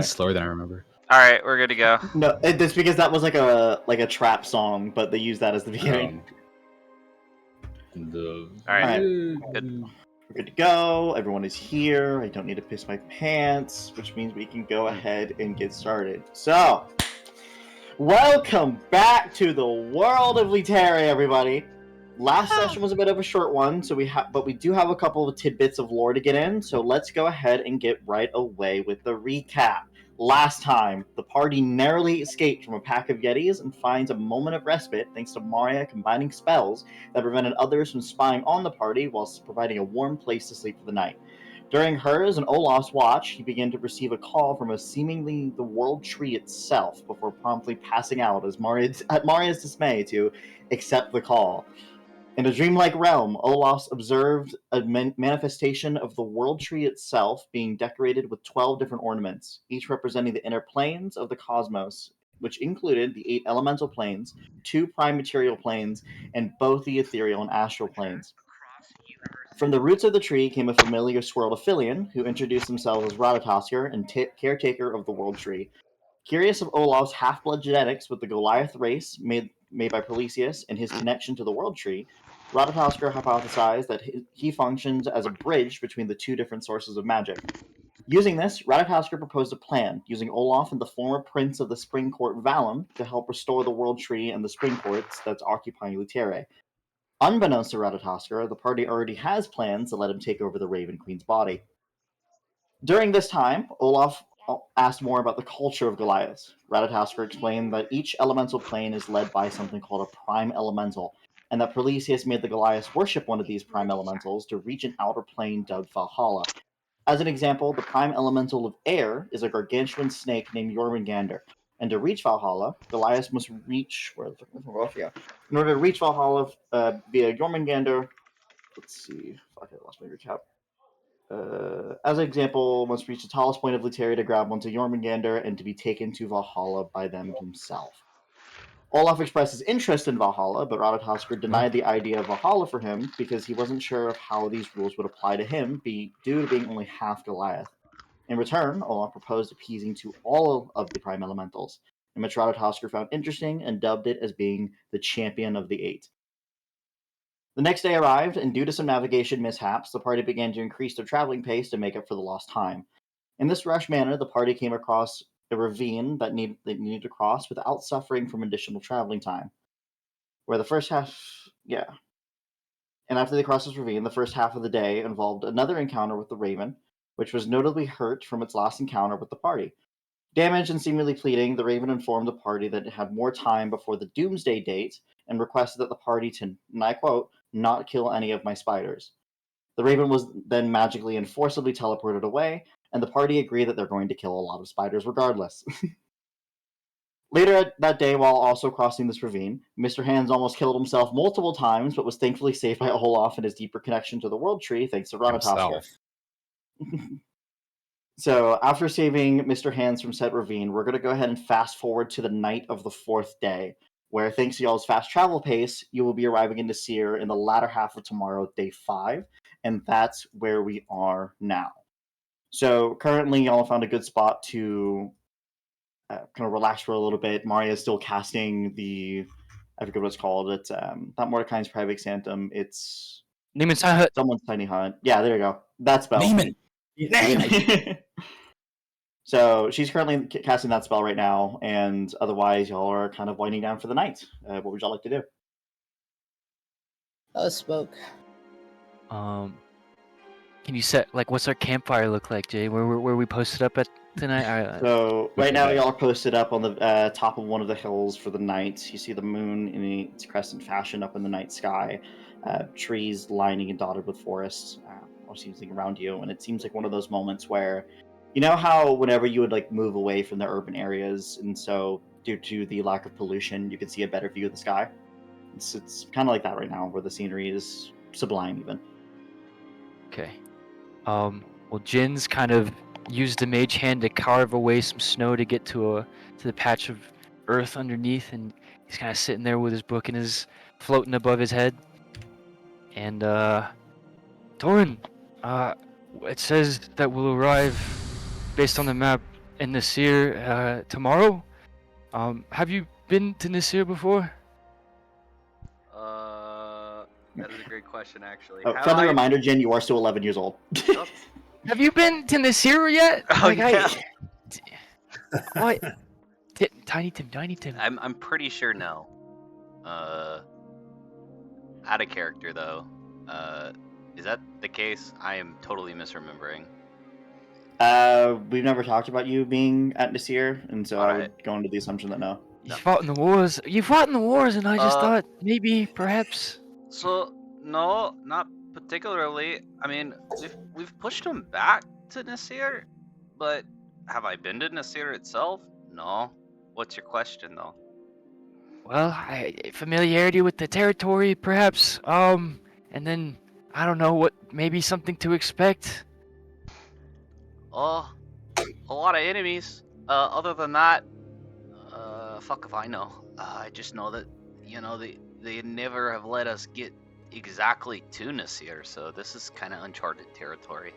It's slower than I remember. All right, we're good to go. No, it's because that was like a trap song, but they used that as the beginning. All right. Good. We're good to go. Everyone is here. I don't need to piss my pants, which means we can go ahead and get started. So, welcome back to the world of Litaria, everybody. Last session was a bit of a short one, so but we do have a couple of tidbits of lore to get in. So let's go ahead and get right away with the recap. Last time, the party narrowly escaped from a pack of Yetis and finds a moment of respite thanks to Maria combining spells that prevented others from spying on the party whilst providing a warm place to sleep for the night. During hers and Olaf's watch, he began to receive a call from seemingly the world tree itself before promptly passing out at Maria's dismay to accept the call. In a dreamlike realm, Olaf observed a manifestation of the world tree itself being decorated with 12 different ornaments, each representing the inner planes of the cosmos, which included the 8 elemental planes, 2 prime material planes, and both the ethereal and astral planes. From the roots of the tree came a familiar swirled Aphelion, who introduced themselves as Ratatoskr and caretaker of the world tree. Curious of Olaf's half-blood genetics with the Goliath race made by Proletheus and his connection to the world tree, Ratatoskr hypothesized that he functions as a bridge between the 2 different sources of magic. Using this, Ratatoskr proposed a plan, using Olaf and the former prince of the Spring Court Valum to help restore the world tree and the Spring Courts that's occupying Litaria. Unbeknownst to Ratatoskr, the party already has plans to let him take over the Raven Queen's body. During this time, Olaf asked more about the culture of Goliaths. Ratatoskr explained that each elemental plane is led by something called a prime elemental, and that Proletheus made the Goliaths worship one of these prime elementals to reach an outer plane dubbed Valhalla. As an example, the prime elemental of air is a gargantuan snake named Jormungandr, and to reach Valhalla, Goliaths must reach... In order to reach Valhalla via Jormungandr... Let's see... Fuck, I lost my recap. As an example, must reach the tallest point of Litaria to grab onto Jormungandr and to be taken to Valhalla by them himself. Olaf expressed his interest in Valhalla, but Ratatoskr denied the idea of Valhalla for him because he wasn't sure of how these rules would apply to him due to being only half Goliath. In return, Olaf proposed appeasing to all of the prime elementals, and which Ratatoskr found interesting and dubbed it as being the champion of the 8. The next day arrived, and due to some navigation mishaps, the party began to increase their traveling pace to make up for the lost time. In this rushed manner, the party came across a ravine that they needed to cross without suffering from additional traveling time. Where the first half... Yeah. And after they crossed this ravine, the first half of the day involved another encounter with the Raven, which was notably hurt from its last encounter with the party. Damaged and seemingly pleading, the Raven informed the party that it had more time before the Doomsday date and requested that the party to, and I quote, not kill any of my spiders. The Raven was then magically and forcibly teleported away, and the party agreed that they're going to kill a lot of spiders regardless. Later that day, while also crossing this ravine, Mr. Hands almost killed himself multiple times, but was thankfully saved by Olaf and his deeper connection to the World Tree thanks to Ratatoskr. So, after saving Mr. Hands from said ravine, we're going to go ahead and fast forward to the night of the 4th day, where thanks to y'all's fast travel pace, you will be arriving in Nasir in the latter half of tomorrow, day 5, and that's where we are now. So, currently, y'all found a good spot to kind of relax for a little bit. Maria is still casting the... I forget what it's called. It's not Mordecai's Private Sanctum. It's... Neiman's Tiny Hut. Someone's Tiny Hut. Yeah, there you go. That spell. Neiman. So she's currently casting that spell right now, and otherwise y'all are kind of winding down for the night. What would y'all like to do? Smoke. Can you set, like, what's our campfire look like, Jay? Where we posted up at tonight? So right now y'all are posted up on the top of one of the hills for the night. You see the moon in its crescent fashion up in the night sky. Trees lining and dotted with forests. Or seems like around you, and it seems like one of those moments where, you know how whenever you would like move away from the urban areas, and so due to the lack of pollution, you can see a better view of the sky. It's kind of like that right now, where the scenery is sublime even. Okay. Well, Jin's kind of used the mage hand to carve away some snow to get to the patch of earth underneath, and he's kind of sitting there with his book and his floating above his head. And Torin, it says that we'll arrive based on the map in Nasir tomorrow. Have you been to Nasir before? That is a great question, actually. Oh, Have friendly I? reminder, Jin, you are still 11 years old. Oh, Have you been to Nasir yet? oh yeah. What? Tiny Tim. I'm pretty sure no. Uh, Out of character though. Is that the case? I am totally misremembering. We've never talked about you being at Nasir, and so All I right. would go into the assumption that no. You No. fought in the wars. You fought in the wars, and I just Uh, thought maybe, perhaps. So no, not particularly. I mean, we've pushed him back to Nasir, but have I been to Nasir itself? No. What's your question though? Well, familiarity with the territory, perhaps. And then I don't know what, maybe something to expect. Oh, a lot of enemies. Other than that, fuck if I know. I just know that they never have let us get exactly to Nasir, so this is kind of uncharted territory.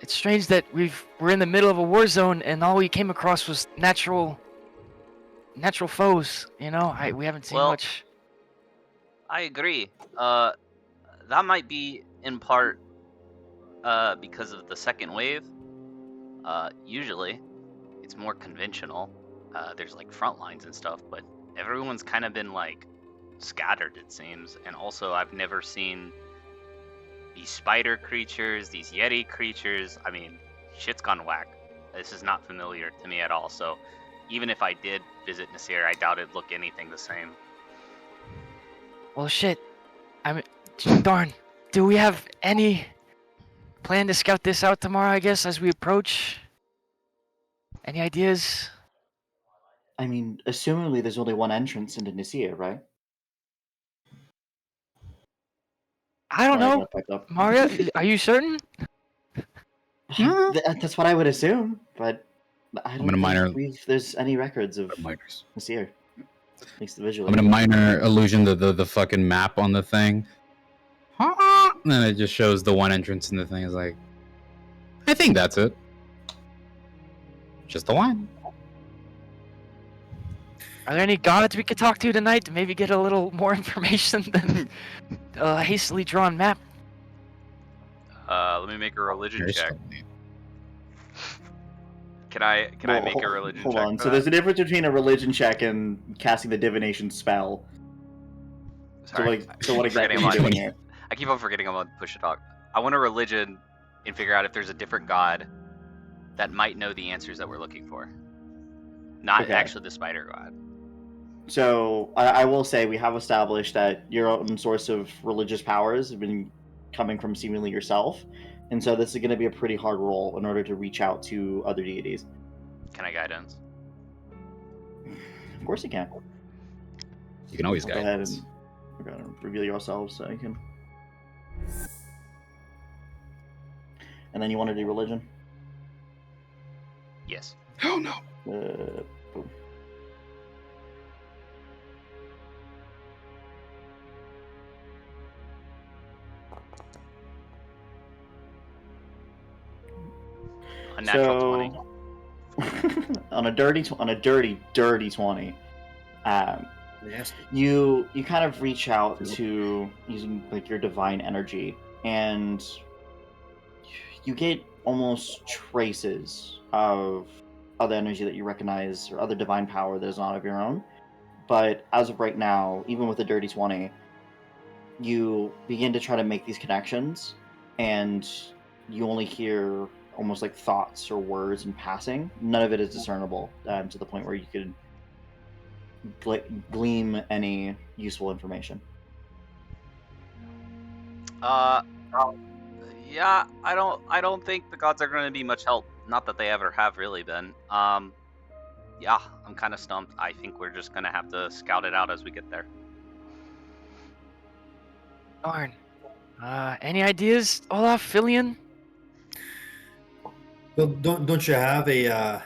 It's strange that we're in the middle of a war zone, and all we came across was natural foes. We haven't seen Well, much. I agree. That might be in part because of the second wave. Usually, it's more conventional. There's like front lines and stuff, but everyone's kind of been like scattered, it seems. And also, I've never seen these spider creatures, these yeti creatures. I mean, shit's gone whack. This is not familiar to me at all. So, even if I did visit Nasir, I doubt it'd look anything the same. Well, shit. Darn. Do we have any plan to scout this out tomorrow, I guess, as we approach? Any ideas? I mean, assumingly there's only one entrance into Nasir, right? I don't Mario know. got picked up. Mario, are you certain? That's what I would assume, but I don't gonna minor- believe there's any records of Minors. Nasir. At least visually. I'm gonna minor illusion the fucking map on the thing. And then it just shows the one entrance in the thing. Is like, I think that's it. Just the one. Are there any gods we could talk to tonight to maybe get a little more information than a hastily drawn map? Let me make a religion There's check. something. Can I make a religion Hold check? on. for So that? there's a difference between a religion check and casting the divination spell. Sorry. So what exactly are Forgetting you about doing it. here? I keep on forgetting I'm on push to talk. I want a religion and figure out if there's a different god that might know the answers that we're looking for. Not Okay. actually the spider god. So I will say we have established that your own source of religious powers have been coming from seemingly yourself, and so this is going to be a pretty hard roll in order to reach out to other deities. Can I guidance? Of course you can. You can always Go guide. ahead and we're going to reveal yourselves so you can. And then you want to do religion? Yes. Oh no. Boom. A natural So, 20. on a dirty 20, Nasty. you kind of reach out to using like your divine energy, and you get almost traces of other energy that you recognize or other divine power that is not of your own. But as of right now, even with the dirty 20, you begin to try to make these connections, and you only hear almost like thoughts or words in passing. None of it is discernible to the point where you could glean any useful information. Yeah, I don't think the gods are going to be much help. Not that they ever have really been. Yeah, I'm kind of stumped. I think we're just going to have to scout it out as we get there. Darn. Any ideas, Olaf, Filion? Well, don't you have a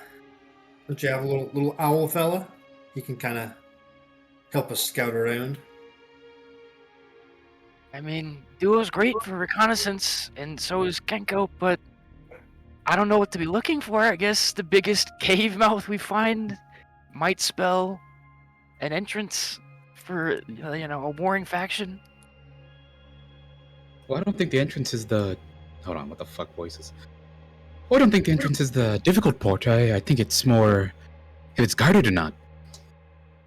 little owl fella? He can kind of help us scout around. I mean, Duo's great for reconnaissance, and so is Kenko, but I don't know what to be looking for. I guess the biggest cave mouth we find might spell an entrance for a warring faction. Well, I don't think the entrance is the. Hold on, what the fuck voices? Well, I don't think the entrance is the difficult part. I think it's more if it's guarded or not.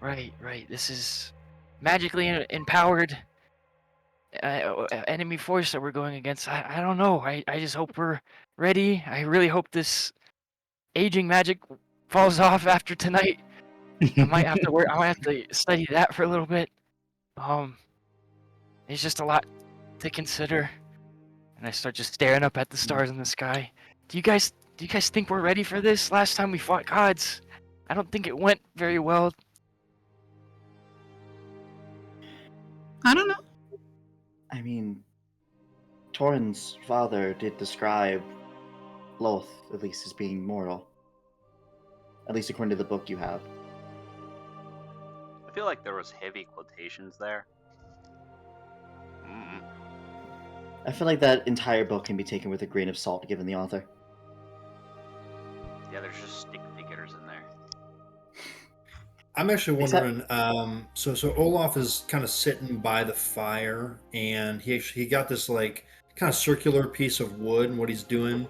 Right. This is magically empowered enemy force that we're going against. I don't know. I just hope we're ready. I really hope this aging magic falls off after tonight. I might have to work. I might have to study that for a little bit. It's just a lot to consider. And I start just staring up at the stars in the sky. Do you guys think we're ready for this? Last time we fought gods, I don't think it went very well. I don't know. I mean, Torin's father did describe Loth, at least, as being mortal. At least according to the book you have. I feel like there was heavy quotations there. Mm. I feel like that entire book can be taken with a grain of salt, given the author. Yeah, there's just stick figures in there. I'm actually wondering. So Olaf is kind of sitting by the fire, and he got this like kind of circular piece of wood. And what he's doing,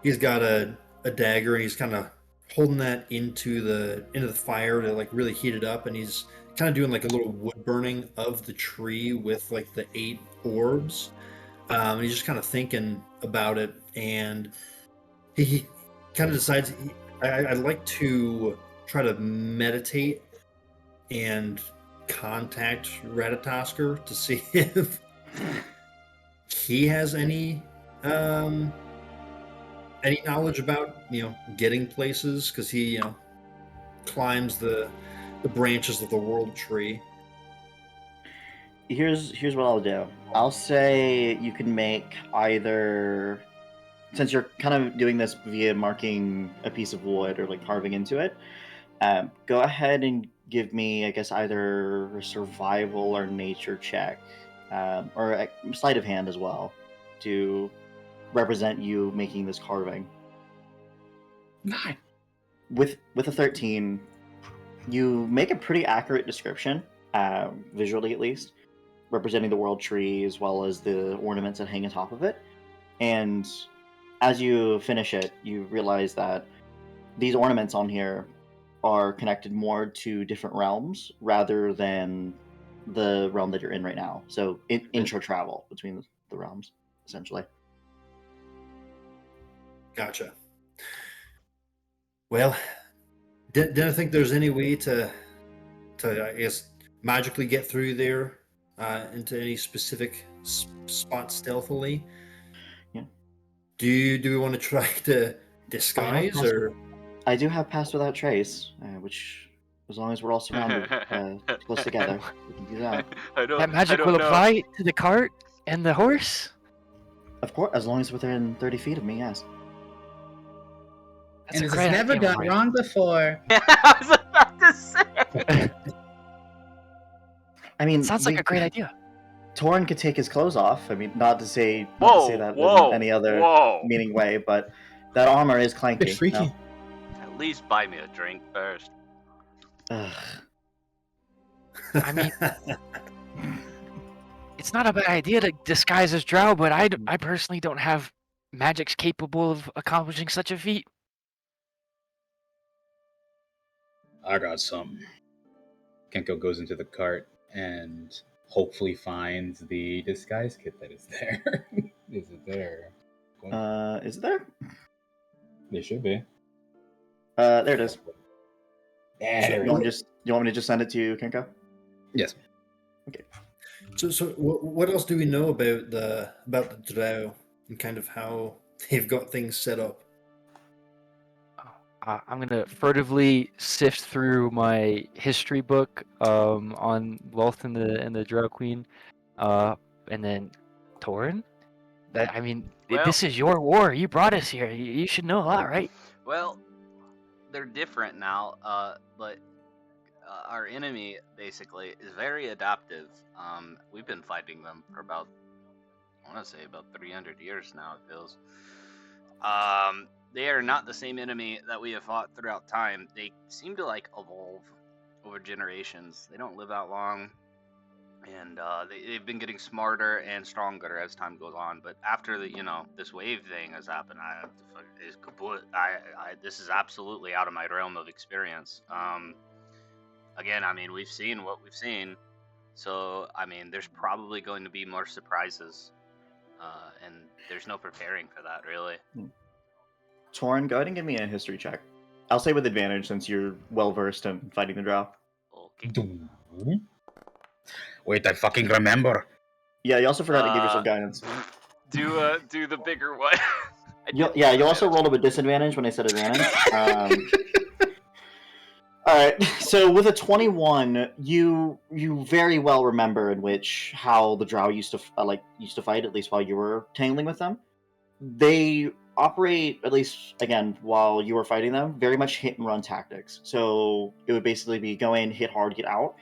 he's got a dagger, and he's kind of holding that into the fire to like really heat it up, and he's kind of doing like a little wood burning of the tree with like the 8 orbs. And he's just kind of thinking about it, and he kind of decides I'd like to try to meditate and contact Ratatosker to see if he has any knowledge about getting places, because he climbs the branches of the world tree. Here's what I'll do. I'll say you can make either, since you're kind of doing this via marking a piece of wood or like carving into it, go ahead and give me, I guess, either a survival or nature check, or a sleight of hand as well, to represent you making this carving. 9. With a 13, you make a pretty accurate description, visually at least, representing the world tree as well as the ornaments that hang atop of it. And as you finish it, you realize that these ornaments on here are connected more to different realms rather than the realm that you're in right now. So intro travel between the realms, essentially. Gotcha. Well, didn't think there's any way to I guess magically get through there into any specific spot stealthily. Yeah. Do we want to try to disguise, or? I do have Pass Without Trace, which, as long as we're all surrounded close together, we can do that. That magic will apply to the cart and the horse? Of course, as long as within 30 feet of me, yes. That's And a this great has never idea, gone Roy. wrong before. Yeah, I was about to say. I mean, Sounds like a great idea. Torin could take his clothes off. I mean, not to say that Whoa, in any other whoa. meaning way, but that armor is clanky. Bit freaky. No? At least buy me a drink first. Ugh. I mean, it's not a bad idea to disguise as Drow, but I personally don't have magics capable of accomplishing such a feat. I got some. Kenko goes into the cart and hopefully finds the disguise kit that is there. Is it there? Is it there? It should be. There it is. There You want me to just send it to you, Kenko? Yes. Okay. So what else do we know about the Drow and kind of how they've got things set up? I'm gonna furtively sift through my history book on Wealth and the Drow Queen, and then Torin. This is your war. You brought us here. You should know a lot, right? Well, they're different now, but our enemy basically is very adaptive. We've been fighting them for about 300 years now, it feels. they are not the same enemy that we have fought throughout time. They seem to like evolve over generations. They don't live that long, and they've been getting smarter and stronger as time goes on. But after this wave thing has happened, this is absolutely out of my realm of experience. Again, I mean, we've seen what we've seen, so I mean, there's probably going to be more surprises, and there's no preparing for that really. Torin, go ahead and give me a history check. I'll say with advantage since you're well versed in fighting the drow. Okay. Wait, I fucking remember. Yeah, you also forgot to give yourself guidance. Do the bigger one. You also rolled with disadvantage when I said advantage. All right, so with a 21, you very well remember in which how the drow used to fight, at least while you were tangling with them. They operate, at least again while you were fighting them, very much hit and run tactics. So it would basically be go in, hit hard, get out.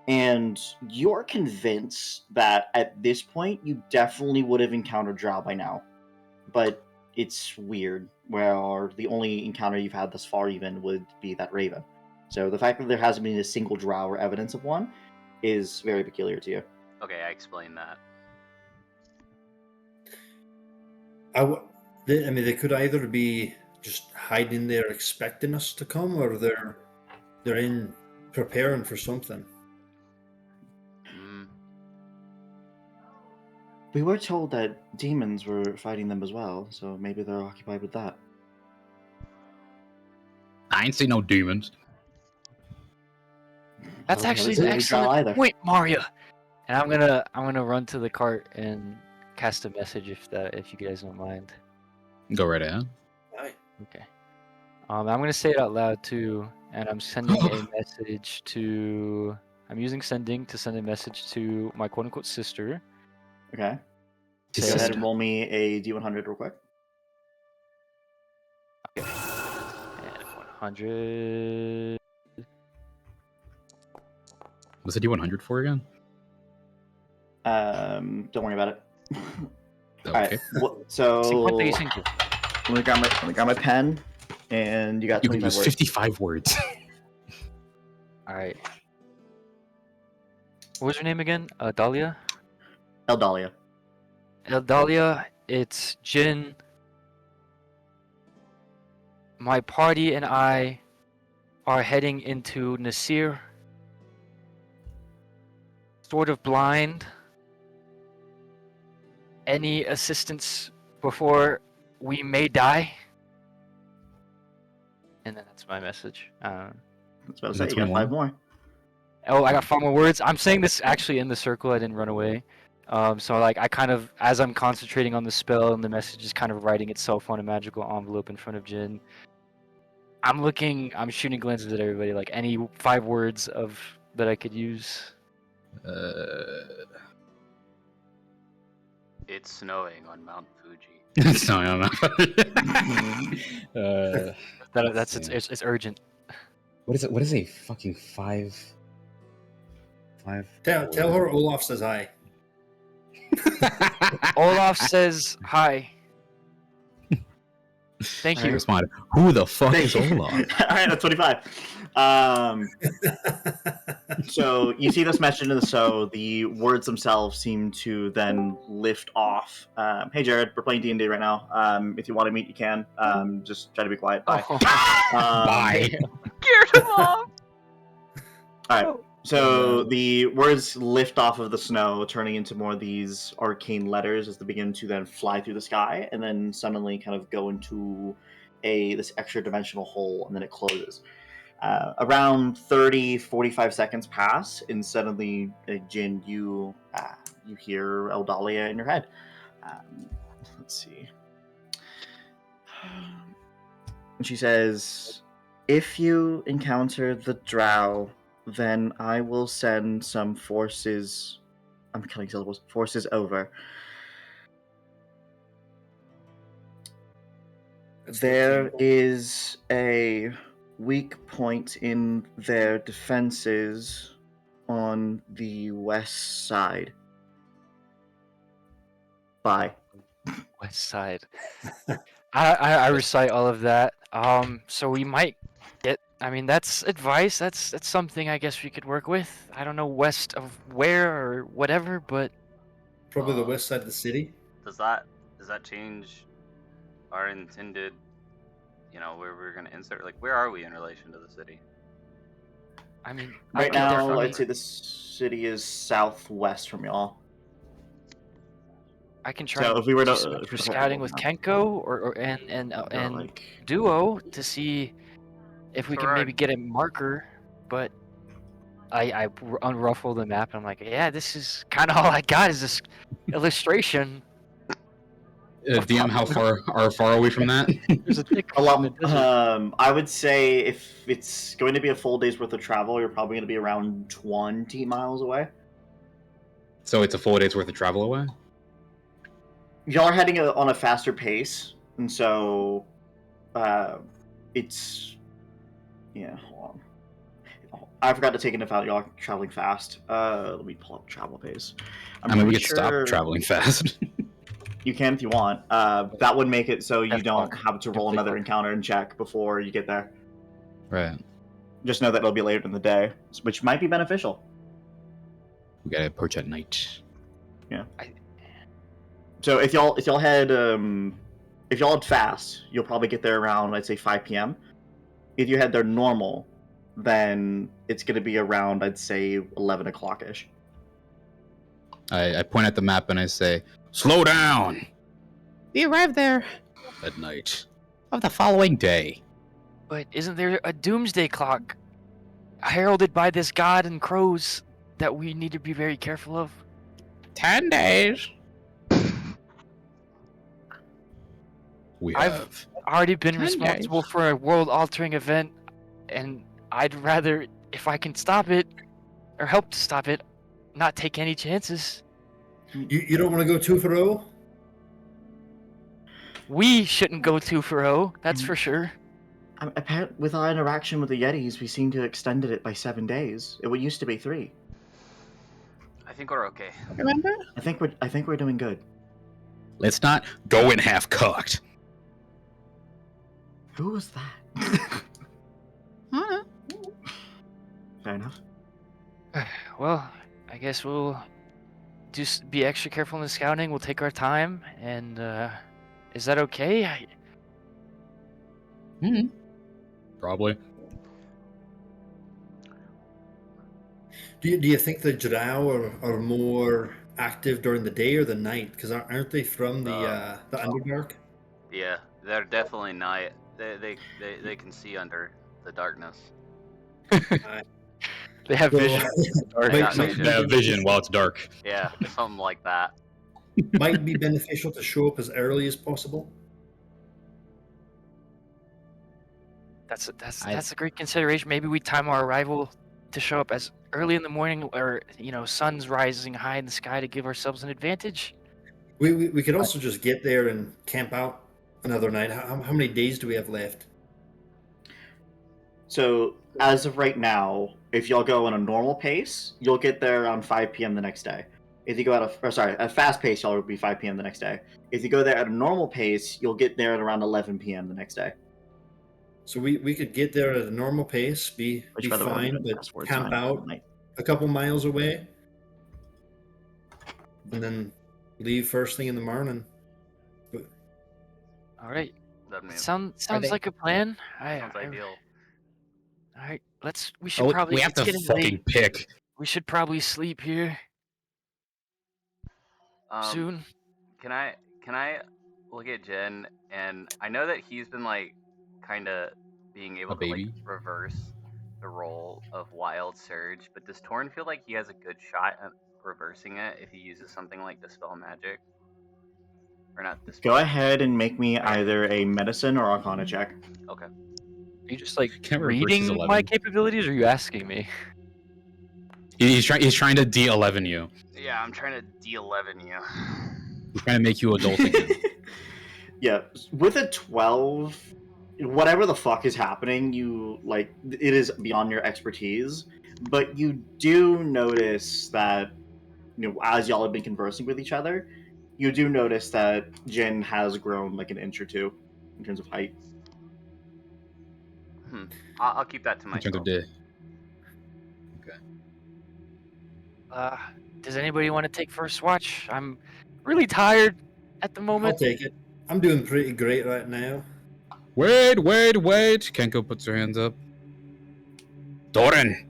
And you're convinced that at this point you definitely would have encountered drow by now. But it's weird, where the only encounter you've had thus far even would be that raven. So the fact that there hasn't been a single drow or evidence of one is very peculiar to you. Okay, I explained that. I mean, they could either be just hiding there expecting us to come, or they're in preparing for something. We were told that demons were fighting them as well, so maybe they're occupied with that. I ain't seen no demons. That's actually an excellent point, Mario. And I'm gonna run to the cart and cast a message if you guys don't mind. Go right ahead. Right. Okay. I'm gonna say it out loud too, and I'm sending a message to. I'm using sending to send a message to my quote unquote sister. Okay. Go ahead and roll me a D100 real quick. Okay. And 100. What's the D100 for again? Don't worry about it. Okay. All right. So let me grab my pen, and you got 25 words. 55 words. All right. What was your name again? Dahlia? Eldalia. Eldalia, it's Jin. My party and I are heading into Nasir. Sort of blind. Any assistance before we may die? And then that's my message. I was about to say, you got 5 more. Oh, I got 5 more words. I'm saying this actually in the circle. I didn't run away. So like I kind of, as I'm concentrating on the spell and the message is kind of writing itself on a magical envelope in front of Jin. I'm shooting glances at everybody. Like any 5 words that I could use. It's snowing on Mount Fuji. It's snowing on Mount Fuji. It's urgent. What is it? What is a fucking 5? Tell her Olaf says hi. Olaf says hi. Thank you. Respond. Who the fuck is Olaf? All right, that's 25. So you see this message in the words themselves seem to then lift off. Hey Jared, we're playing D&D right now. If you want to meet, you can. Just try to be quiet. Bye. Bye. Scared him off. All right. So the words lift off of the snow, turning into more of these arcane letters as they begin to then fly through the sky, and then suddenly kind of go into this extra dimensional hole, and then it closes. Around 30-45 seconds pass, and suddenly, Jin, you hear Eldalia in your head. Let's see. And she says, "If you encounter the drow, then I will send some forces." I'm cutting syllables. Forces over. There is a weak point in their defenses on the west side. Bye. West side. I recite all of that. So we might get. I mean, that's advice. That's something I guess we could work with. I don't know west of where or whatever, but Probably the west side of the city. Does that change our intended, where we're gonna insert? Like, where are we in relation to the city? I mean, Right I could now, definitely. I'd say the city is southwest from y'all. I can try So and if we were do to, some if we were to scouting with Kenko and like, Duo to see if we can maybe get a marker, but I unruffle the map and I'm like, yeah, this is kind of all I got is this illustration. DM, how far are we from that? There's a thick a lot. in the desert. I would say if it's going to be a full day's worth of travel, you're probably going to be around 20 miles away. So it's a full day's worth of travel away? Y'all are heading on a faster pace, and so it's hold on. I forgot to take into account y'all traveling fast. Let me pull up travel pace. I mean, we could stop traveling fast. You can if you want. That would make it so you F don't fuck. have to roll Complete another fuck. encounter and check before you get there. Right. Just know that it'll be later in the day, which might be beneficial. We gotta approach at night. Yeah. So if y'all head fast, you'll probably get there around, I'd say, 5 p.m. If you head there normal, then it's going to be around, I'd say, 11 o'clock-ish. I point at the map and I say, slow down! We arrived there at night of the following day. But isn't there a doomsday clock heralded by this god and crows that we need to be very careful of? 10 days. I've already been 10 responsible days. for a world-altering event, and I'd rather, if I can stop it, or help to stop it, not take any chances. You don't want to go 2 for 0? We shouldn't go 2 for 0, that's for sure. Apparently, with our interaction with the Yetis, we seem to have extended it by 7 days. It used to be 3. I think we're okay. Remember? I think we're doing good. Let's not go in half-cocked. Who was that? Fair enough. Well, I guess we'll just be extra careful in the scouting. We'll take our time, and is that okay? Probably. Do you think the Drow are more active during the day or the night? Because aren't they from the Underdark? Yeah, they're definitely night. They can see under the darkness. They have vision. They got Might vision. They have vision while it's dark. Yeah, something like that. might be beneficial to show up as early as possible. That's a great consideration. Maybe we time our arrival to show up as early in the morning, or sun's rising high in the sky to give ourselves an advantage. We could also just get there and camp out another night. How many days do we have left? So, as of right now, if y'all go on a normal pace, you'll get there around 5 p.m. the next day. If you go at a fast pace, y'all will be 5 p.m. the next day. If you go there at a normal pace, you'll get there at around 11 p.m. the next day. So we could get there at a normal pace, be fine, but camp out a couple miles away, and then leave first thing in the morning. All right. Sounds Like a plan. ideal. All right, we should probably. We have to fucking late. pick. We should probably sleep here soon. Can I look at Jen? And I know that he's been kind of being able to reverse the role of Wild Surge, but does Torn feel like he has a good shot at reversing it if he uses something like Dispel Magic? Or not Dispel. Go ahead and make me either a medicine or arcana check. Okay. Are you just reading my capabilities, or are you asking me? He's trying to D11 you. Yeah, I'm trying to D11 you. He's trying to make you adult again. Yeah, with a 12, whatever the fuck is happening, it is beyond your expertise, but you do notice that, as y'all have been conversing with each other, you do notice that Jin has grown like an inch or two. in terms of height. I'll keep that to In terms myself. of day. Does anybody want to take first watch? I'm really tired at the I'll moment. take it. I'm doing pretty great right now. Wait! Kenko puts her hands up. Doran!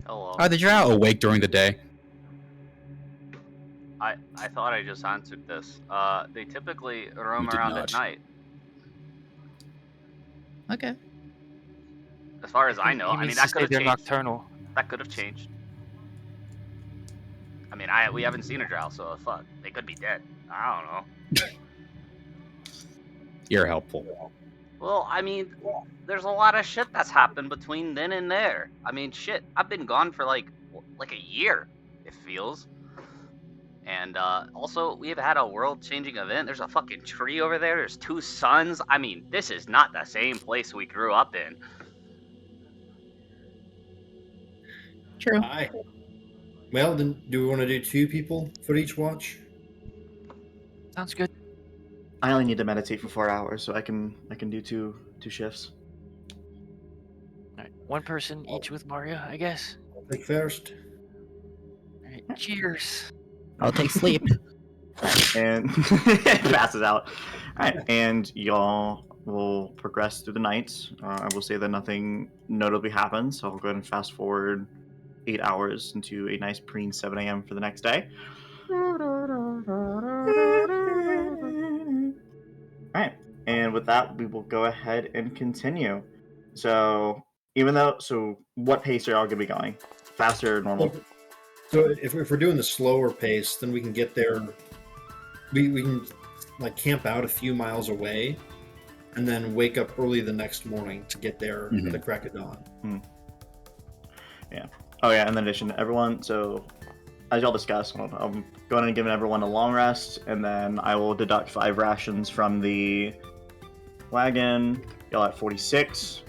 Hello. Are the drow awake during the day? I thought I just answered this. They typically roam You did around not. at night. Okay. As far as I know. He I mean, means that to could say have they're changed. nocturnal. That could have changed. I mean, we haven't seen a drow, so fuck. They could be dead. I don't know. You're helpful. Well, I mean, there's a lot of shit that's happened between then and there. I mean, shit. I've been gone for like a year, it feels. And also, we've had a world-changing event. There's a fucking tree over there. There's 2 suns. I mean, this is not the same place we grew up in. True. Aye. Well, then, do we want to do 2 people for each watch? Sounds good. I only need to meditate for 4 hours, so I can do two shifts. All right, one person each with Maria, I guess. I'll take first. All right, cheers. I'll take sleep. And passes out. All right, and y'all will progress through the night. I will say that nothing notably happens, so I'll go ahead and fast forward 8 hours into a nice preen 7 a.m. for the next day. All right, and with that, we will go ahead and continue. So, what pace are y'all gonna be going? Faster or normal? So if we're doing the slower pace, then we can get there. We can like camp out a few miles away, and then wake up early the next morning to get there at the crack of dawn. Oh yeah, and in addition, everyone. So, as y'all discussed, I'm going and giving everyone a long rest, and then I will deduct 5 rations from the wagon. Y'all at 46.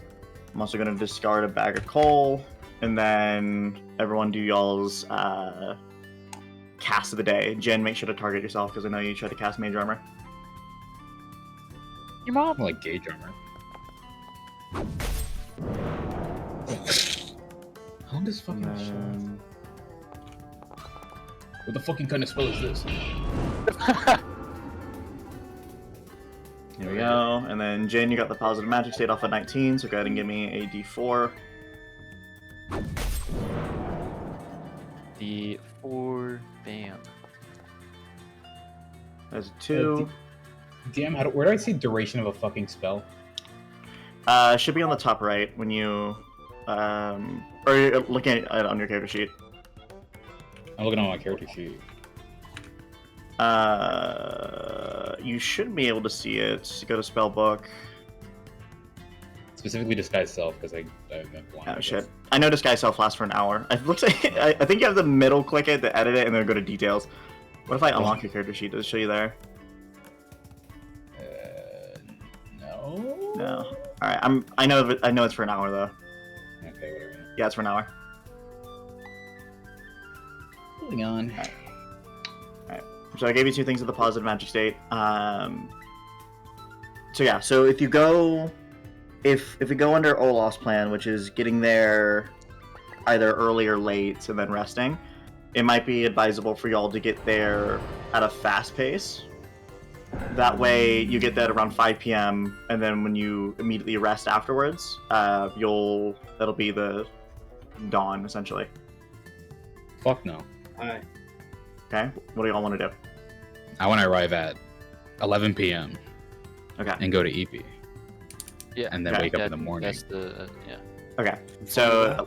I'm also going to discard a bag of coal, and then everyone do y'all's cast of the day. Jen, make sure to target yourself because I know you tried to cast mage armor. Your mom. More like gauge armor. How does fucking And shit? then- What the fucking kind of spell is this? Here we go. And then Jen, you got the positive magic state off at 19, so go ahead and give me a d4. The 4, bam. That's a 2. Damn, where do I see duration of a fucking spell? Should be on the top right when you, or you're looking at it on your character sheet. I'm looking on my character sheet. You should be able to see it. Go to spell book. Specifically disguise self, because I've been blind. Oh shit! I know disguise self lasts for an hour. It looks like I think you have to middle click it to edit it and then go to details. What if I unlock your character sheet? Does it show you there? No. No. All right. I know it's for an hour though. Okay, whatever. Yeah, it's for an hour. Moving on. So I gave you 2 things of the positive magic state. So yeah, so if you go, if we go under Olaf's plan, which is getting there either early or late and then resting, it might be advisable for y'all to get there at a fast pace. That way you get there around 5 p.m. and then when you immediately rest afterwards, that'll be the dawn essentially. Fuck no. Aye. Okay, what do y'all want to do? I want to arrive at 11 p.m. Okay. and go to EP. Yeah. And then Okay. wake up in the morning. That's the yeah. Okay, so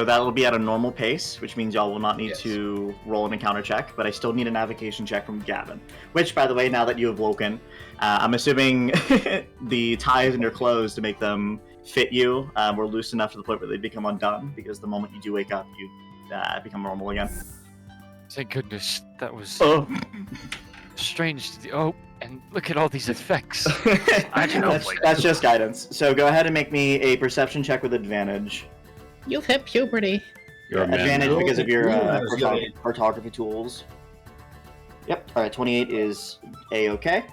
that'll be at a normal pace, which means y'all will not need Yes. to roll an encounter check, but I still need a navigation check from Gavin. Which, by the way, now that you have woken, I'm assuming the ties in your clothes to make them fit you were loose enough to the point where they become undone, because the moment you do wake up, you become normal again. Thank goodness. That was Oh, strange. Oh, and look at all these effects. that's just guidance. So go ahead and make me a perception check with advantage. You've hit puberty. You're a man. Advantage now. because of your Yeah. cartography tools. Yep. All right. 28 is a-okay.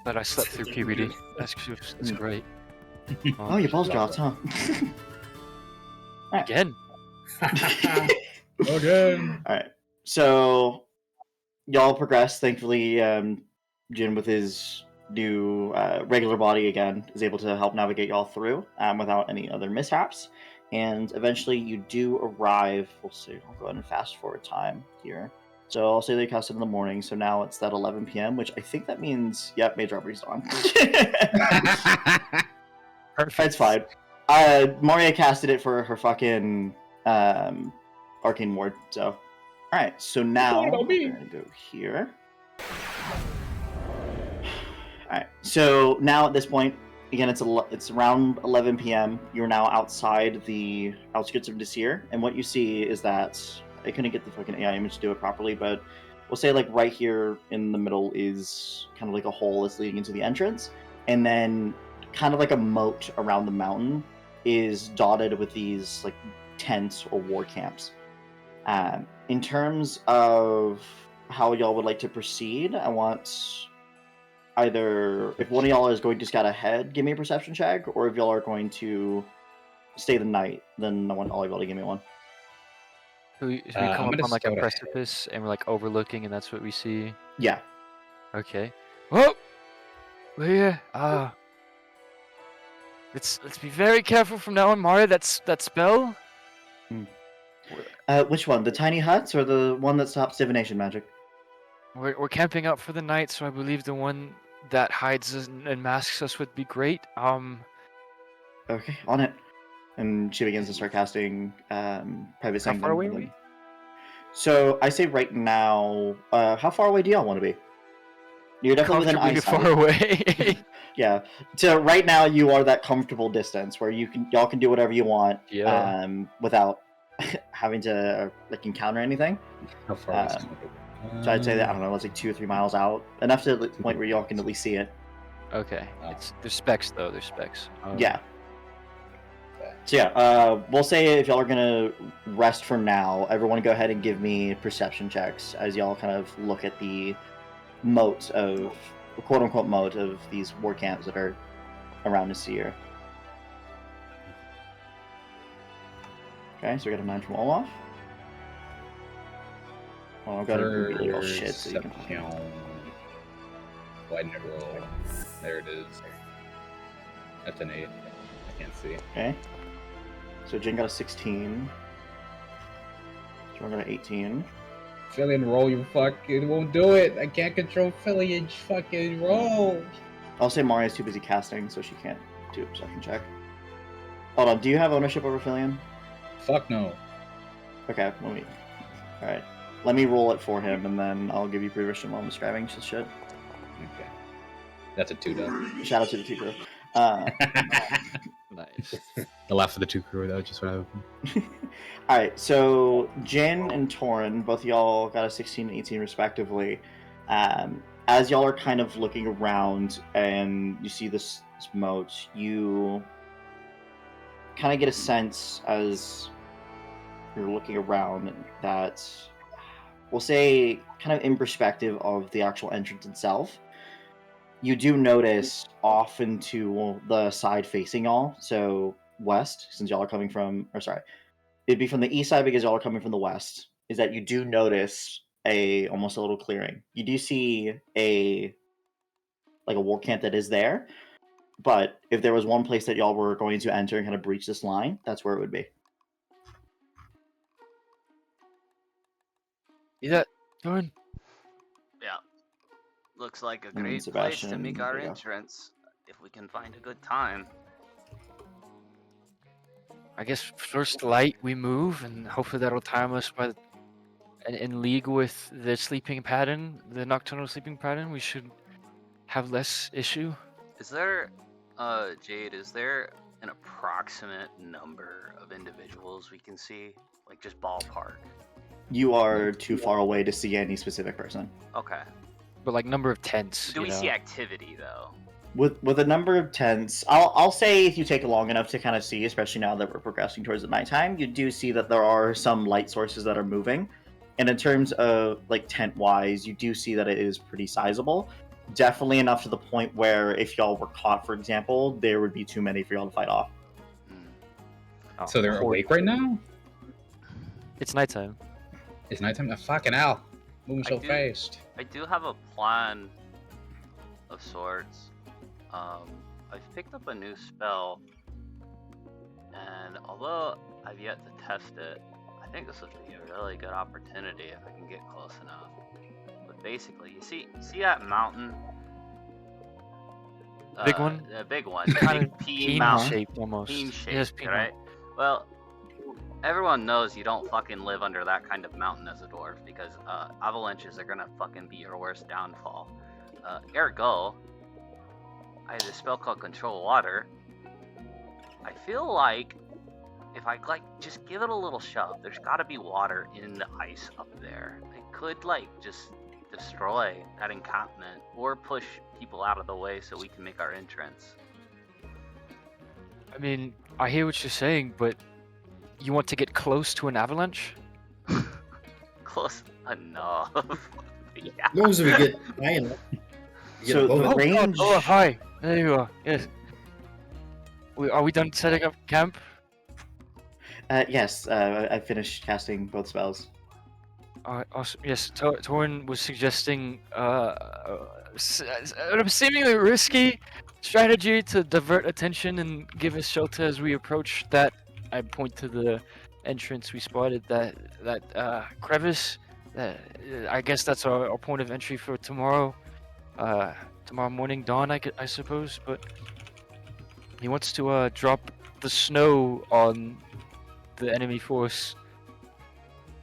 But I slept through puberty. That's great. Oh, your balls dropped, huh? Again. Again. All right. So y'all progress. Thankfully, Jin, with his new regular body again, is able to help navigate y'all through without any other mishaps. And eventually, you do arrive. We'll see. I'll go ahead and fast forward time here. So I'll say they cast it in the morning. So now it's that 11 p.m., which I think that means, yep, Mage Robbery's on. Perfect. That's fine. Moria casted it for her fucking arcane ward. So, all right. So now we're gonna go here. All right. So now at this point, again, it's around 11 p.m. You're now outside the outskirts of Desir, and what you see is that I couldn't get the fucking AI image to do it properly, but we'll say like right here in the middle is kind of like a hole that's leading into the entrance, and then kind of like a moat around the mountain is dotted with these like tents or war camps. In terms of how y'all would like to proceed, I want either if one of y'all is going to scout ahead, give me a perception check, or if y'all are going to stay the night, then I want all of y'all to give me one. So we I'm come up gonna on like a scout ahead. precipice and we're like overlooking, and that's what we see. Yeah. Okay. Whoa! Well, yeah. Let's be very careful from now on, Mario. That spell. Which one? The tiny huts or the one that stops divination magic? We're camping out for the night, so I believe the one that hides us and masks us would be great. Okay, on it. And she begins to start casting Private How Sanctum. far away are we? So I say right now, how far away do y'all want to be? You're definitely within eyesight. Far away. Yeah. So right now you are that comfortable distance where y'all can do whatever you want, Yeah. without having to like encounter anything. How far is it? So I'd say that I don't know, it's like 2 or 3 miles out, enough to the point where y'all can at least see it. Okay. There's specs though. There's specs. Yeah. So yeah, we'll say if y'all are gonna rest for now, everyone go ahead and give me perception checks as y'all kind of look at the moat of, quote unquote moat of these war camps that are around Nasir. Okay, so we got a 9 from Olaf. Oh, I've got to reveal your shit so you can. Why didn't it roll? There it is. That's an 8. I can't see. Okay. So Jin got a 16. So we're got an 18. Fillion, roll, you fucking won't do it. I can't control Fillion. Fucking roll. I'll say Maria's too busy casting, so she can't do a perception check. Hold on, do you have ownership over Fillion? Fuck no. Okay, let me. Alright. Let me roll it for him, and then I'll give you permission while I'm describing shit. Okay. That's a 2 though. Shout out to the two crew. Nice. The laugh of the 2 crew though, just what I opened. Alright, so Jin and Torin, both y'all got a 16 and 18 respectively. As y'all are kind of looking around and you see this moat, you kind of get a sense as you're looking around that, we'll say, kind of in perspective of the actual entrance itself, you do notice off into the side facing y'all, so west, since y'all are coming from, or sorry, it'd be from the east side because y'all are coming from the west, is that you do notice almost a little clearing. You do see a war camp that is there, but if there was one place that y'all were going to enter and kind of breach this line, that's where it would be. Yeah, Torin. Yeah. Looks like a And then great place to Sebastian, make our there you go. entrance, if we can find a good time. I guess first light we move, and hopefully that'll time us in league with the sleeping pattern, the nocturnal sleeping pattern. We should have less issue. Is there, Jade, is there an approximate number of individuals we can see? Like, just ballpark? You are too far away to see any specific person. Okay. But like number of tents. Do we see activity, though? With a number of tents, I'll say if you take long enough to kind of see, especially now that we're progressing towards the nighttime, you do see that there are some light sources that are moving. And in terms of like tent wise, you do see that it is pretty sizable. definitely enough to the point where if y'all were caught, for example, there would be too many for y'all to fight off. Oh, So they're horde. awake right now? It's nighttime. It's nighttime? Fucking hell. Moving so do- fast. I do have a plan of sorts. I've picked up a new spell, and although I've yet to test it, I think this would be a really good opportunity if I can get close enough. But basically, you see that mountain? Big one? The big one. Kind Big of pea peen mountain. shaped almost. Peen shaped, Yes, peen right? Well, everyone knows you don't fucking live under that kind of mountain as a dwarf because avalanches are gonna fucking be your worst downfall. Ergo, I have a spell called Control Water. I feel like if I just give it a little shove, there's gotta be water in the ice up there. I could just destroy that encampment or push people out of the way so we can make our entrance. I mean, I hear what you're saying, but you want to get close to an avalanche? Close enough. Yeah. As long as we get high enough. You get So above the it. God, range. oh, hi. There you are. Yes. Are we done setting up camp? Yes, I finished casting both spells. Awesome. Yes, Torin was suggesting a seemingly risky strategy to divert attention and give us shelter as we approach that. I point to the entrance we spotted, that crevice. I guess that's our point of entry for tomorrow. Tomorrow morning, dawn, I suppose. But he wants to drop the snow on the enemy force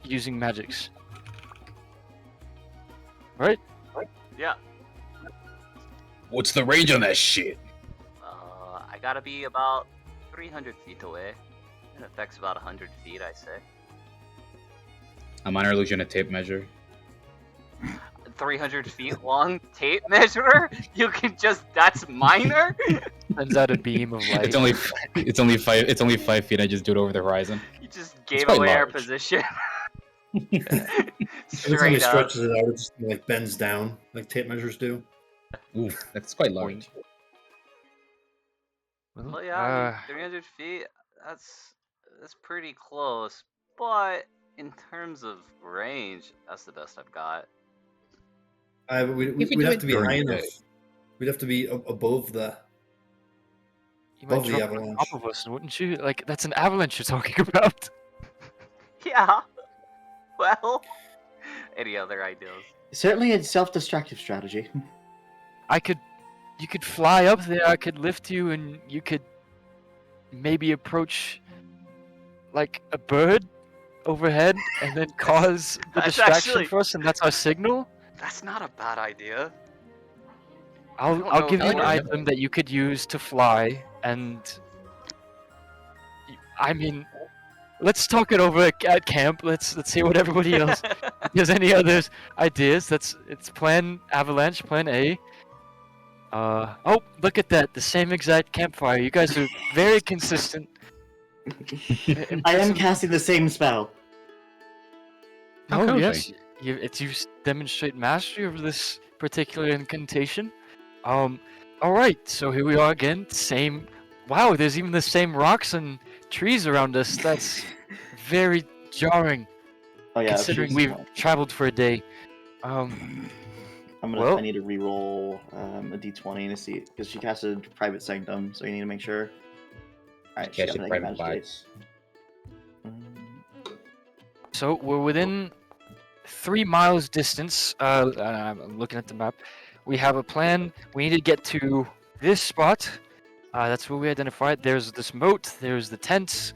using magics. Right? Yeah. What's the range on that shit? I gotta be about 300 feet away. It affects about 100 feet, I say. A minor illusion, a tape measure. 300 feet long tape measure? You can that's minor? Sends out a beam of light. It's only 5 feet. I just do it over the horizon. You just gave quite away our large. position. Every time he Straight up. stretches it out, it just bends down like tape measures do. Ooh, that's quite large. Well, yeah, I mean, 300 feet, that's pretty close. But in terms of range, that's the best I've got. We'd could do have it to be during high the enough. day. We'd have to be above the. You might above the drop on avalanche. top of us, wouldn't you? Like, that's an avalanche you're talking about. Yeah. Well, any other ideas? Certainly a self-destructive strategy. You could fly up there, I could lift you, and you could maybe approach like a bird overhead and then cause the That's distraction actually- for us, and that's our signal. That's not a bad idea. I'll don't know give if you an I item that you could use to fly, and I mean, let's talk it over at camp. Let's hear what everybody else. If there's any other ideas, it's plan avalanche, plan A. Oh, look at that! The same exact campfire. You guys are very consistent. I am casting the same spell. How Oh cozy. yes, you demonstrate mastery over this particular incantation. All right, so here we are again. Same. Wow, there's even the same rocks and trees around us. That's very jarring, Oh yeah, considering she's- we've traveled for a day. I'm gonna. well- I need to re-roll a d20 to see because she casted private sanctum, so you need to make sure. All right, she Catch got it, negative private magic vibes. So we're within 3 miles distance. I'm looking at the map. We have a plan. We need to get to this spot. That's where we identified. There's this moat. There's the tents.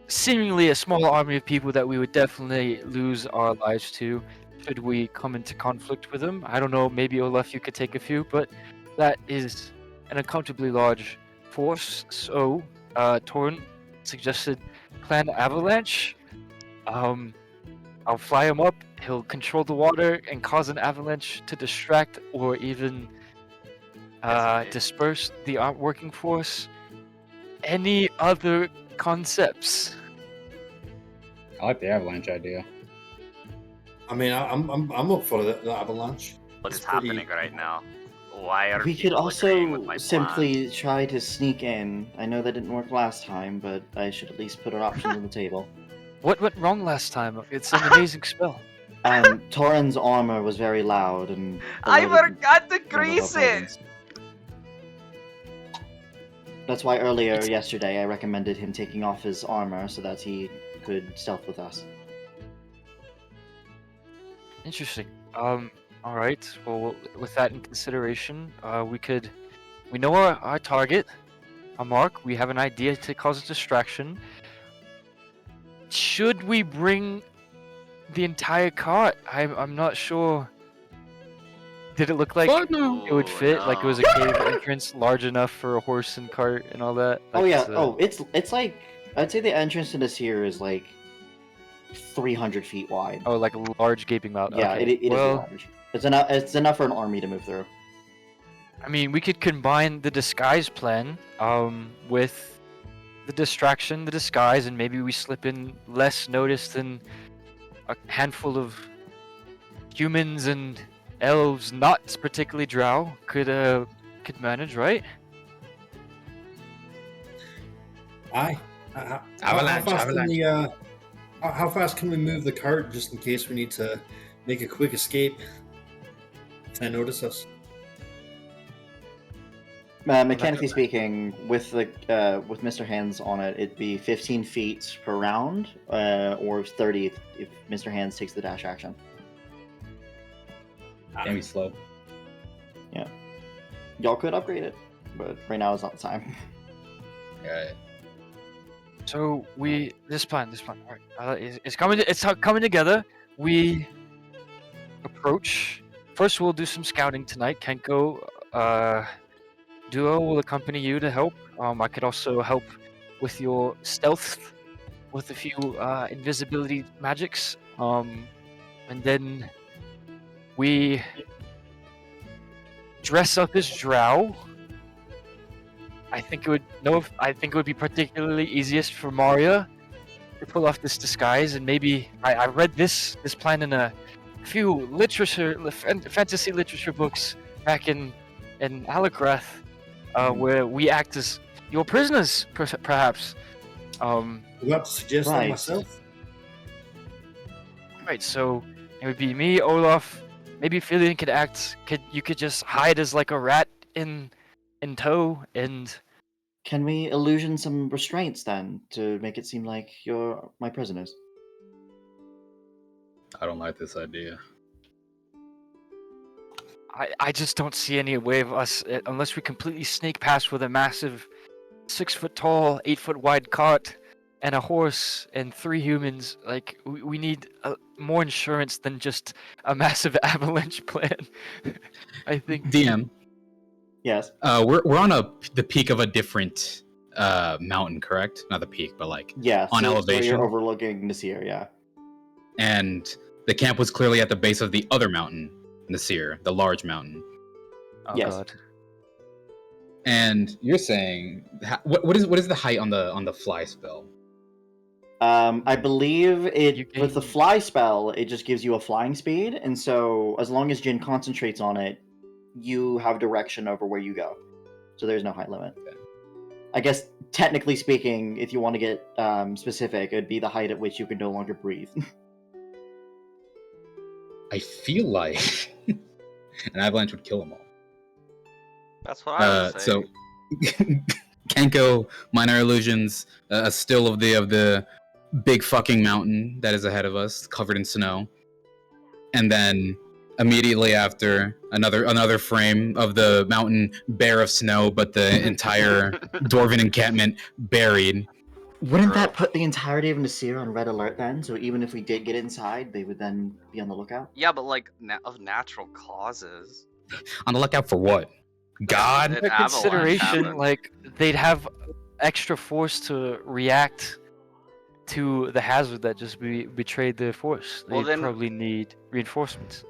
Seemingly a small army of people that we would definitely lose our lives to should we come into conflict with them. I don't know. Maybe Olaf, you could take a few, but that is an unaccountably large force. So, Torn suggested plan avalanche. I'll fly him up. He'll control the water and cause an avalanche to distract or even disperse the working force. Any other concepts? I like the avalanche idea. I mean, I'm up for the avalanche. What is It's pretty- happening right now? Why are We could people agreeing with also my plan? simply try to sneak in. I know that didn't work last time, but I should at least put our options on the table. What went wrong last time? It's an amazing spell. Torin's armor was very loud and I alerted forgot to one of our grease it. presence. That's why earlier It's- yesterday I recommended him taking off his armor so that he could stealth with us. Interesting. All right. Well, with that in consideration, we know our target, our mark. We have an idea to cause a distraction. Should we bring the entire cart? I'm not sure. Did it look like Fuck no. it would Ooh, fit? Like it was a no. cave entrance large enough for a horse and cart and all that? Oh Like, yeah. Oh, it's like I'd say the entrance to this here is like 300 feet wide. Oh, like a large gaping mouth. Yeah, okay. it is large. It's enough. It's enough for an army to move through. I mean, we could combine the disguise plan, with the distraction, the disguise, and maybe we slip in less notice than a handful of humans and elves, not particularly drow, could manage, right? Aye. Avalanche, How fast avalanche. how fast can we move the cart just in case we need to make a quick escape? Can I notice us? Mechanically speaking, with Mr. Hands on it, it'd be 15 feet per round, or 30 if Mr. Hands takes the dash action. Can be slow. Y'all could upgrade it, but right now is not the time. Yeah. So this plan, all right, it's coming together. We approach. First, we'll do some scouting tonight. Kenko, Duo will accompany you to help. I could also help with your stealth, with a few invisibility magics. And then we dress up as drow. I think it would be particularly easiest for Maria to pull off this disguise, and maybe I read this plan in a few fantasy literature books back in Alakrath, where we act as your prisoners, perhaps. About to suggest that Right. myself. Right, so it would be me, Olaf. Maybe Filion you could just hide as like a rat in tow, and Can we illusion some restraints then to make it seem like you're my prisoners? I don't like this idea. I just don't see any way of us, unless we completely sneak past with a massive 6 foot tall, 8 foot wide cart and a horse and 3 humans. Like we need more insurance than just a massive avalanche plan. I think. DM. Yes. We're on the peak of a different mountain, correct? Not the peak, but like Yeah. on so elevation. you're overlooking Nasir, yeah. And the camp was clearly at the base of the other mountain, Nasir, the large mountain. Oh Yes. God. And you're saying what is the height on the fly spell? I believe You with the gain- fly spell, it just gives you a flying speed, and so as long as Jin concentrates on it, you have direction over where you go. So there's no height limit. Okay. I guess technically speaking, if you want to get specific, it'd be the height at which you can no longer breathe. I feel like an avalanche would kill them all. That's what I was saying. So Kenko, minor illusions, a still of the big fucking mountain that is ahead of us, covered in snow, and then immediately after another frame of the mountain bare of snow, but the entire dwarven encampment buried. Wouldn't that put the entirety of Nasir on red alert then? So even if we did get inside, they would then be on the lookout? Yeah, but like of natural causes. On the lookout for what? God? An Under avalanche consideration, happened. like they'd have extra force to react to the hazard that just betrayed the force. They'd Well, then- probably need reinforcements.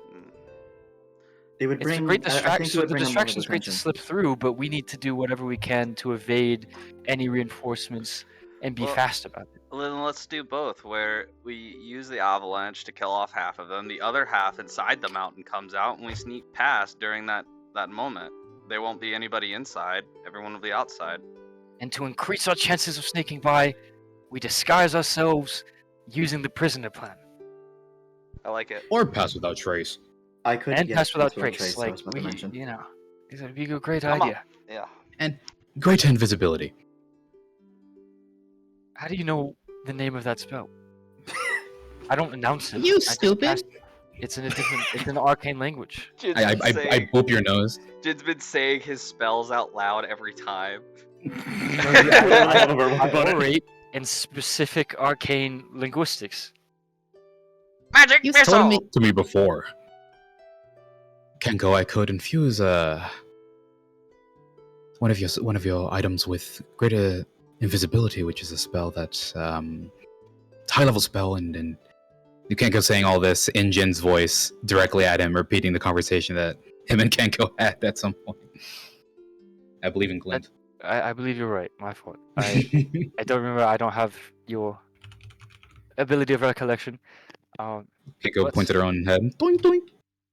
They would It's bring. a great I think distraction. it So would the bring a lot of distraction's great to attention. slip through, but we need to do whatever we can to evade any reinforcements and be Well- fast about it. Well, then let's do both, where we use the avalanche to kill off half of them, the other half inside the mountain comes out, and we sneak past during that moment. There won't be anybody inside, everyone will be outside. And to increase our chances of sneaking by, we disguise ourselves using the prisoner plan. I like it. Or pass without trace. I could And yeah, pass without trace. trace. I Like, was about to we, mention. you know, it'd be a great Come on. idea. Yeah. And greater invisibility. How do you know the name of that spell? I don't announce it. You I just stupid. cast it. It's in a different. It's an arcane language. Jin's I been saying, boop your nose. Jin's been saying his spells out loud every time. I orate in specific arcane linguistics. Magic You missile! told me. To me before. Kenko, I could infuse one of your items with greater invisibility, which is a spell that's high level spell, and you Kenko saying all this in Jin's voice directly at him, repeating the conversation that him and Kenko had at some point. I believe in Clint. I believe you're right. My fault. I don't remember. I don't have your ability of recollection. Kenko Let's- pointed her own head. Doink doink.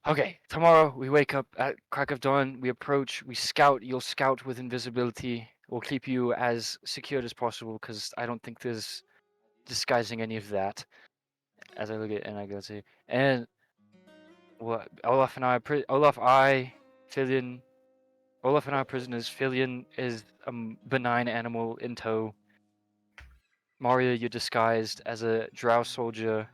Okay, tomorrow we wake up at crack of dawn, we approach, we scout, you'll scout with invisibility. We'll keep you as secured as possible because I don't think there's disguising any of that. As I look at it and I go to and what Olaf and I Filion Olaf and I are prisoners. Filion is a benign animal in tow. Mario, you're disguised as a drow soldier.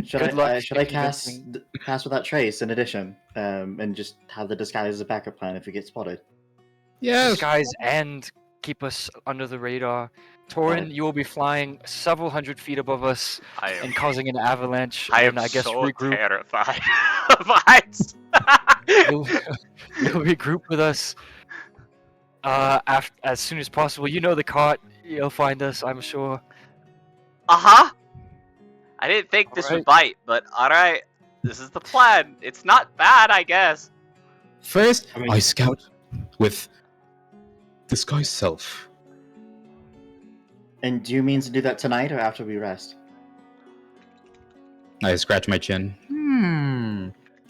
Should Good luck I in cast convincing- pass without trace in addition, and just have the disguise as a backup plan if we get spotted? Yes. disguise and keep us under the radar. Torin, you will be flying several hundred feet above us I am, and causing an avalanche. I am and I guess so regroup. terrified of heights. You'll, you'll regroup with us as soon as possible. You know the cart. You'll find us, I'm sure. Uh-huh. I didn't think this would Alright. bite, but alright. This is the plan. It's not bad, I guess. First, I mean- I scout with disguise self. And do you mean to do that tonight or after we rest? I scratch my chin.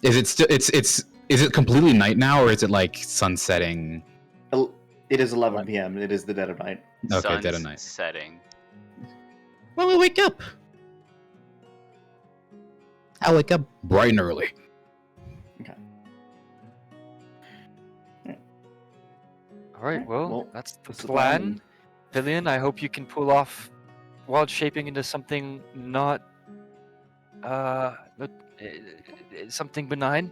Is it still? Is it completely night now, or is it like sun setting? It is 11 p.m. It is the dead of night. Okay, Sun's dead of night. setting. When we wake up. I wake up bright and early. All right, well, well, that's the that's the plan. plan. Villian, I hope you can pull off wild shaping into something not something benign.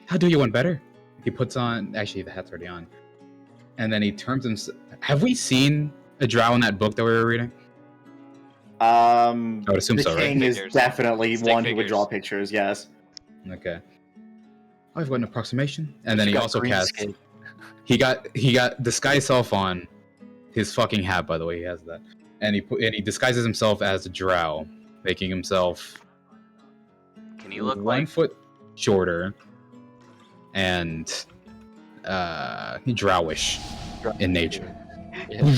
How do you one better? He puts on. Actually, the hat's already on. And then he turns himself. Have we seen a drow in that book that we were reading? I would assume The so, right? king is Figures. definitely Stick one who would figures. draw pictures. Yes. Okay. I've got an approximation, and then he Got also green casts. skin. He got disguise self on his fucking hat. By the way, he has that, and he disguises himself as a drow, making himself Can you look 1 like foot shorter and drowish in nature. Yeah.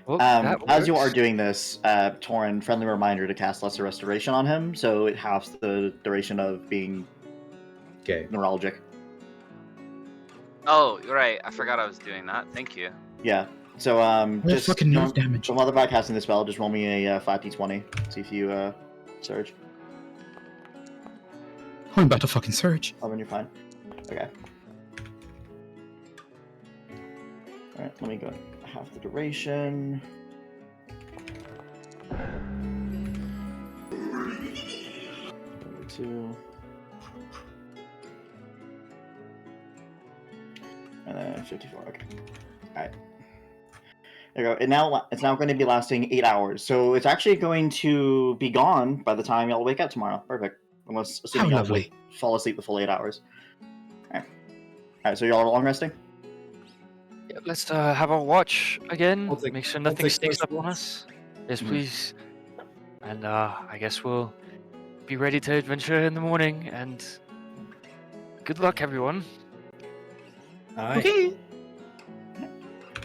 Well, that As you are works. doing this, Torin, friendly reminder to cast Lesser Restoration on him, so it halves the duration of being Okay. neuralgic. Oh, you're right. I forgot I was doing that. Thank you. Yeah. So We're just fucking nerve damage. So while they're casting the spell, just roll me a 5d20. See if you surge. I'm about to fucking surge. Oh, then you're fine. Okay. Alright, let me go half the duration. Two. And then 54. Okay. Alright. There you go. It's now going to be lasting 8 hours. So it's actually going to be gone by the time y'all wake up tomorrow. Perfect. Unless assuming How y'all lovely. fall asleep the full 8 hours. Alright, so y'all are long resting? Yeah, let's have our watch again. I'll take- Make sure I'll nothing take sneaks first up on watch. us. Yes, Mhm. please. And I guess we'll be ready to adventure in the morning. And good luck, everyone. All right. Okay.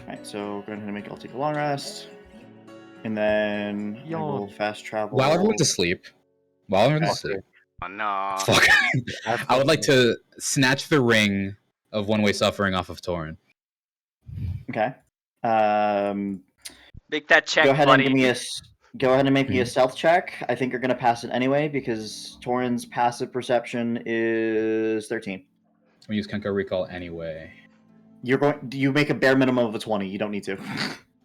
Alright, so go ahead and I'll take a long rest. And then I will Yawn. fast travel. While everyone's asleep, Okay. Oh no. fuck, Have I would fun. like to snatch the ring of one-way suffering off of Torin. Okay. Make that check, Go ahead buddy. and go ahead and make me a stealth check. I think you're gonna pass it anyway because Torin's passive perception is 13. We use Kenko Recall anyway. You make a bare minimum of a 20. You don't need to.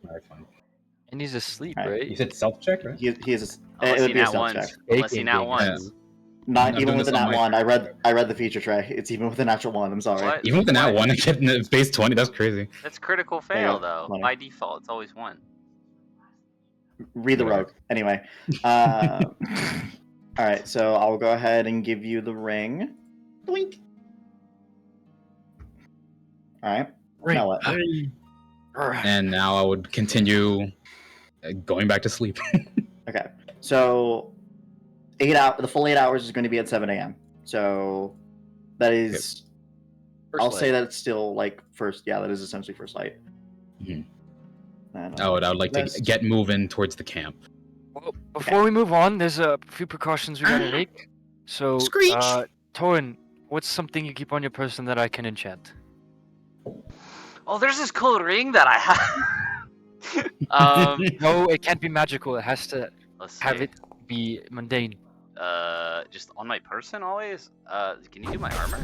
Alright, fine. And he's asleep, Alright. You right? said self check, right? He is. Unless It he would be a nat stealth ones. check. Unless he Bacon nat big. ones. Not I'm even doing with the this on nat my- one. I read the feature tray. It's even with the natural one. I'm sorry. What? Even with the nat What? one, I get in base 20. That's crazy. That's critical There you fail go, though. 20. By default, it's always 1. Read the rogue. Anyway. All right. So I'll go ahead and give you the ring. Blink. All right. Now what? And now I would continue going back to sleep. Okay. So the full 8 hours is going to be at 7 a.m. So that is. I'll say that it's still like first. Yeah, that is essentially first light. Mhm. And, I would like to Rest. get moving towards the camp. Well, before we move on, there's a few precautions we gotta take. So, Screech! Torin, what's something you keep on your person that I can enchant? Oh, there's this cool ring that I have. No, it can't be magical. It has to Let's see. have it be mundane. Just on my person always. Can you do my armor?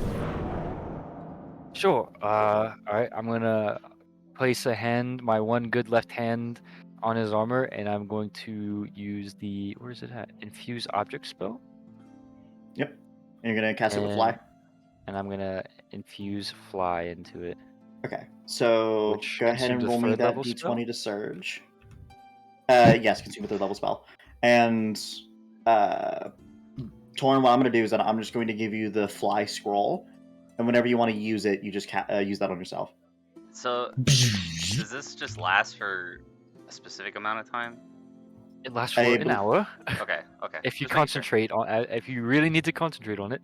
Sure. All right. I'm gonna place a hand, my one good left hand, on his armor, and I'm going to use the where is it at? Infuse object spell, Yep. And you're gonna cast it with fly. and I'm gonna infuse fly into it. Okay. So Which go ahead and consumes a roll me third that level d20 spell? to surge. Yes, consume a third level spell. And Torin, what I'm going to do is that I'm just going to give you the fly scroll, and whenever you want to use it, you just use that on yourself. So, does this just last for a specific amount of time? It lasts for I an believe- hour. Okay, okay. If you Just making sure. concentrate on, if you really need to concentrate on it,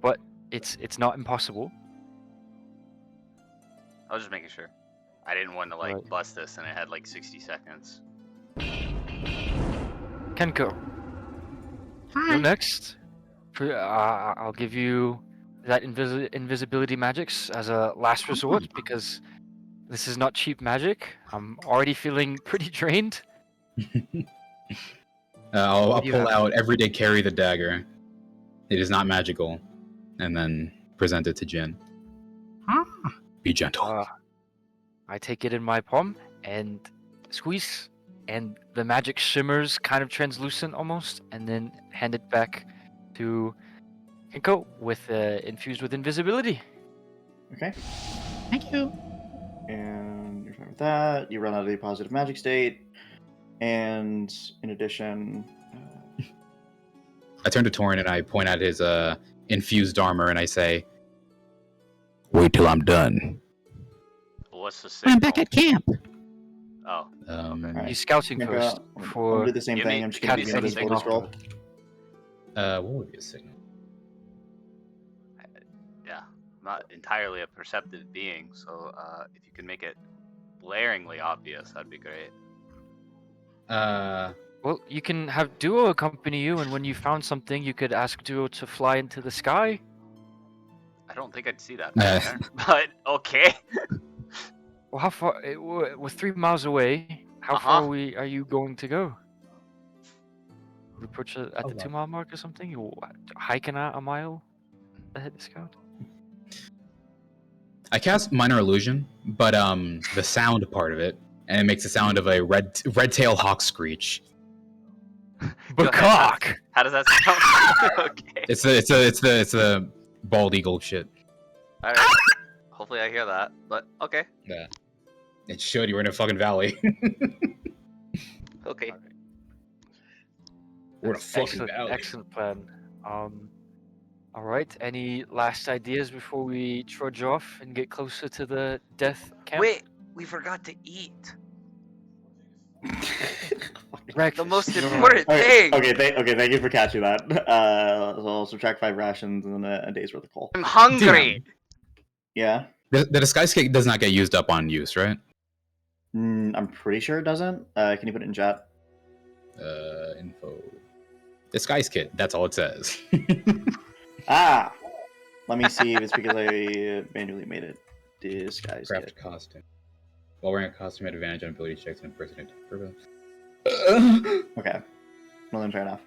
but it's not impossible. I was just making sure. I didn't want to like Right. bust this and it had like 60 seconds. Kenko, you're next. I'll give you that invisibility magics as a last resort because this is not cheap magic. I'm already feeling pretty drained. I'll What do you pull have? out everyday carry the dagger. It is not magical, and then present it to Jin. Be gentle. I take it in my palm and squeeze, and the magic shimmers kind of translucent almost, and then hand it back to Kenko with infused with invisibility. Okay. Thank you. And you're fine with that. You run out of the positive magic state. And in addition, I turn to Torin and I point at his infused armor and I say, "Wait till I'm done." What's the signal? I'm back at camp. Oh, Alright. He's scouting Kenko, first I'll for do the same Give thing. me- I'm just give going me to give you some invisibility signal. scroll. What would be a signal? yeah. I'm not entirely a perceptive being, so if you can make it blaringly obvious, that'd be great. Well, you can have Duo accompany you, and when you found something, you could ask Duo to fly into the sky. I don't think I'd see that from there, but okay. Well, how far? We're 3 miles away. How Uh-huh. far are you going to go? We approach at A the lot. 2 mile mark or something? You hiking out a mile ahead to scout? I cast minor illusion, but the sound part of it, and it makes the sound of a red tail hawk screech. Go ahead. Bacock! How does that sound? Okay. It's the bald eagle shit. Alright. Hopefully I hear that, but okay. Yeah. It should. You were in a fucking valley. Okay. We're in a fucking Excellent, valley. excellent plan. All right. Any last ideas before we trudge off and get closer to the death camp? Wait, we forgot to eat. Breakfast. The most you're right. important thing. Okay, thank you for catching that. So I'll subtract 5 rations and then a day's worth of coal. I'm hungry. Yeah? The disguise kit does not get used up on use, right? I'm pretty sure it doesn't. Can you put it in chat? Info. Disguise kit. That's all it says. Ah, let me see if it's because I manually made it. Disguise Craft kit. costume. While wearing a costume, had advantage on ability checks and impersonate. Okay. Well then, fair enough.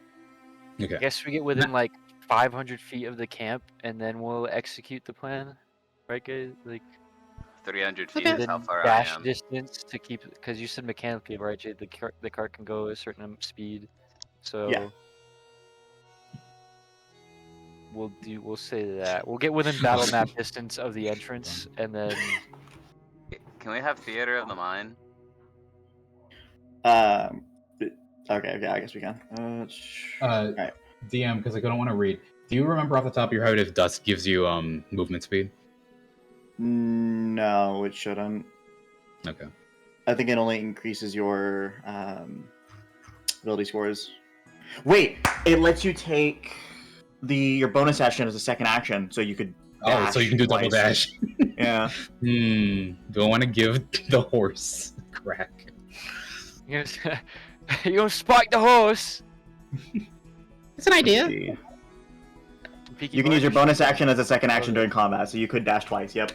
I Okay. guess we get within like 500 feet of the camp, and then we'll execute the plan. Right, guys? Like 300 feet Okay. is within how far I dash am. distance to keep, because you said mechanically, right, Jade? The cart can go a certain speed, so Yeah. we'll say that we'll get within battle map distance of the entrance, and then Can we have Theater of the Mind? Um. Okay. I guess we can. Alright. DM, because I don't want to read. Do you remember off the top of your head if dust gives you movement speed? No, it shouldn't. Okay. I think it only increases your ability scores. Wait, it lets you take your bonus action as a second action, so you could. Oh, so you can do double twice. dash. Yeah. Do I want to give the horse a crack? you're gonna spike the horse. It's an idea. See. Peaky You can use your Blinders. bonus action as a second action during combat, so you could dash twice. Yep.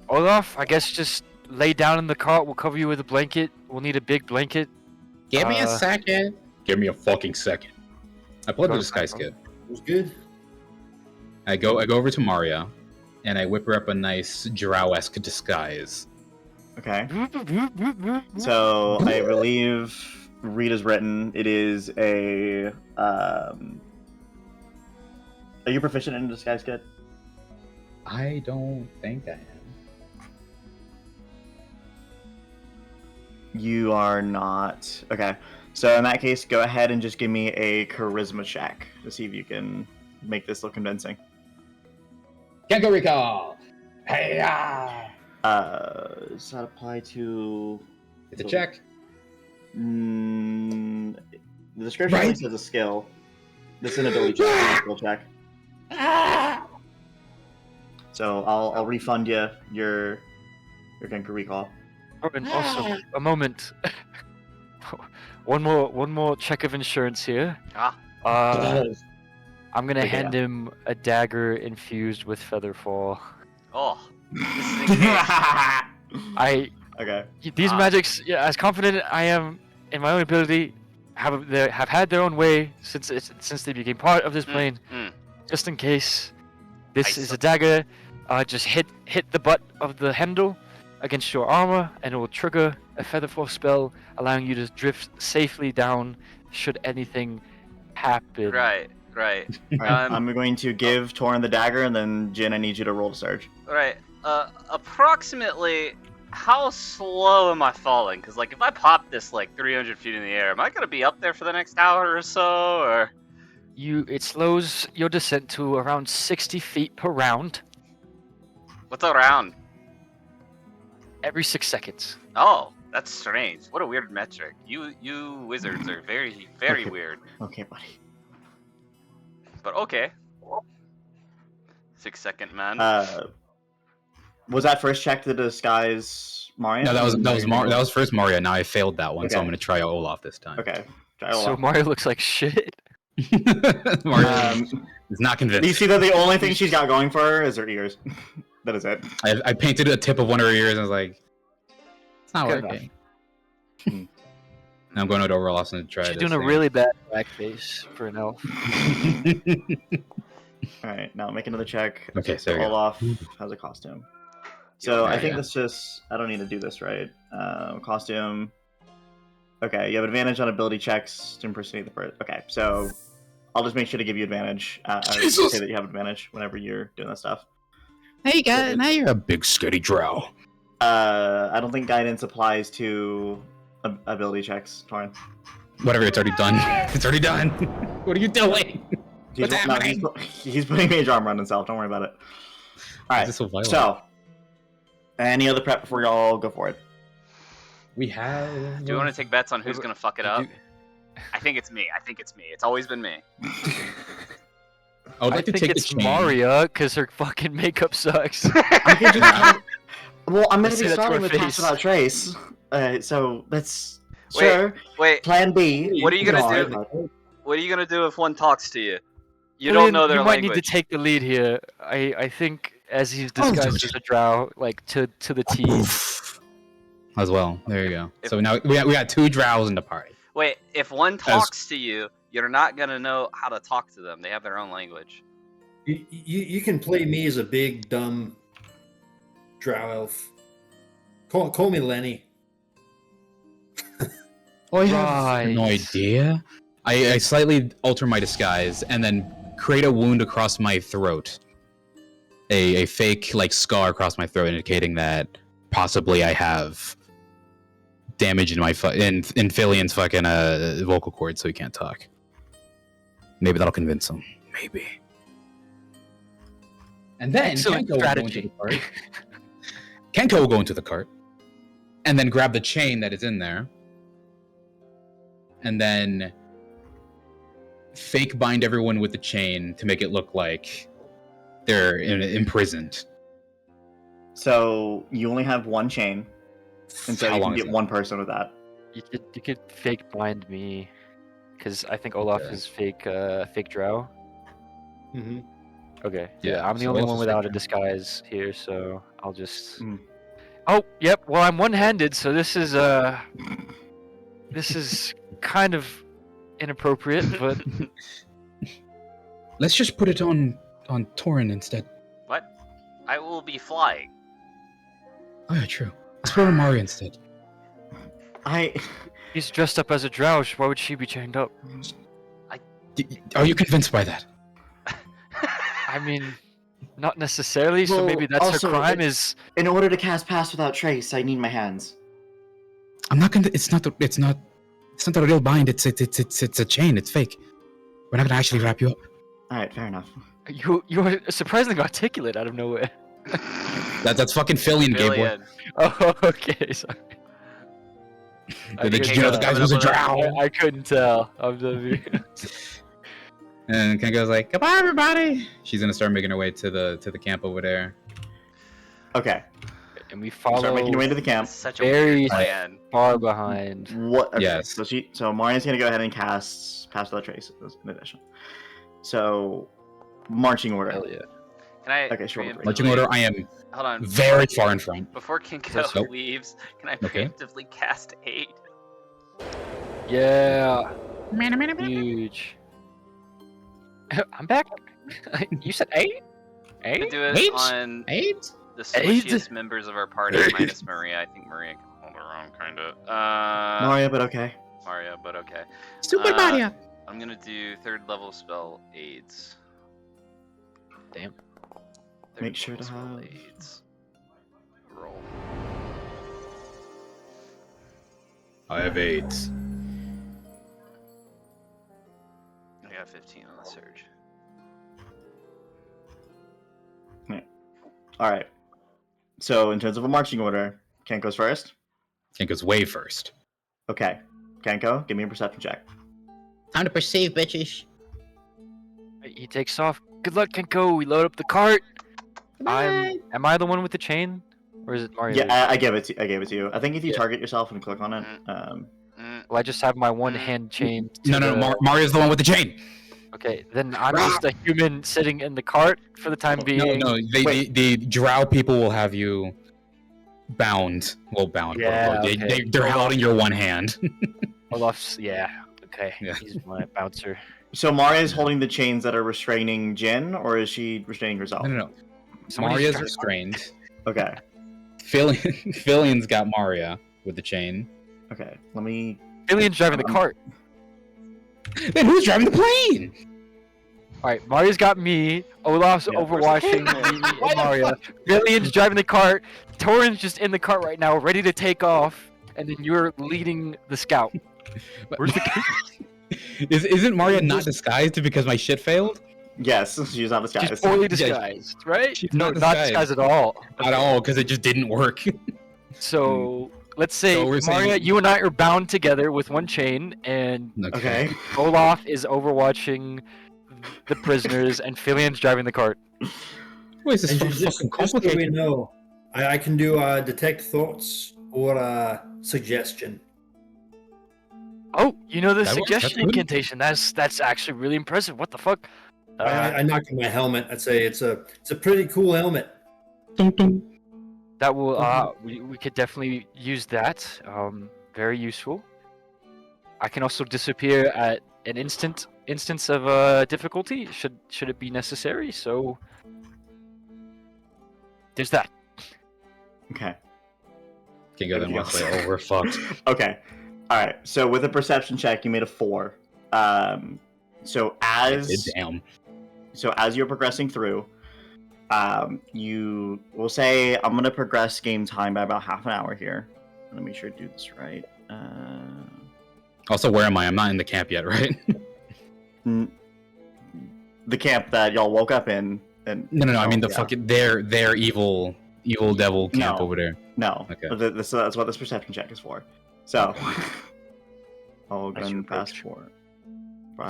Olaf, I guess just lay down in the cart. We'll cover you with a blanket. We'll need a big blanket. Give me a second. Give me a fucking second. I pull out Go the to disguise Starfall. kit. It was good. I go over to Maria, and I whip her up a nice drow-esque disguise. Okay. So I believe Rita's written. It is a. Are you proficient in disguise kit? I don't think I am. You are not. Okay. So in that case, go ahead and just give me a charisma check to see if you can make this look convincing. Can't go recall. Hey, Does that apply to? it's a check. The description Right. only says a skill. This is an ability check, not a skill check. So I'll refund you your Genka recall. Oh, and also, a moment. one more check of insurance here. Ah, I'm gonna Okay. hand him a dagger infused with featherfall. oh. This is engaged. Okay. These magics, yeah, as confident I am in my own ability, have had their own way since they became part of this plane. Just in case, this is a dagger. Just hit the butt of the handle against your armor, and it will trigger a featherfall spell, allowing you to drift safely down should anything happen. Right. Alright, I'm going to give Torin the dagger, and then Jin, I need you to roll to surge. Right. Approximately, how slow am I falling? Because, like, if I pop this, like, 300 feet in the air, am I going to be up there for the next hour or so, or...? It slows your descent to around 60 feet per round, What's a round? every 6 seconds. Oh, that's strange. What a weird metric. You wizards are very, very Okay. weird. Okay, buddy. But okay. 6 second man. Was that first check to disguise Mario? No, that was first Mario. Now I failed that one, so I'm Okay. gonna try Olaf this time. Okay. Try So Olaf. Mario looks like shit. Mario is not convinced. You see that the only thing she's got going for her is her ears. That is it. I painted a tip of one of her ears, and I was like, it's not Good working. Now I'm going to Olaf and try She's this doing a thing. really bad blackface for an elf. Alright, now make another check. Okay, so there we go. Olaf has a costume. So I Yeah, think yeah. this just... I don't need to do this, right? Costume... Okay, you have advantage on ability checks to impersonate the person. Okay, so I'll just make sure to give you advantage. Jesus! Say that you have advantage whenever you're doing that stuff. Now you got it. Now you're A big steady drow. I don't think guidance applies to ability checks, Torin. Whatever, it's already done. It's already done. What are you doing? What's happening? He's putting mage armor on himself. Don't worry about it. All Is right. this so violent? So, any other prep before y'all go for it? We have. Do you want to take bets on who's gonna fuck it up? Do- I think it's me. It's always been me. I would I like to think take the it's chain. Maria, because her fucking makeup sucks. I could just well, I'm Let's gonna be say that to starting her with Pass face. Without Trace. So that's Wait, sure. Wait, Plan B. what are you gonna gone, do? but- What are you gonna do if one talks to you? You Julian, don't know their you might language. need to take the lead here. I think as he's I'll do disguised it. as a drow, like to the T. As well. There you go. So now we got 2 drows in the party. Wait, if one talks to you, you're not gonna know how to talk to them. They have their own language. You can play me as a big dumb drow elf. Call me Lenny. Oh, I have no Right. idea. I slightly alter my disguise and then create a wound across my throat. A fake like scar across my throat, indicating that possibly I have damage in my in Filian's fucking vocal cords, so he can't talk. Maybe that'll convince him. Maybe. And then Excellent Kenko will go into the strategy. cart. Kenko will go into the cart, and then grab the chain that is in there, and then fake bind everyone with the chain to make it look like they're imprisoned. So you only have one chain, and so How you long can is get that? one person with that. You could fake blind me, because I think Olaf Okay. is fake drow. Mm-hmm. Okay. Yeah, I'm the so only Olaf one is without fake a disguise here, so I'll just. Mm. Oh, yep. Well, I'm one-handed, so this is kind of inappropriate, but Let's just put it on Torin instead. What? I will be flying. Oh yeah, true. Let's put it on Mario instead. he's dressed up as a drow. Why would she be chained up? Are you convinced by that? I mean, not necessarily. So Well, maybe that's her also, crime. Is In order to cast Pass Without Trace, I need my hands. I'm not gonna. It's not the real bind. It's a chain. It's fake. We're not gonna actually wrap you up. All right, fair enough. you're surprisingly articulate out of nowhere. That's fucking Filian, gay boy. Billion. Oh, okay. Sorry. Did you know the guy was a drow? I couldn't tell. I'm the. And Kenko's like, "Goodbye, everybody." She's gonna start making her way to the camp over there. Okay, And we start follow making your way to the camp. That's such a very weird plan. far behind. What? Okay, Yes. So Maria's gonna go ahead and cast Pass Without Trace in addition. So, marching order. Hell yeah. Can I? Okay, sure. preemptively- Marching order. I am Hold on. very far in front. Before Kinko Nope. leaves, can I Okay. preemptively cast 8? Yeah. Huge. I'm back. You said 8? I 8? do it Eight? on 8? the Eight? squishiest members of our party, minus Maria. I think Maria can hold her own, kinda. Maria, but okay. Maria, but okay. Super Mario. I'm gonna do 3rd level spell aids. Damn. Make sure level to spell have- aids. Roll. I have 8. I got 15 on the surge. All right. So, in terms of a marching order, Kenko's first. Kenko's way first. Okay. Kenko, give me a perception check. Time to perceive, bitches. He takes off. Good luck, Kenko. We load up the cart. Goodbye. Am I the one with the chain? Or is it Mario? Yeah, I gave it to you. I think if you Yeah. target yourself and click on it, Well, I just have my one hand chain. No. Mario's the one with the chain. Okay, then I'm just a human sitting in the cart for the time being. No. The drow people will have you bound. Well, bound. Yeah, quote, unquote. okay. They're holding your one hand. Olaf's, yeah. Okay, Yeah. he's my bouncer. So Maria's holding the chains that are restraining Jin, or is she restraining herself? No. Somebody's Maria's trying- restrained. Okay. Filian's got Maria with the chain. Okay. Let me. Filian's driving the cart. Then who's driving the plane? Alright, Mario's got me. Olaf's Yeah, overwatching me and Mario. Filian's driving the cart. Torin's just in the cart right now, ready to take off. And then you're leading the scout. Where's the Isn't Maria not disguised because my shit failed? Yes, she's not disguised. She's fully disguised, right? She's No, not not disguised. disguised at all. At all, because it just didn't work. So let's say, So we're Maria, saying- you and I are bound together with one chain, and Okay. Olaf is overwatching the prisoners, and Filian's driving the cart. Why is this And so just fucking so we complicated? know, I can do detect thoughts or suggestion. Oh, you know the That works, that's suggestion good. incantation. That's actually really impressive. What the fuck? I knocked on my helmet. I'd say it's a pretty cool helmet. Dun, dun. That will we could definitely use that. Very useful. I can also disappear at an instance of difficulty should it be necessary. So there's that. Okay. Can't go that Everything much. else. Oh, we're fucked. Okay. All right. So with a perception check, you made a 4. So as Damn. you're progressing through, you will say, I'm gonna progress game time by about half an hour here. Let me make sure to do this right. Also, where am I? I'm not in the camp yet, right? The camp that y'all woke up in. And No. I mean the yeah. fucking their evil devil camp No. over there. No. Okay. But that's what this perception check is for. So I'll go As you and fast approach. forward.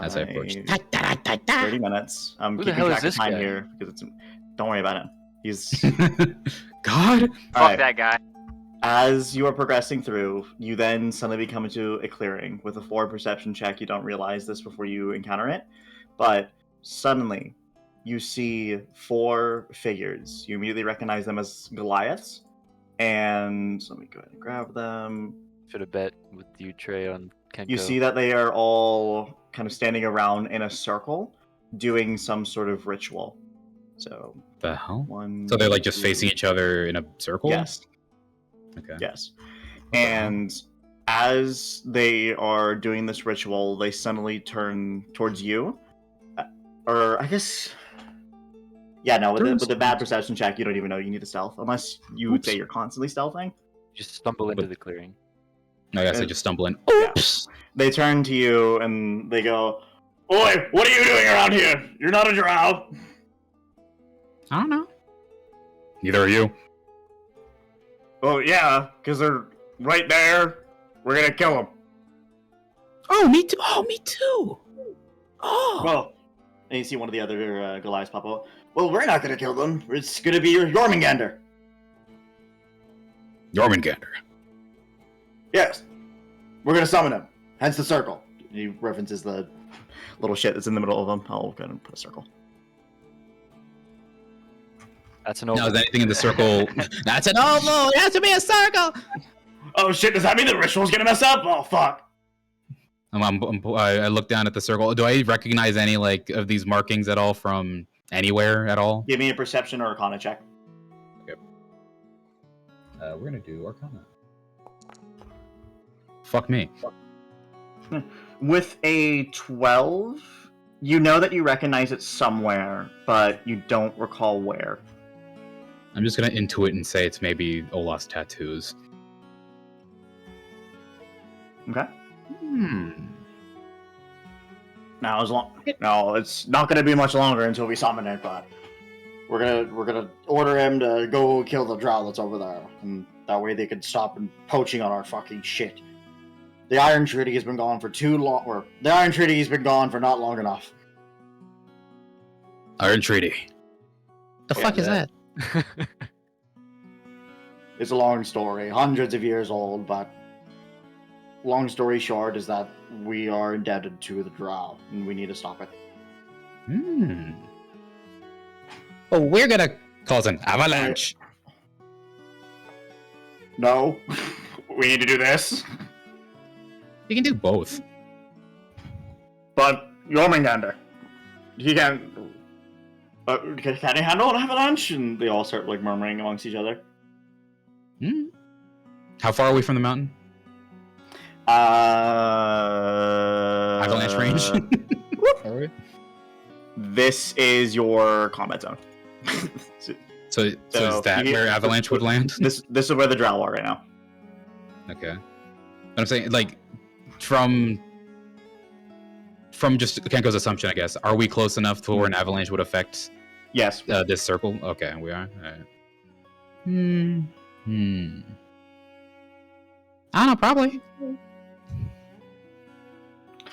As I approach. 30 minutes. I'm Who the keeping hell track is of this time guy? here because it's. Don't worry about him. He's. God. Fuck Alright. that guy. As you are progressing through, you then suddenly come into a clearing. With a 4 perception check, you don't realize this before you encounter it, but suddenly you see 4 figures. You immediately recognize them as Goliaths, and let me go ahead and grab them. Should have bet with you, Trey, on Kenko. You see that they are all kind of standing around in a circle, doing some sort of ritual. So The hell? 1. So they're like just 2, facing each other in a circle? Yes. Okay. Yes. And as they are doing this ritual, they suddenly turn towards you. Or I guess. Yeah, no, with the bad perception check, you don't even know you need a stealth. Unless you would say you're constantly stealthing. Just stumble into the clearing. I guess I just stumble in. Yeah. Oops! They turn to you and they go, "Oi, what are you doing around here? You're not a drow." I don't know. Neither are you. Oh, yeah, because they're right there. We're gonna kill them. Oh, me too. Oh, me too. Oh. Well, and you see one of the other Goliaths pop up. Well, we're not gonna kill them. It's gonna be your Jormungandr. Jormungandr. Yes. We're gonna summon him. Hence the circle. He references the little shit that's in the middle of them. I'll go and put a circle. That's an Now, oval. is anything in the circle? That's an oval! It has to be a circle! Oh shit, does that mean the ritual's gonna mess up? Oh fuck. I look down at the circle. Do I recognize any like of these markings at all from anywhere at all? Give me a perception or arcana check. We're gonna do Arcana. Fuck me. With a 12, you know that you recognize it somewhere, but you don't recall where. I'm just gonna intuit and say it's maybe Olaf's tattoos. Okay. Hmm. Now, no, it's not gonna be much longer until we summon it, but we're gonna order him to go kill the drow that's over there, and that way they can stop poaching on our fucking shit. The Iron Treaty has been gone for too long, or the Iron Treaty has been gone for not long enough. Iron Treaty. The fuck is that? It's a long story, hundreds of years old, but long story short is that we are indebted to the drow, and we need to stop it. Hmm. Oh, we're gonna cause an avalanche. No, we need to do this. You can do both. But Jormungandr, he can he handle an avalanche? And they all start like murmuring amongst each other. Hmm. How far are we from the mountain? Avalanche range. Are we? This is your combat zone. So is that you- where avalanche would land? This is where the drow are right now. Okay. But I'm saying, like, from just Kenko's assumption, I guess, are we close enough to where an avalanche would affect Yes. this circle? Okay, we are. All right. I don't know, probably.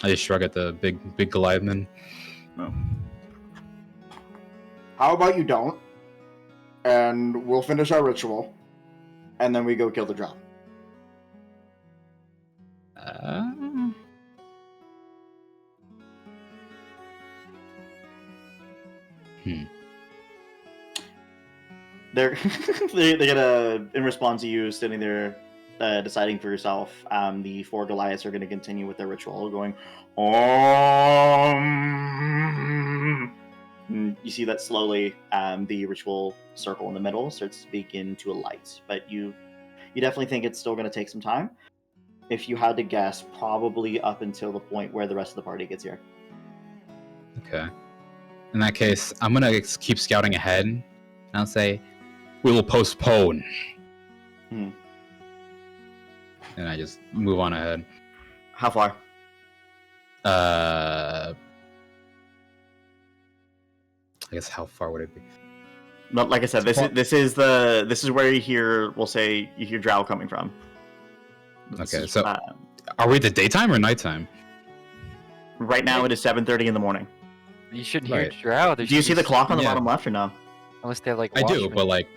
I just shrug at the big Goliath man. No. How about you don't? And we'll finish our ritual, and then we go kill the drow. They're they're gonna, in response to you standing there, deciding for yourself. The 4 Goliaths are gonna continue with their ritual, going, Om. And you see that slowly, the ritual circle in the middle starts to begin to alight. But you definitely think it's still gonna take some time. If you had to guess, probably up until the point where the rest of the party gets here. Okay. In that case, I'm gonna keep scouting ahead, and I'll say, we will postpone. And I just move on ahead. How far? I guess how far would it be? But like I said, this is where you hear, we'll say, you hear drow coming from. Okay, so are we at the daytime or nighttime? Right now it is 7:30 in the morning. You shouldn't hear Right. drow. Do you see the clock on the Yeah. bottom left or no? Unless they have like I do, watchmen. but like,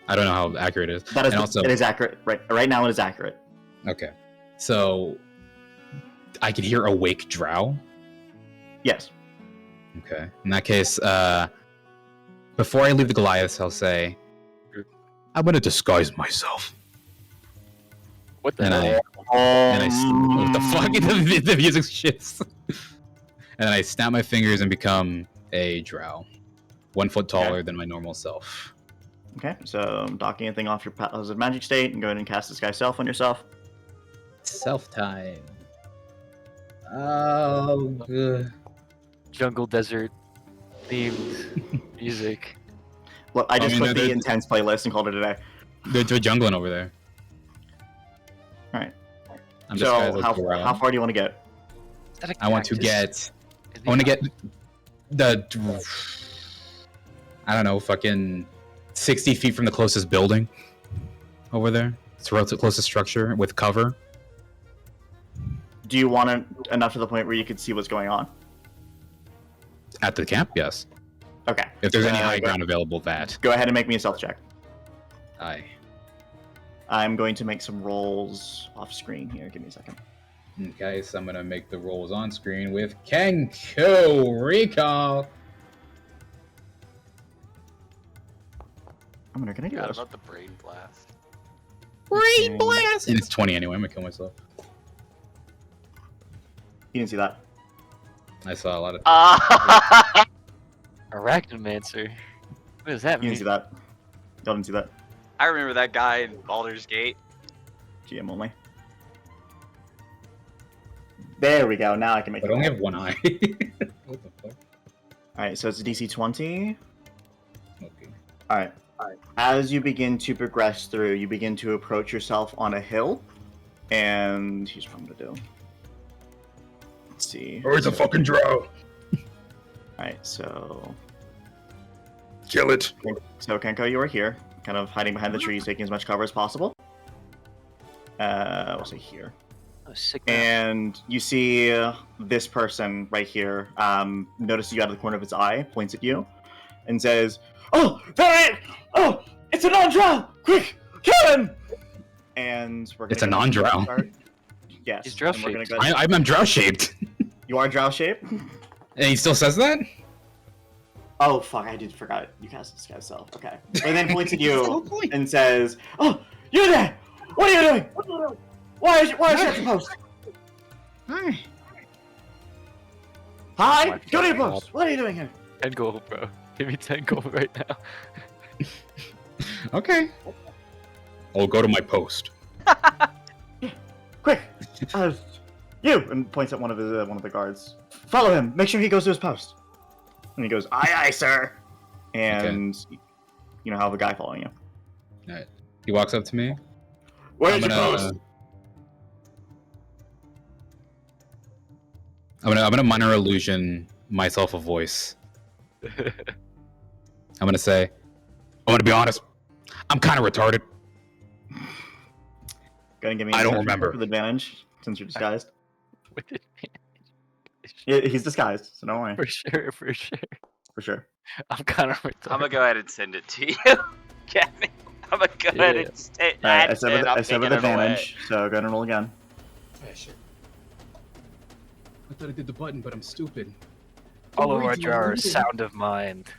I don't know how accurate it is. That is, And also, it is accurate. Right now it is accurate. okay, so I can hear awake drow. Yes. Okay, in that case, before I leave the Goliaths, I'll say, I'm gonna disguise myself. What the And hell? what the fuck? The music shifts. And then I snap my fingers and become a drow, 1 foot taller than my normal self. Okay, so I'm docking anything off your positive magic state and go ahead and cast Disguise Self on yourself. Self time. Oh, good. Jungle desert themed music. Look, I just mean, put the intense playlist and called it a day. They're jungling over there. All right. I'm So disguised as how drow. far do you want to get? Is that a I want to cactus? get. I want to get the. I don't know, fucking 60 feet from the closest building over there. It's the closest structure with cover. Do you want it enough to the point where you can see what's going on? At the camp, yes. Okay. If there's any Uh, high go- ground available, that. Go ahead and make me a stealth check. Aye. I'm going to make some rolls off screen here. Give me a second. Okay, so I'm gonna make the rolls on screen with Kenko Recall. I'm gonna do Forgot this. about the brain blast. Brain blast! And it's 20 anyway, I'm gonna kill myself. You didn't see that. I saw a lot of. Arachnomancer. What does that You mean? didn't see that. Y'all didn't see that. I remember that guy in Baldur's Gate. GM only. There we go. Now I can make But it. I only have one eye. What the fuck? Alright, so it's a DC 20. Okay. Alright. As you begin to progress through, you begin to approach yourself on a hill. And here's what I'm gonna do. Let's see. Oh, it's a fucking drow. Alright, so Kill it. Kenko, you are here, kind of hiding behind the trees, taking as much cover as possible. We'll say here. Oh, sick. And you see this person right here, notices you out of the corner of its eye, points at you, and says, "Oh, there! Oh, it's a non-drow! Quick, kill him!" And we're gonna It's a go non-drow. start. Yes. He's drow and we're gonna shaped. go- I'm drow shaped. You are drow shaped? And he still says that? Oh fuck! I did forgot. You cast Disguise Self. Okay. And then points at you and says, "Oh, you're there! What are you doing? Why is you at your post? Hi. Hi, go to your post. What are you doing here?" 10 gold, bro. Give me 10 gold right now. Okay. I'll go to my post. Quick, you! And points at one of the guards. Follow him. Make sure he goes to his post. And he goes, "Aye, aye, sir." And you know how the guy following you. Alright. He walks up to me. Where's your post? I'm gonna minor illusion myself a voice. I'm gonna say, I'm gonna be honest. I'm kind of retarded. Go ahead and give me. I don't a remember. with advantage since you're disguised. With it, Yeah, he's disguised, so don't worry. for sure, for sure. for sure. I'm kind of retarded. I'm gonna go ahead and send it to you, Kevin. I'm gonna go ahead Yeah. and say All right, I that's said it. I'm with taking it away. advantage, so go ahead and roll again. Yeah, sure. I thought I did the button, but I'm stupid. All of our Read my drawers, reading. sound of mind.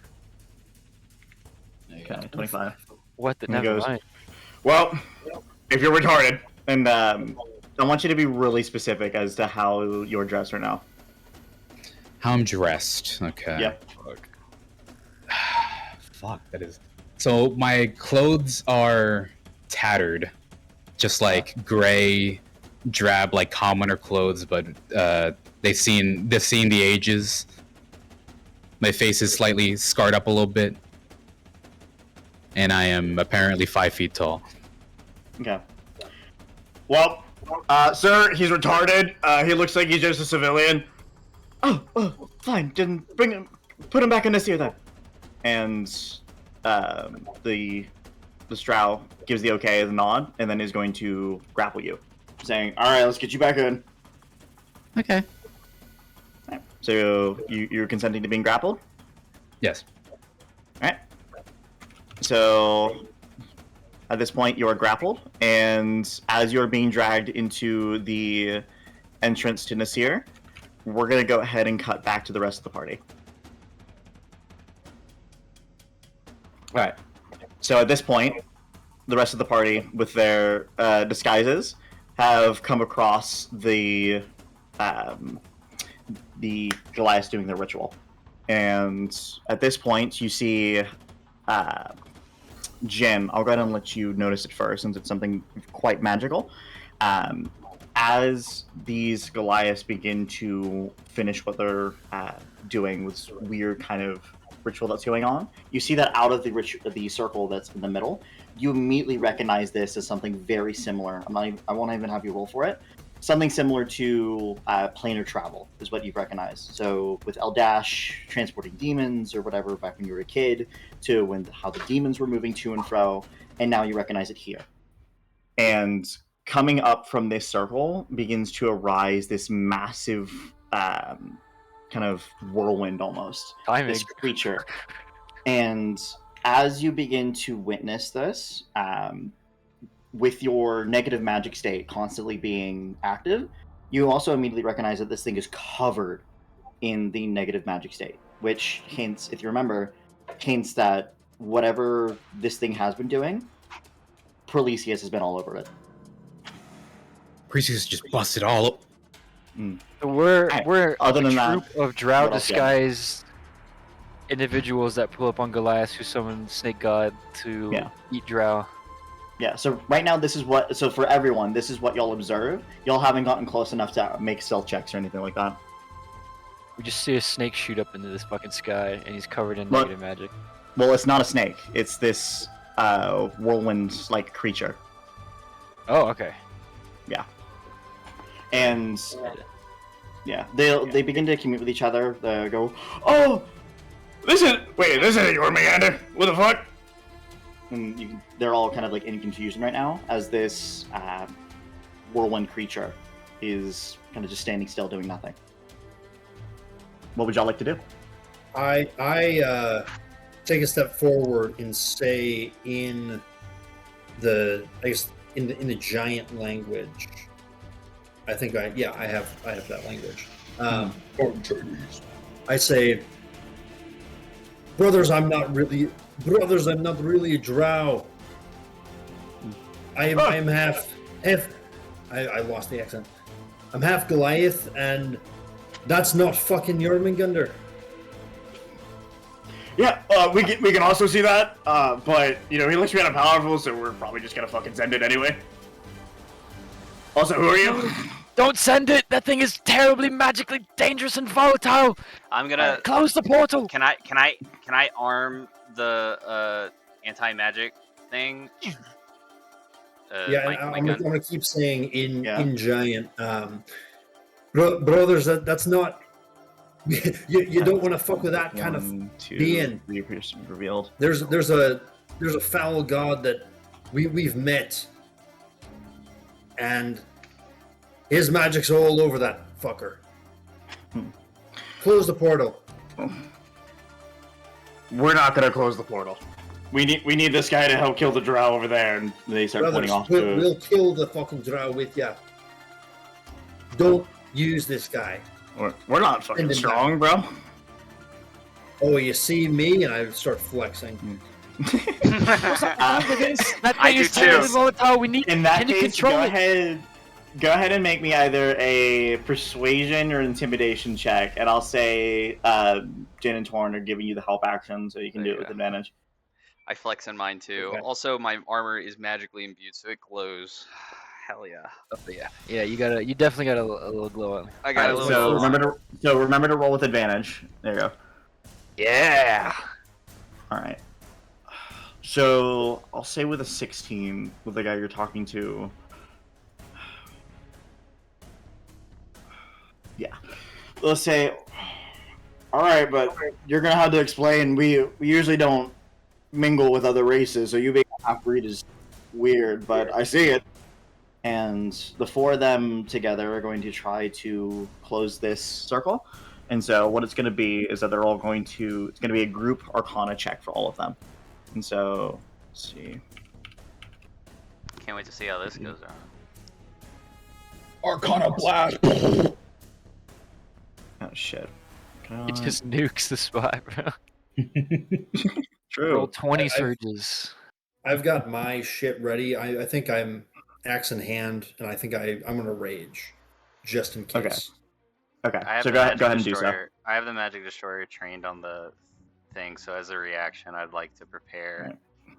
Okay, 25. What the And he never goes, mind. Well, if you're retarded, and I want you to be really specific as to how you're dressed right now. How I'm dressed. Okay. Yep. Fuck, that is. So my clothes are tattered, just like gray, drab, like commoner clothes, but they've seen the ages. My face is slightly scarred up a little bit, and I am apparently 5 feet tall. Okay. Well, sir, he's retarded. He looks like he's just a civilian. Oh, fine. Then bring him, put him back in this here then. And the Strow gives the okay, the nod, and then is going to grapple you, saying, "All right, let's get you back in." Okay. Alright, so you're consenting to being grappled? Yes. Alright. So at this point you are grappled, and as you're being dragged into the entrance to Nasir, we're gonna go ahead and cut back to the rest of the party. Alright. So at this point, the rest of the party, with their disguises, have come across the Goliath doing their ritual. And at this point, you see Jin. I'll go ahead and let you notice it first, since it's something quite magical. As these Goliaths begin to finish what they're doing with this weird kind of ritual that's going on, you see that out of the circle that's in the middle, you immediately recognize this as something very similar. I won't even have you roll for it. Something similar to planar travel is what you've recognized. So with Eldash transporting demons or whatever back when you were a kid, to how the demons were moving to and fro, and now you recognize it here. And coming up from this circle begins to arise this massive kind of whirlwind almost. Timing. This creature. And as you begin to witness this, with your negative magic state constantly being active, you also immediately recognize that this thing is covered in the negative magic state, which hints, if you remember, hints that whatever this thing has been doing, Prolesius has been all over it. Precious just busted all up. So we're Other a than that, troop of drow what else you got? disguised individuals that pull up on Goliath, who summon Snake God to eat drow. Yeah, so right now so for everyone, this is what y'all observe. Y'all haven't gotten close enough to make stealth checks or anything like that. We just see a snake shoot up into this fucking sky, and he's covered in Look. negative magic. Well, it's not a snake. It's this whirlwind-like creature. Oh, okay. Yeah. And yeah, they begin to commute with each other. They go, "Oh, this isn't your meander. What the fuck?" And they're all kind of like in confusion right now as this whirlwind creature is kind of just standing still, doing nothing. What would y'all like to do? I take a step forward and say in the giant language. I think I have that language. I say, brothers, I'm not really a drow. I am half. I lost the accent. I'm half Goliath, and that's not fucking Jormungandr. Yeah, we can also see that, but he looks kind of powerful, so we're probably just gonna fucking send it anyway. Also, who are you? Don't send it! That thing is terribly magically dangerous and volatile! I'm gonna Close the portal! Can I arm the anti-magic thing? I'm gonna keep saying in giant. Brothers, that's not. you don't want to fuck with that kind of being. Revealed. There's a foul god that we've met, and his magic's all over that fucker. Close the portal. We're not gonna close the portal. We need this guy to help kill the drow over there, and they start pointing off to. We'll kill the fucking drow with ya. Don't use this guy. We're not fucking strong, bro. Oh, you see me, and I start flexing. I do too. We need In that can you case, control go it? ahead and make me either a persuasion or intimidation check, and I'll say Jin and Torn are giving you the help action, so you can do it with advantage. I flex in mine too. Okay. Also, my armor is magically imbued, so it glows. Hell yeah. Oh, yeah. You definitely got a little glow on. I got a Alright, little. so remember to roll with advantage. There you go. Yeah. All right. So I'll say with a 16 with the guy you're talking to. Yeah. Let's say. All right, but you're gonna have to explain. We usually don't mingle with other races, so you being a half-breed is weird, but I see it. And the four of them together are going to try to close this circle. And so what it's going to be is that they're all going to... It's going to be a group Arcana check for all of them. And so, let's see. Can't wait to see how this goes down. Arcana blast. Oh, shit. It just nukes the spot, bro. True. Roll 20 surges. I've got my shit ready. I think I'm axe in hand, and I think I'm gonna rage, just in case. Okay, I have so the go ahead Magic and do so. Destroyer. I have the Magic Destroyer trained on the thing, so as a reaction, I'd like to prepare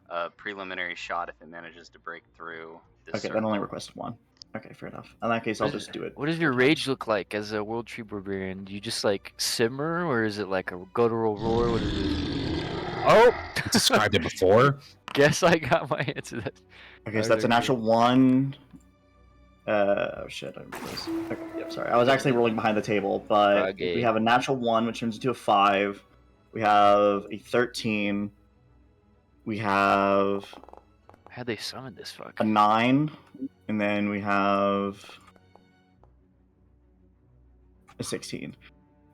a preliminary shot if it manages to break through this Okay, that circle. only requests one. Okay, fair enough. In that case, I'll just do it. What does your rage look like as a World Tree Barbarian? Do you just like simmer, or is it like a guttural roar? What is it? Oh! Described it before. Guess I got my answer. Okay, so that's a natural 1. Oh shit, I was... Okay, yep, sorry. I was actually rolling behind the table, but Okay. we have a natural 1, which turns into a 5. We have a 13. We have How'd they summon this fuck? a 9. And then we have a 16.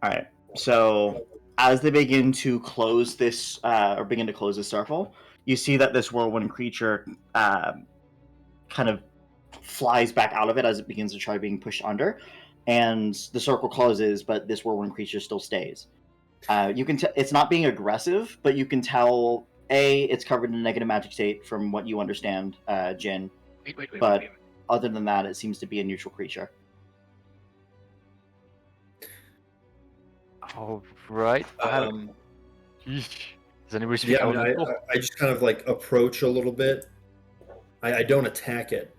Alright, so as they begin to close this, circle, you see that this whirlwind creature kind of flies back out of it as it begins to try being pushed under, and the circle closes, but this whirlwind creature still stays. You can it's not being aggressive, but you can tell it's covered in a negative magic state from what you understand, Jin. Wait. But other than that, it seems to be a neutral creature. All right. Does anybody speak? Yeah, I mean, I just kind of like approach a little bit. I don't attack it,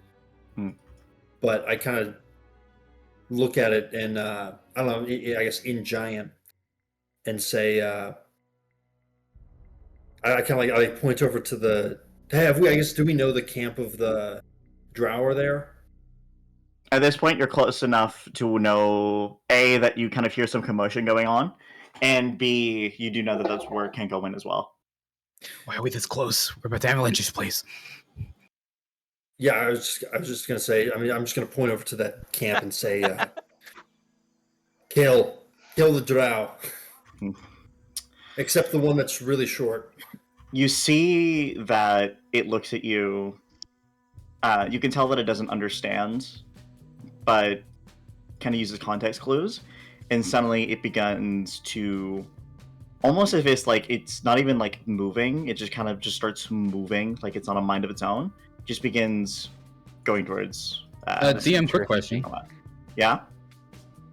but I kind of look at it and I don't know. I guess in giant, and say, I kind of I point over to the. Do we know the camp of the drow there? At this point, you're close enough to know A, that you kind of hear some commotion going on, and B, you do know that that's where Kenko went as well. Why are we this close? We're about to avalanche this place. Yeah, I was just gonna say. I mean, I'm just gonna point over to that camp and say, kill the drow, except the one that's really short. You see that it looks at you. You can tell that it doesn't understand, but kind of uses context clues, and suddenly it begins to, almost as if it's like it's not even like moving. It just kind of just starts moving, like it's on a mind of its own. Just begins going towards. DM, quick question. Yeah.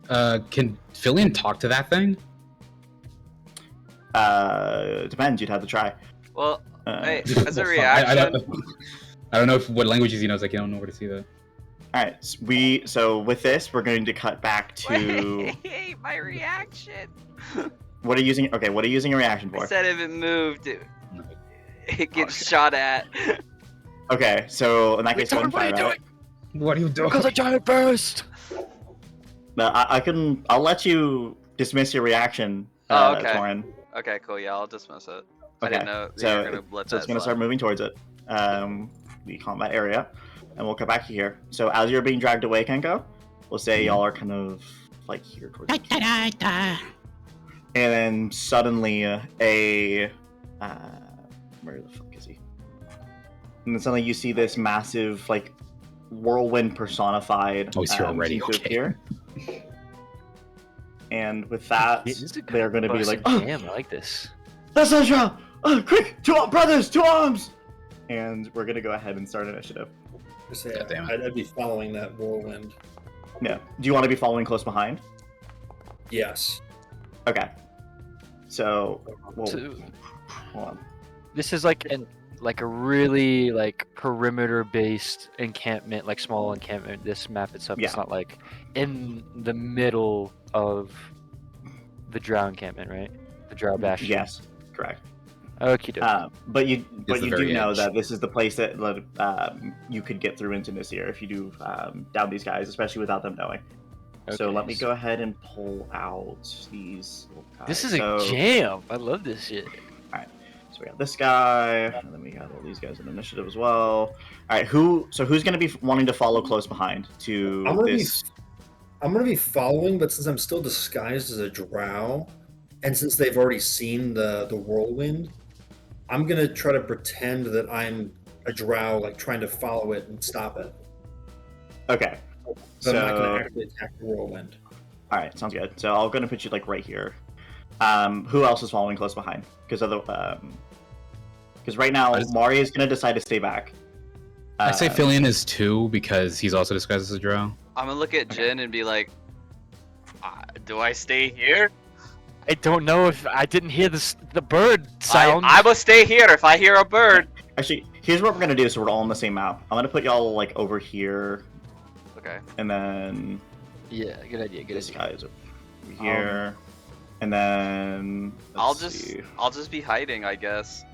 Can Fillion talk to that thing? Depends. You'd have to try. Well, hey, as a Well, fuck, reaction, I don't know what languages he knows. Like, I don't know where to see that. All right. So with this, we're going to cut back to. Wait, my reaction. What are you using? Okay, what are you using a reaction for? I said if it moved, it gets shot at. Okay, so in that case, What are you doing? What are you doing? Because a giant burst. No, I'll let you dismiss your reaction, Oh, okay. Torin. Okay, cool. Yeah, I'll dismiss it. I Okay, didn't know that so you were gonna let so it's that gonna slide. start moving towards it, the combat area, and we'll come back here. So as you're being dragged away, Kenko, we'll say y'all are kind of like here towards it. And then suddenly a Where the fuck is he? And then suddenly you see this massive, like, whirlwind personified. Oh, he's here already, seem to okay. appear. And with that, This is a they're going to be like, bussin' jam. I like this. that's not true! Quick! Brothers! 2 arms! And we're going to go ahead and start initiative. God damn it. I'd be following that whirlwind. Yeah. Do you want to be following close behind? Yes. Okay. So, So- hold on. This is like a really like perimeter based encampment, like small encampment. This map itself Yeah. is not like in the middle of the Drow encampment, right? The Drow Bastion. Yes, correct. Okie dokie. But you the do very know edge. that this is the place that you could get through into Nasir if you do down these guys, especially without them knowing. So Okay, let me go ahead and pull out these little guys. This is a so, jam. I love this shit. So we got this guy, and then we got all these guys in initiative as well. All right, who's going to be wanting to follow close behind to I'm gonna this? I'm gonna be following, but since I'm still disguised as a drow, and since they've already seen the whirlwind, I'm gonna try to pretend that I'm a drow, like trying to follow it and stop it. Okay. But I'm not So- gonna actually attack the whirlwind. All right, sounds good. So I'm going to put you like right here. Who else is following close behind? Because right now Mari is going to decide to stay back. I say Filion is 2 because he's also disguised as a drow. I'm gonna look at Jin and be like, do I stay here? I don't know if I didn't hear the bird sound. I must stay here if I hear a bird. Actually, here's what we're going to do so we're all on the same map. I'm going to put y'all like over here, Okay. and then Yeah, good idea. Good this idea. guy is over here, and then I'll let's see. just be hiding, I guess.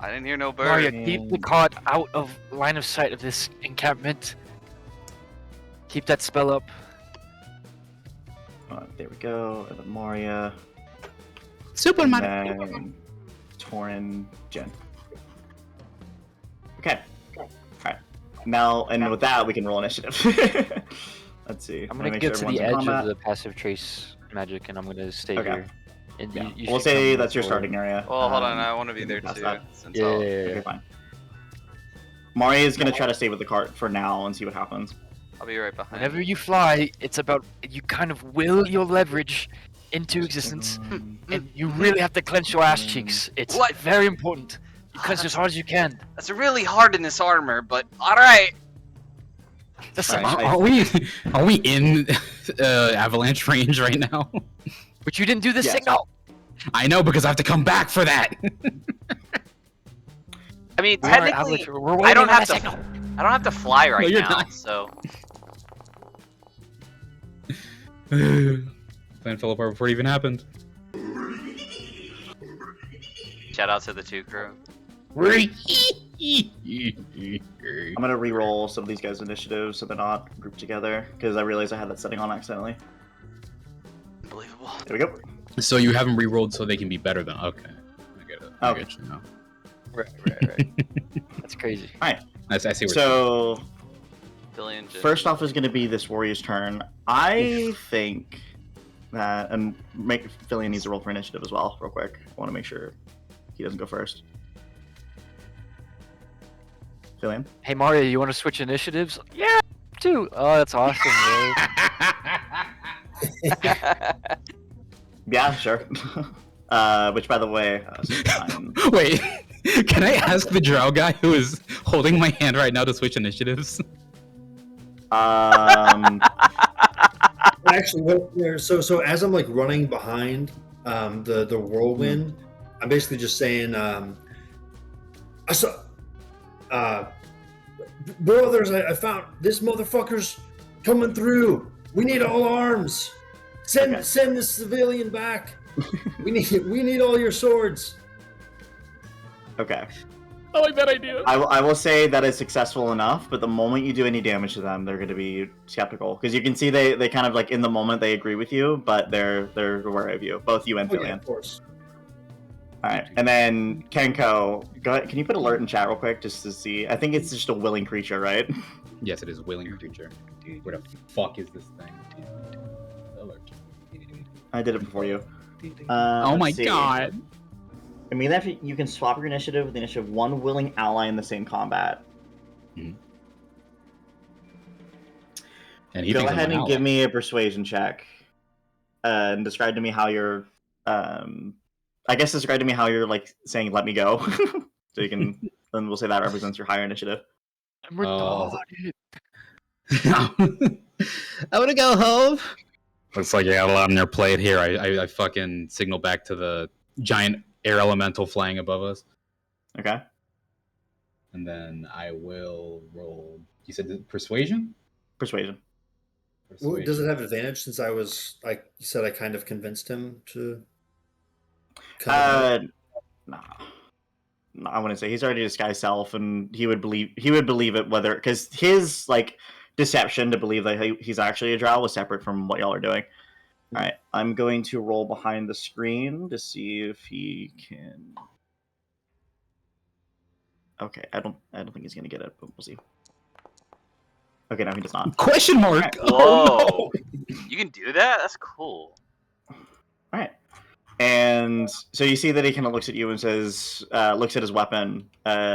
I didn't hear no bird. Mario, keep the cart out of line of sight of this encampment. Keep that spell up. There we go. And then Moria, Super and Mario. then Torin, Jen. Okay. All right. Now, and with that, we can roll initiative. Let's see. I'm Let me gonna make get sure to the everyone's edge in of combat. the passive trace magic, and I'm gonna stay Okay. here. And Yeah. you We'll should say come that's your forward. starting area. Well, hold on, I want to be there past too. that. Since Yeah, I'll- yeah, yeah, Okay, yeah. fine. Mari is gonna try to stay with the cart for now and see what happens. I'll be right behind. Whenever you fly, it's about you kind of will your leverage into existence, and you really have to clench your ass cheeks. It's What? very important. You clench as hard as you can. That's really hard in this armor, but all right. Listen, Right. Are we in avalanche range right now? but you didn't do the Yes. signal. I know because I have to come back for that. I mean, All right, technically, Alex, we're waiting I don't on have that to. signal. I don't have to fly right you're now, not. so Plan fell apart before it even happened. shout out to the 2 crew. I'm gonna re-roll some of these guys' initiatives so they're not grouped together because I realized I had that setting on accidentally. Unbelievable. There we go. So you haven't re-rolled so they can be better than. Okay, I get it. I Okay. get you now. Right. That's crazy. I see where. So Billion. first off is gonna be this warrior's turn. I think that, and Filion needs to roll for initiative as well, real quick. I want to make sure he doesn't go first. Filion. Hey Mario, you want to switch initiatives? Yeah, too. Oh, that's awesome, man. Yeah, sure. Which, by the way, Wait, can I ask the drow guy who is holding my hand right now to switch initiatives? Actually, so as I'm like running behind the whirlwind, I'm basically just saying, I saw, brothers, I found this motherfucker's coming through. We need all arms. Send this civilian back. we need all your swords. Okay. I like that idea. I will say that is successful enough, but the moment you do any damage to them, they're going to be skeptical because you can see they kind of like in the moment they agree with you, but they're wary of you, both you and Oh, yeah, Filion. of course. All right, and then Kenko, go ahead. Can you put alert in chat real quick just to see? I think it's just a willing creature, right? Yes, it is willing creature. What the fuck is this thing? Alert. I did it before you. Oh my Let's see. god. I mean, that you can swap your initiative with the initiative of one willing ally in the same combat. And he Go thinks ahead I'm an and give ally. me a persuasion check, and describe to me how you're. I guess describe to me how you're like saying "let me go," so you can. Then we'll say that represents your higher initiative. I'm retarded. I want to go home. Looks like you got a lot on your plate here. I fucking signal back to the giant air elemental flying above us. Okay. And then I will roll. You said persuasion? Persuasion. Well, does it have advantage since you said I kind of convinced him to come out? Nah. No, I wouldn't say he's already disguised self, and he would believe it whether because his like deception to believe that he's actually a drow was separate from what y'all are doing. All right, I'm going to roll behind the screen to see if he can. Okay, I don't think he's gonna get it, but we'll see. Okay, no, he does not. Question mark. Right. Whoa! Oh, no. You can do that? That's cool. All right. And so you see that he kind of looks at you and says, looks at his weapon,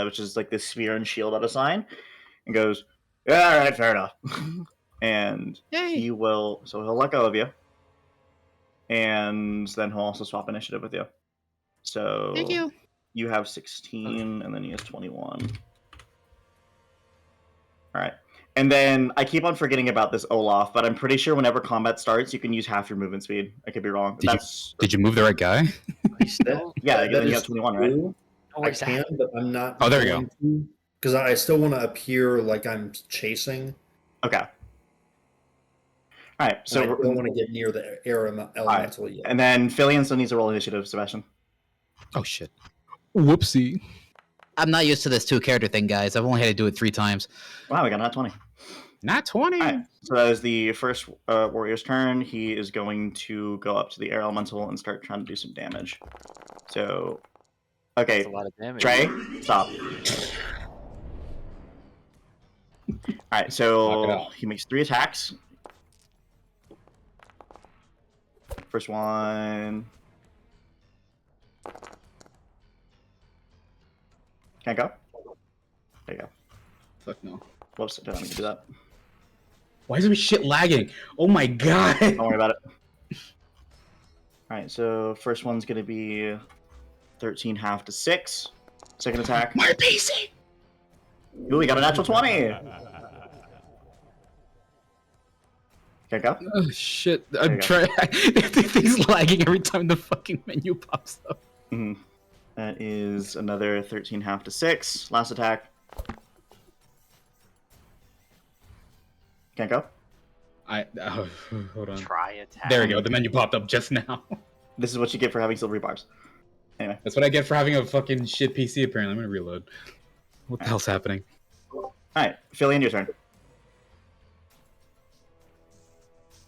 which is like this spear and shield out of sign, and goes, "Yeah, all right, fair enough." And he'll let go of you, and then he'll also swap initiative with you. So Thank you. You have 16, and then he has 21. All right. And then I keep on forgetting about this Olaf, but I'm pretty sure whenever combat starts, you can use half your movement speed. I could be wrong. Did you move the right guy? He's still. Yeah, That then you is have 21, right? true. Oh, I is that- can, but I'm not. Oh, there you go. Because I still want to appear like I'm chasing. Okay. All right. So I So don't want to get near the air elemental yet. and then Philion still needs to roll initiative, Sebastian. Oh shit. Whoopsie. I'm not used to this 2-character thing, guys. I've only had to do it 3 times. Wow, we got not 20. Not 20. All right. So that is the first warrior's turn. He is going to go up to the air elemental and start trying to do some damage. So, okay, That's a lot of damage. Trey, stop. All right, Knock it so out. he makes 3 attacks. First one. Can't go? There you go. Fuck no. Whoops, I don't need to do that. Why is my shit lagging? Oh my god. Don't worry about it. Alright, so first one's going to be 13 half to 6. Second attack. My PC. Ooh, we got a natural 20! Can't go? Oh shit. you I'm go. trying. Things lagging every time the fucking menu pops up. Mhm. That is another 13 half to 6. Last attack. Can't go? Hold on. Try attack. There we go. The menu popped up just now. This is what you get for having silvery bars. Anyway. That's what I get for having a fucking shit PC. Apparently, I'm gonna reload. What the hell's happening? Alright, Philly, your turn.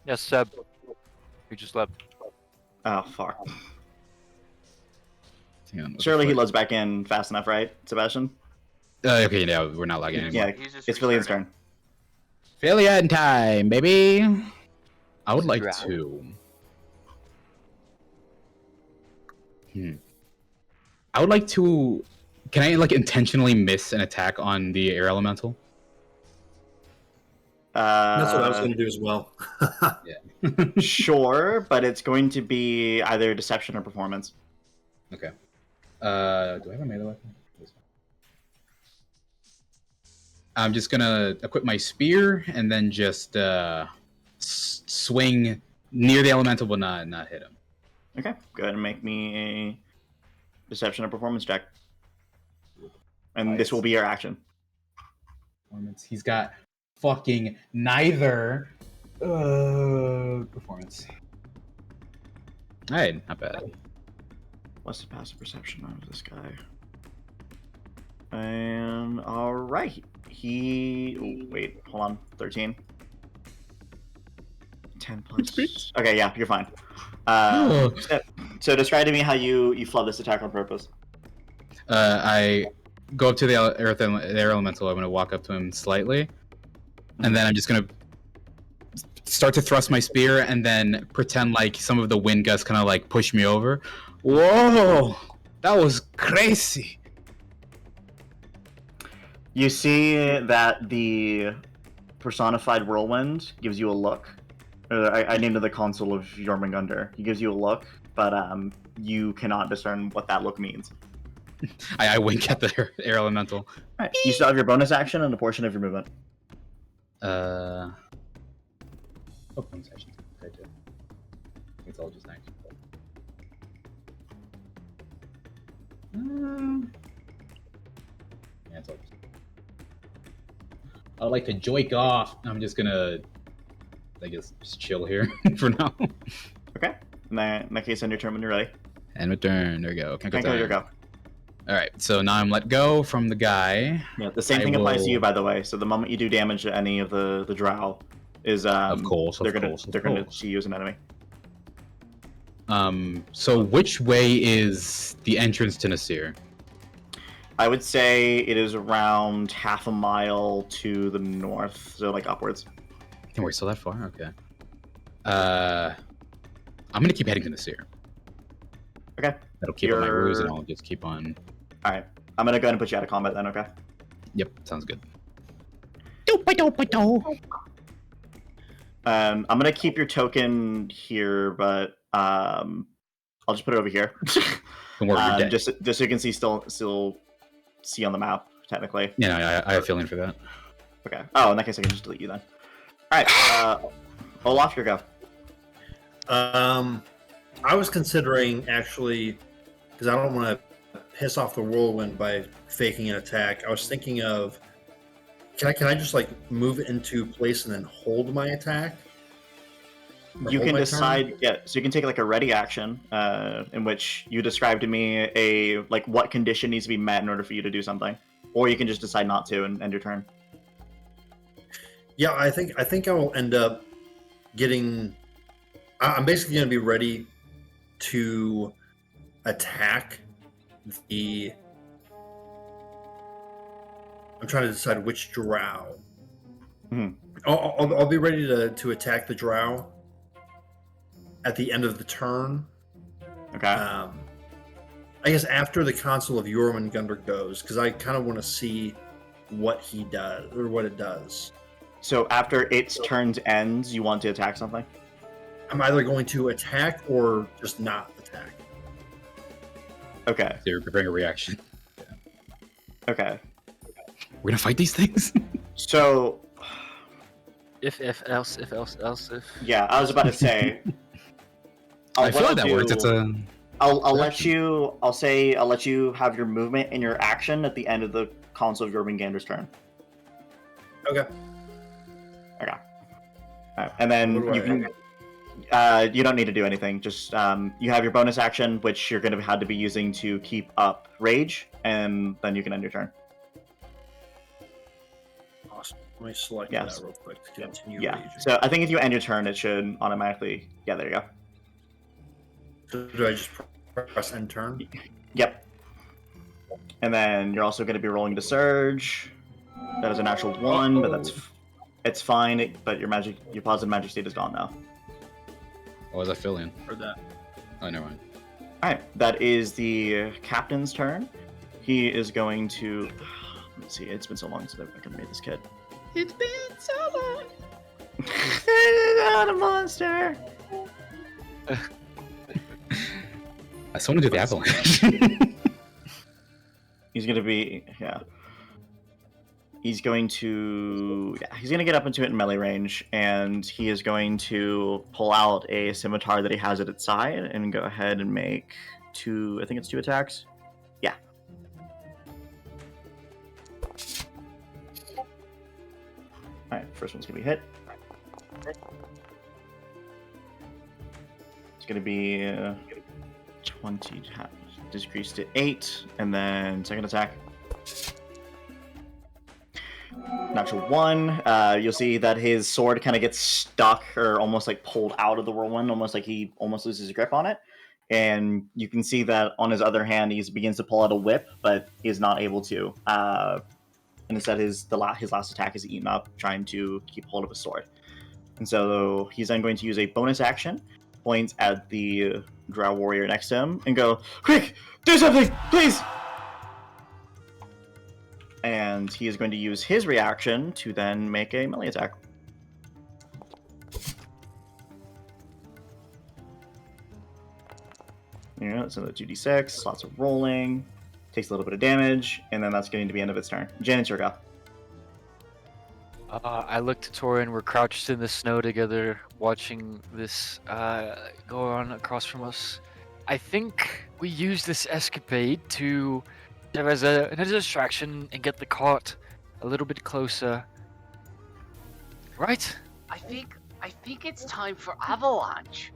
Yes, Seb. We just left. Oh, fuck. Hang on, what the Surely he fuck? loads back in fast enough, right, Sebastian? Okay, yeah, we're not lagging anymore. Yeah, He's just it's Philly's restarting. turn. Failure time, baby. I would like Drow. to. I would like to. Can I like intentionally miss an attack on the air elemental? That's what I was going to do as well. Sure, but it's going to be either deception or performance. Okay. Do I have a melee weapon? I'm just gonna equip my spear and then just swing near the elemental, but not hit him. Okay, go ahead and make me a deception or performance check. And this will be your action. Performance. He's got fucking neither. Performance. Alright, not bad. What's the passive perception of this guy? And alright. Wait, hold on. 13. 10 plus. Okay, yeah, you're fine. So describe to me how you flood this attack on purpose. I go up to the air elemental. I'm gonna walk up to him slightly, and then I'm just gonna start to thrust my spear, and then pretend like some of the wind gusts kind of like push me over. Whoa, That was crazy. You see that the personified whirlwind gives you a look. I named it the Consul of Jormungandr. He gives you a look, but you cannot discern what that look means. I wink at the air elemental. Alright, you still have your bonus action and a portion of your movement. Oh, bonus action. Okay, too. It's all just nice. Yeah, it's all just... I'd like to joik off. I'm just gonna, I guess, just chill here for now. Okay. In that case, end your turn when you're ready. And return. There we go. Can't go, your go. All right. So now I'm let go from the guy. Yeah, the same thing applies to you, by the way. So the moment you do damage to any of the drow, is of course, they're gonna see you as an enemy. So which way is the entrance to Nasir? I would say it is around half a mile to the north, so like upwards. And we're still that far? Okay. I'm gonna keep heading to Nasir. Okay. That'll keep up my ruse, and I'll just keep on. All right. I'm gonna go ahead and put you out of combat then. Okay. Yep, sounds good. I'm gonna keep your token here, but I'll just put it over here. Don't worry, you're dead. just so you can still see on the map technically. Yeah, no, I have a feeling for that. Okay. Oh, in that case, I can just delete you then. All right. Olaf, your go. I was considering actually, because I don't want to piss off the whirlwind by faking an attack. I was thinking of, can I just like move into place and then hold my attack? Or You hold can my decide. turn? Yeah. So you can take like a ready action, in which you describe to me like what condition needs to be met in order for you to do something, or you can just decide not to and end your turn. Yeah, I think I will end up getting. I'm basically going to be ready to attack the. I'm trying to decide which drow. Mhm. I'll be ready to attack the drow at the end of the turn. Okay. I guess after the Consul of Jormungandr goes, because I kind of want to see what he does or what it does. So after its turns ends, you want to attack something? I'm either going to attack or just not attack. Okay. So you're preparing a reaction. Okay. We're gonna fight these things? So If else. yeah, I was about to say. I feel like that works. It's a. I'll let you. I'll let you have your movement and your action at the end of the Consul of Jormungandr's turn. Okay. Okay. Alright, and then What do you I- can. You don't need to do anything. Just you have your bonus action, which you're going to have to be using to keep up rage, and then you can end your turn. Awesome. Let me select Yes. that real quick to continue Yeah. raging. So I think if you end your turn, it should automatically. Yeah, there you go. So do I just press end turn? Yep. And then you're also going to be rolling to surge. That is a natural 1, but it's fine. But your positive magic state is gone now. What was I feeling? Or that? Oh, never mind. All right, that is the captain's turn. He is going to. Let's see. It's been so long since I made this kid. It's been so long. Not a monster. I just want to do the avalanche. He's gonna be He's going to get up into it in melee range, and he is going to pull out a scimitar that he has at its side and go ahead and make 2. I think it's 2 attacks. Yeah. All right, first one's gonna be hit. It's gonna be 20 decreased to 8, and then second attack. Natural 1. You'll see that his sword kind of gets stuck or almost like pulled out of the whirlwind, almost like he almost loses his grip on it. And you can see that on his other hand, he begins to pull out a whip, but he is not able to. And instead, his last attack is eaten up, trying to keep hold of his sword. And so he's then going to use a bonus action, points at the drow warrior next to him and go, "Quick, do something, please!" And he is going to use his reaction to then make a melee attack. Yeah, so the 2d6, lots of rolling, takes a little bit of damage, and then that's getting to the end of its turn. Jen, it's your go. I look to Torin. We're crouched in the snow together, watching this go on across from us. I think we use this escapade to serve as a distraction and get the cart a little bit closer. Right? I think it's time for avalanche.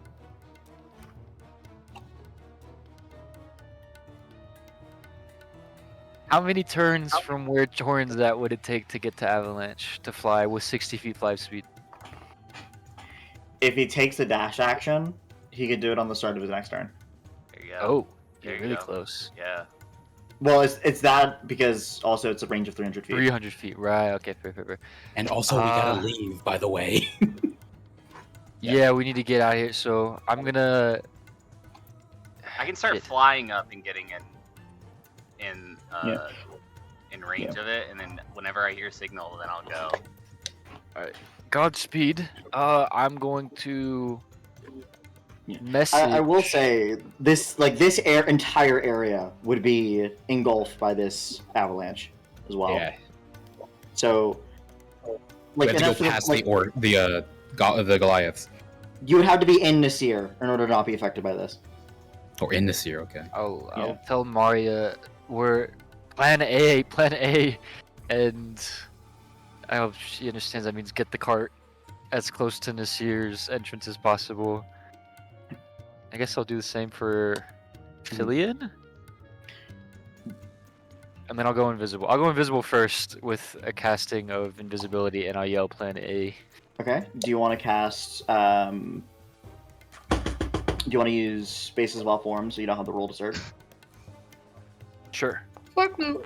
How many turns from where Torin's at would it take to get to Avalanche to fly with 60 feet fly speed? If he takes a dash action, he could do it on the start of his next turn. There you go. Oh, There you're you really go. close. Yeah. Well, it's that because also it's a range of 300 feet. 300 feet, right? Okay, fair. And also, we gotta leave, by the way. Yeah, we need to get out of here. So I'm gonna. I can start Shit. flying up and getting in Yeah. in range of it, and then whenever I hear signal, then I'll go. Godspeed. I'm going to Yeah. message. I will say this entire area would be engulfed by this avalanche as well. Yeah. So, We like, have to enough go for past the the Goliaths. you would have to be in Nasir in order to not be affected by this. Or in this year, okay. I'll Yeah. tell Maria we're plan A, and I hope she understands that means get the cart as close to Nasir's entrance as possible. I guess I'll do the same for Cillian. And then I'll go invisible. I'll go invisible first with a casting of invisibility, and I'll yell plan A. Okay. Do you want to cast? Do you want to use Spaces of All Forms so you don't have to roll to serve? Sure. Fuck no.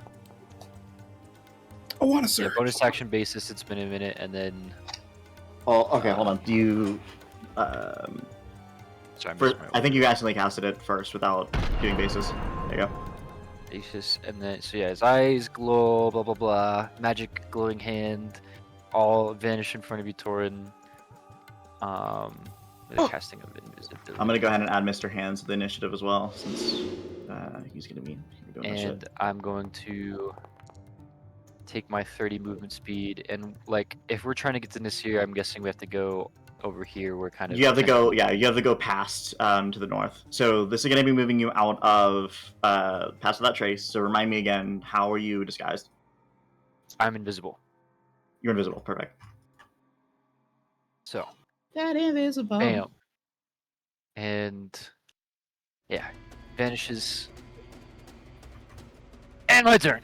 I want to Yeah, serve. bonus action basis, it's been a minute, and then... Oh, okay. Hold on. Do you? Sorry, I think you accidentally casted it first without doing bases. There you go. basis, and then, so yeah, his eyes glow, blah blah blah, magic glowing hand, all vanish in front of you, Torin. With a casting of invisibility. I'm gonna go ahead and add Mr. Hands to the initiative as well, since he's gonna be doing that shit. And I'm going to take my 30 movement speed, and like, if we're trying to get to Nasir, I'm guessing we have to go over here. We're kind of. You have to go. Yeah, you have to go past to the north. So this is gonna be moving you out of past that trace. So remind me again, how are you disguised? I'm invisible. You're invisible. Perfect. So. That invisible. Bam. And yeah, vanishes. And my turn.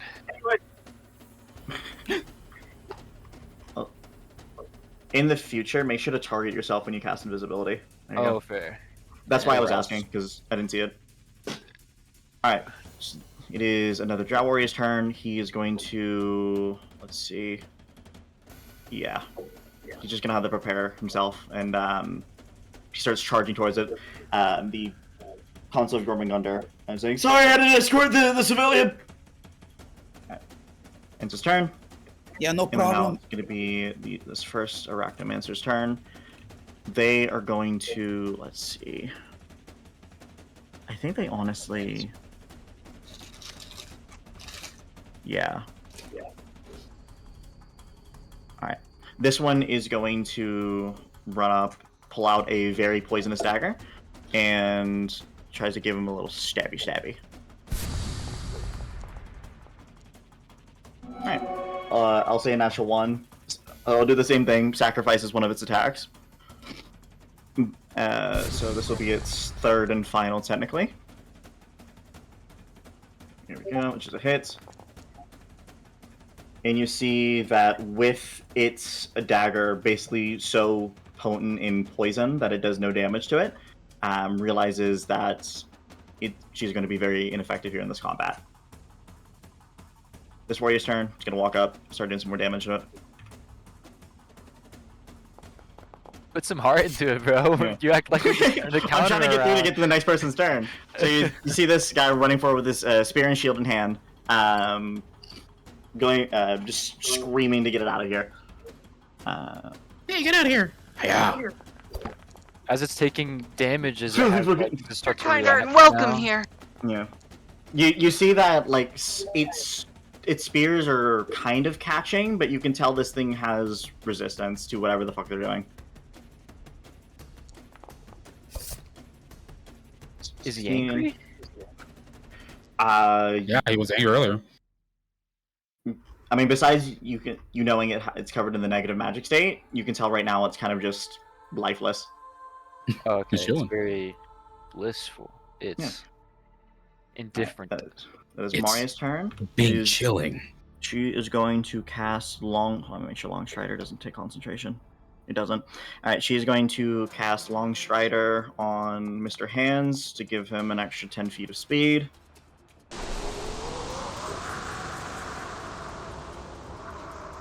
In the future, make sure to target yourself when you cast invisibility. There you Oh, go. fair. That's why I was Yeah. asking, because I didn't see it. Alright. It is another Drow Warrior's turn. He is going to... Let's see. Yeah. He's just going to have to prepare himself, and he starts charging towards it. The Council of Gormagundr, and saying, "Sorry, I had to escort the civilian!" Right. Ends his turn. Yeah, no And now problem. it's going to be this first Arachnomancer's turn. They are going to... Let's see. I think they honestly... Yeah. Alright. This one is going to run up, pull out a very poisonous dagger, and tries to give him a little stabby. Alright. I'll say a natural 1. I'll do the same thing, sacrifices one of its attacks. So this will be its third and final, technically. Here we go, which is a hit. And you see that with its dagger basically so potent in poison that it does no damage to it, realizes that she's going to be very ineffective here in this combat. This warrior's turn. He's going to walk up, start doing some more damage to it. Put some heart into it, bro. Yeah. You act like you're just trying to I'm counter trying to get through to around. get to the next person's turn. So you see this guy running forward with his spear and shield in hand, going, just screaming to get it out of here. Hey, get out of here! Yeah. As it's taking damage, is it like, to start to Kind are react welcome now? here. Yeah. You see that like its spears are kind of catching, but you can tell this thing has resistance to whatever the fuck they're doing. Is he angry? Yeah, he was angry earlier. I mean, besides you knowing it's covered in the negative magic state, you can tell right now it's kind of just lifeless. Oh, okay, He's it's chilling. very blissful. It's indifferent. That is It's Maria's turn. Being Is- chilling. She is going to cast Long. Let me make sure Long Strider doesn't take concentration. It doesn't. All right, she is going to cast Long Strider on Mr. Hands to give him an extra 10 feet of speed.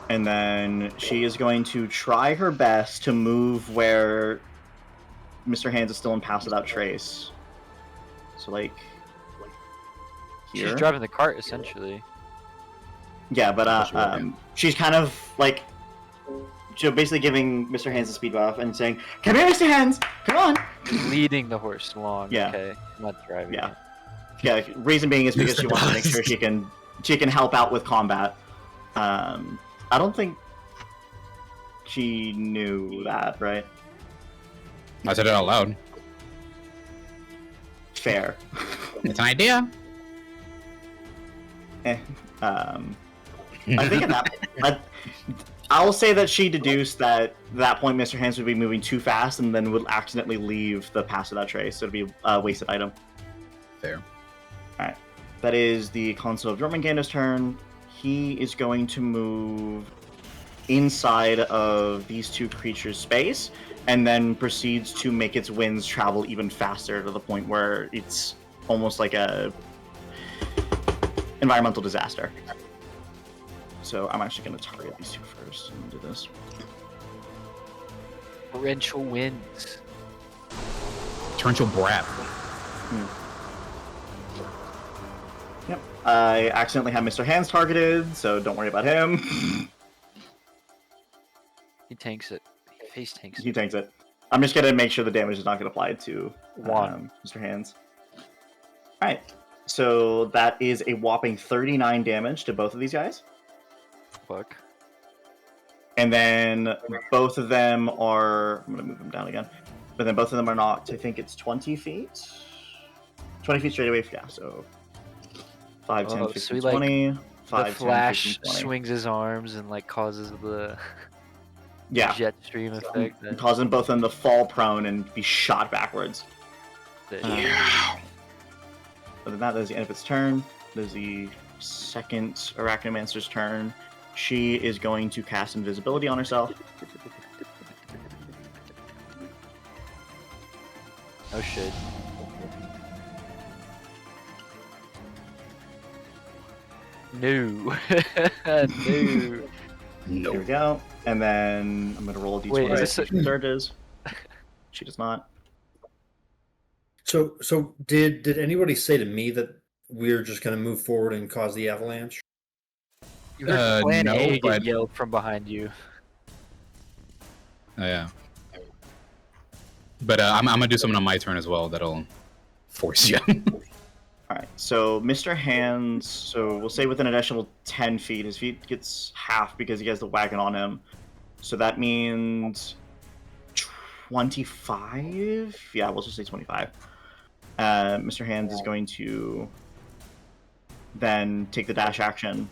And then she is going to try her best to move where Mr. Hands is still in Pass Without Trace. So, like, here. She's driving the cart, essentially. Yeah, but she's kind of like, so basically giving Mr. Hands a speed buff and saying, "Come here, Mr. Hands, come on." Leading the horse along. Yeah. Okay, not driving. Yeah. it. Yeah. Reason being is because she Mr. wants to make sure she can help out with combat. I don't think she knew that, right? I said it out loud. Fair. It's an idea. I think at that, I'll say that she deduced that at that point Mr. Hands would be moving too fast and then would accidentally leave the Pass Without Trace, so it'd be a wasted item. Fair. Alright. That is the Consul of Jormungandr's turn. He is going to move inside of these two creatures' space and then proceeds to make its winds travel even faster to the point where it's almost like a environmental disaster. So I'm actually going to target these two first and do this. Torrential winds. Torrential brat. Yep. I accidentally have Mr. Hands targeted, so don't worry about him. He tanks it. He face tanks He it. tanks it. I'm just going to make sure the damage is not going to apply to One. Mr. Hands. Alright. So that is a whopping 39 damage to both of these guys. Fuck. And then both of them are... I'm going to move them down again. But then both of them are knocked, I think it's 20 feet? 20 feet straight away, yeah, so... 5, 10, 15, so he, like, 20. 5, The 10, Flash 15, 20. swings his arms and like causes the Yeah, jet stream effect. causing both of them to fall prone and be shot backwards. Yeah. Other than that, that is the end of its turn. That is the second Arachnomancer's turn. She is going to cast invisibility on herself. Oh shit. No. No. No. Here we go. And then I'm going to roll a d20 Wait, is to this see if she surges. She does not. So did anybody say to me that we're just going to move forward and cause the avalanche? You heard Plan no, A get but- yelled from behind you. Oh, yeah. But I'm gonna do something on my turn as well that'll force you. Alright, so Mr. Hands, so we'll say within an additional 10 feet, his feet gets half because he has the wagon on him. So that means 25? Yeah, we'll just say 25. Mr. Hands is going to then take the dash action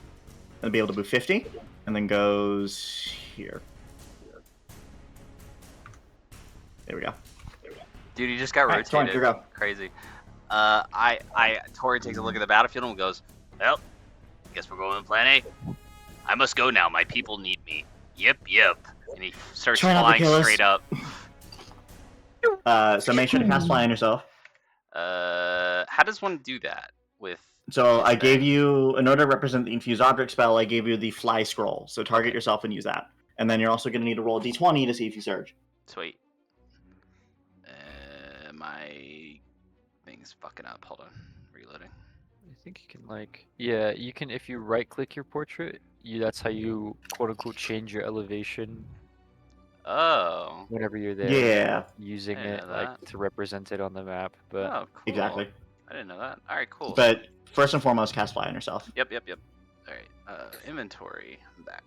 and be able to move 50, and then goes here. There we go. Dude, he just got Alright, Torrent, rotated. here we go. Crazy. Tori takes a look at the battlefield and goes, "Well, guess we're going to Plan A. I must go now. My people need me. Yep. And he starts Try not to flying kill us. straight up. So make sure to cast fly on yourself. How does one do that with? So I gave you, in order to represent the infused object spell, I gave you the fly scroll. So target yourself and use that. And then you're also going to need to roll a d20 to see if you surge. Sweet. My thing's fucking up. Hold on, reloading. I think you can yeah, you can if you right click your portrait, that's how you quote unquote change your elevation Oh. whenever you're there. Yeah, Using I didn't it know like that. to represent it on the map. But Oh, cool. exactly. I didn't know that. All right, cool. But first and foremost, cast fly on yourself. Yep. All right. Inventory. I'm back.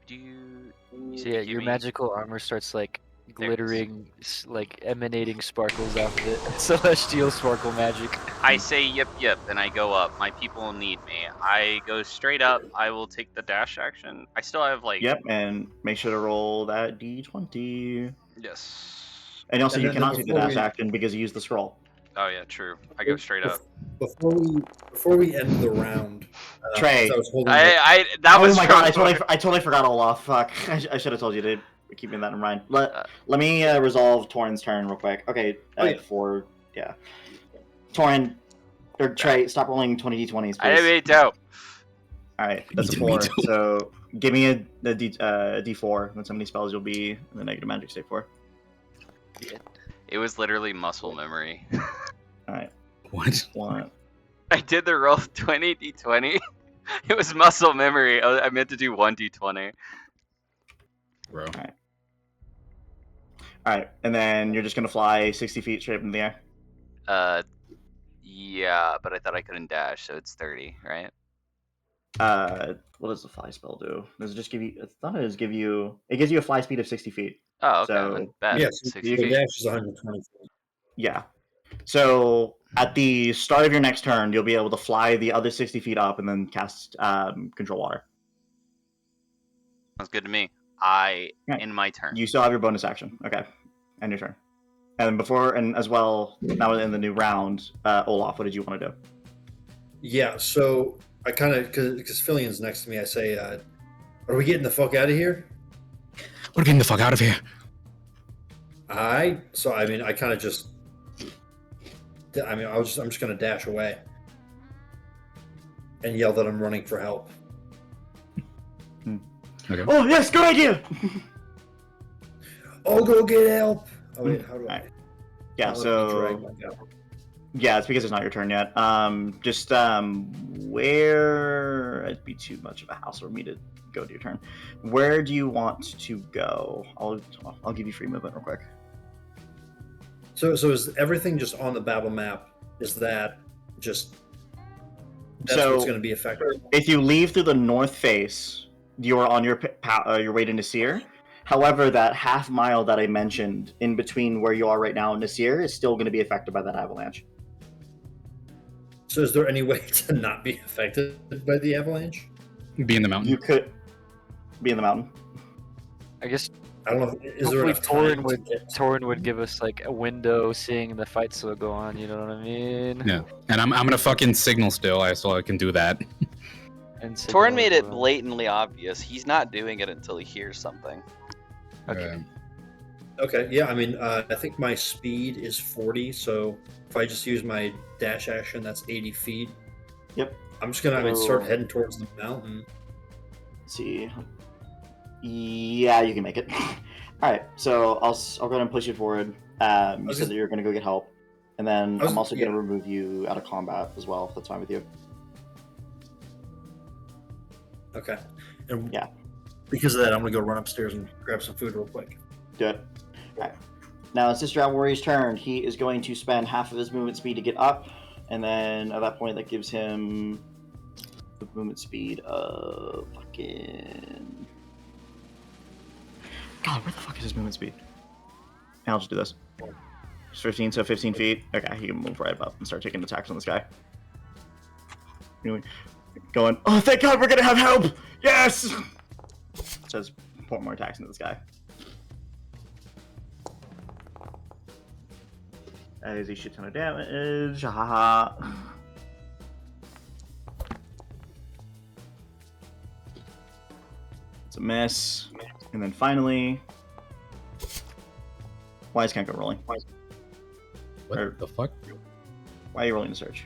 so yeah, your magical armor starts like There it is. glittering, like emanating sparkles off of it. Celestial sparkle magic. I say yep, and I go up. My people need me. I go straight up. I will take the dash action. I still have like. Yep, and make sure to roll that d20. Yes. And also, And you then cannot do the before dash we- action because you used the scroll. Oh yeah, true. I go straight up. Before we end the round, Trey. I was holding That was Oh my from god, I totally forgot Olaf. Fuck. I should have told you to keep that in mind. Let me resolve Torin's turn real quick. Okay, yeah. Torin, or Trey, stop rolling 20d20s, please. I didn't mean to. Alright, that's a You didn't 4. mean to. So give me a d4. That's how many spells you'll be in the negative magic save for. It was literally muscle memory. Alright, What? 1. I did the roll 20d20. It was muscle memory. I meant to do 1d20. Bro. Alright, and then you're just gonna fly 60 feet straight up in the air. Yeah, but I thought I couldn't dash, so it's 30, right? What does the fly spell do? Does it just give you? I thought it gives you a fly speed of 60 feet. Oh, okay. So, Then bad. Yes, 60 you the feet. dash is 120 feet. Yeah. So at the start of your next turn, you'll be able to fly the other 60 feet up and then cast control water. Sounds good to me. Right. In my turn. You still have your bonus action. Okay. End your turn. And as well, now in the new round, Olaf, what did you want to do? Yeah, so I kind of, because Fillion's next to me, I say, are we getting the fuck out of here? We're getting the fuck out of here. So I mean, I kind of just, I'm just gonna dash away and yell that I'm running for help. Okay. Oh yes, good idea. I'll go get help. Oh wait, how do I? Alright. Yeah. I'll let me So drag my guy. yeah, it's because it's not your turn yet. Just where it'd be too much of a hassle for me to go to your turn. Where do you want to go? I'll give you free movement real quick. So is everything just on the battle map? Is that just that's So- what's going to be effective? If you leave through the north face, you are on your way to Nasir. However, that half mile that I mentioned in between where you are right now and Nasir is still going to be affected by that avalanche. So is there any way to not be affected by the avalanche? Be in the mountain. You could be in the mountain. I guess I don't know. Is there hopefully enough time? Torin would give us like a window seeing the fight still go on. You know what I mean? Yeah. And I'm gonna fucking signal still, so I can do that. And Torin made it signal as well. blatantly obvious. He's not doing it until he hears something. Okay. Okay, yeah. I mean, I think my speed is 40, so if I just use my dash action, that's 80 feet. Yep. I'm just gonna start Oh. heading towards the mountain. Let's see. Yeah, you can make it. All right, so I'll go ahead and push you forward. You said that you're going to go get help, and then I'm also going to remove you out of combat as well. If that's fine with you. Okay. And Yeah. because of that, I'm gonna go run upstairs and grab some food real quick. Do it. All right. Now it's Sister Out Warrior's turn. He is going to spend half of his movement speed to get up, and then at that point, that gives him the movement speed of fucking. God, where the fuck is his movement speed? And I'll just do this. Just 15, so 15 feet. Okay, he can move right up and start taking attacks on this guy. Anyway, going, oh, thank God we're gonna have help! Yes! Says, pour more attacks into this guy. That is a shit ton of damage. Haha. It's a miss. And then finally, Wise can't go rolling. What Or- the fuck? Why are you rolling to search?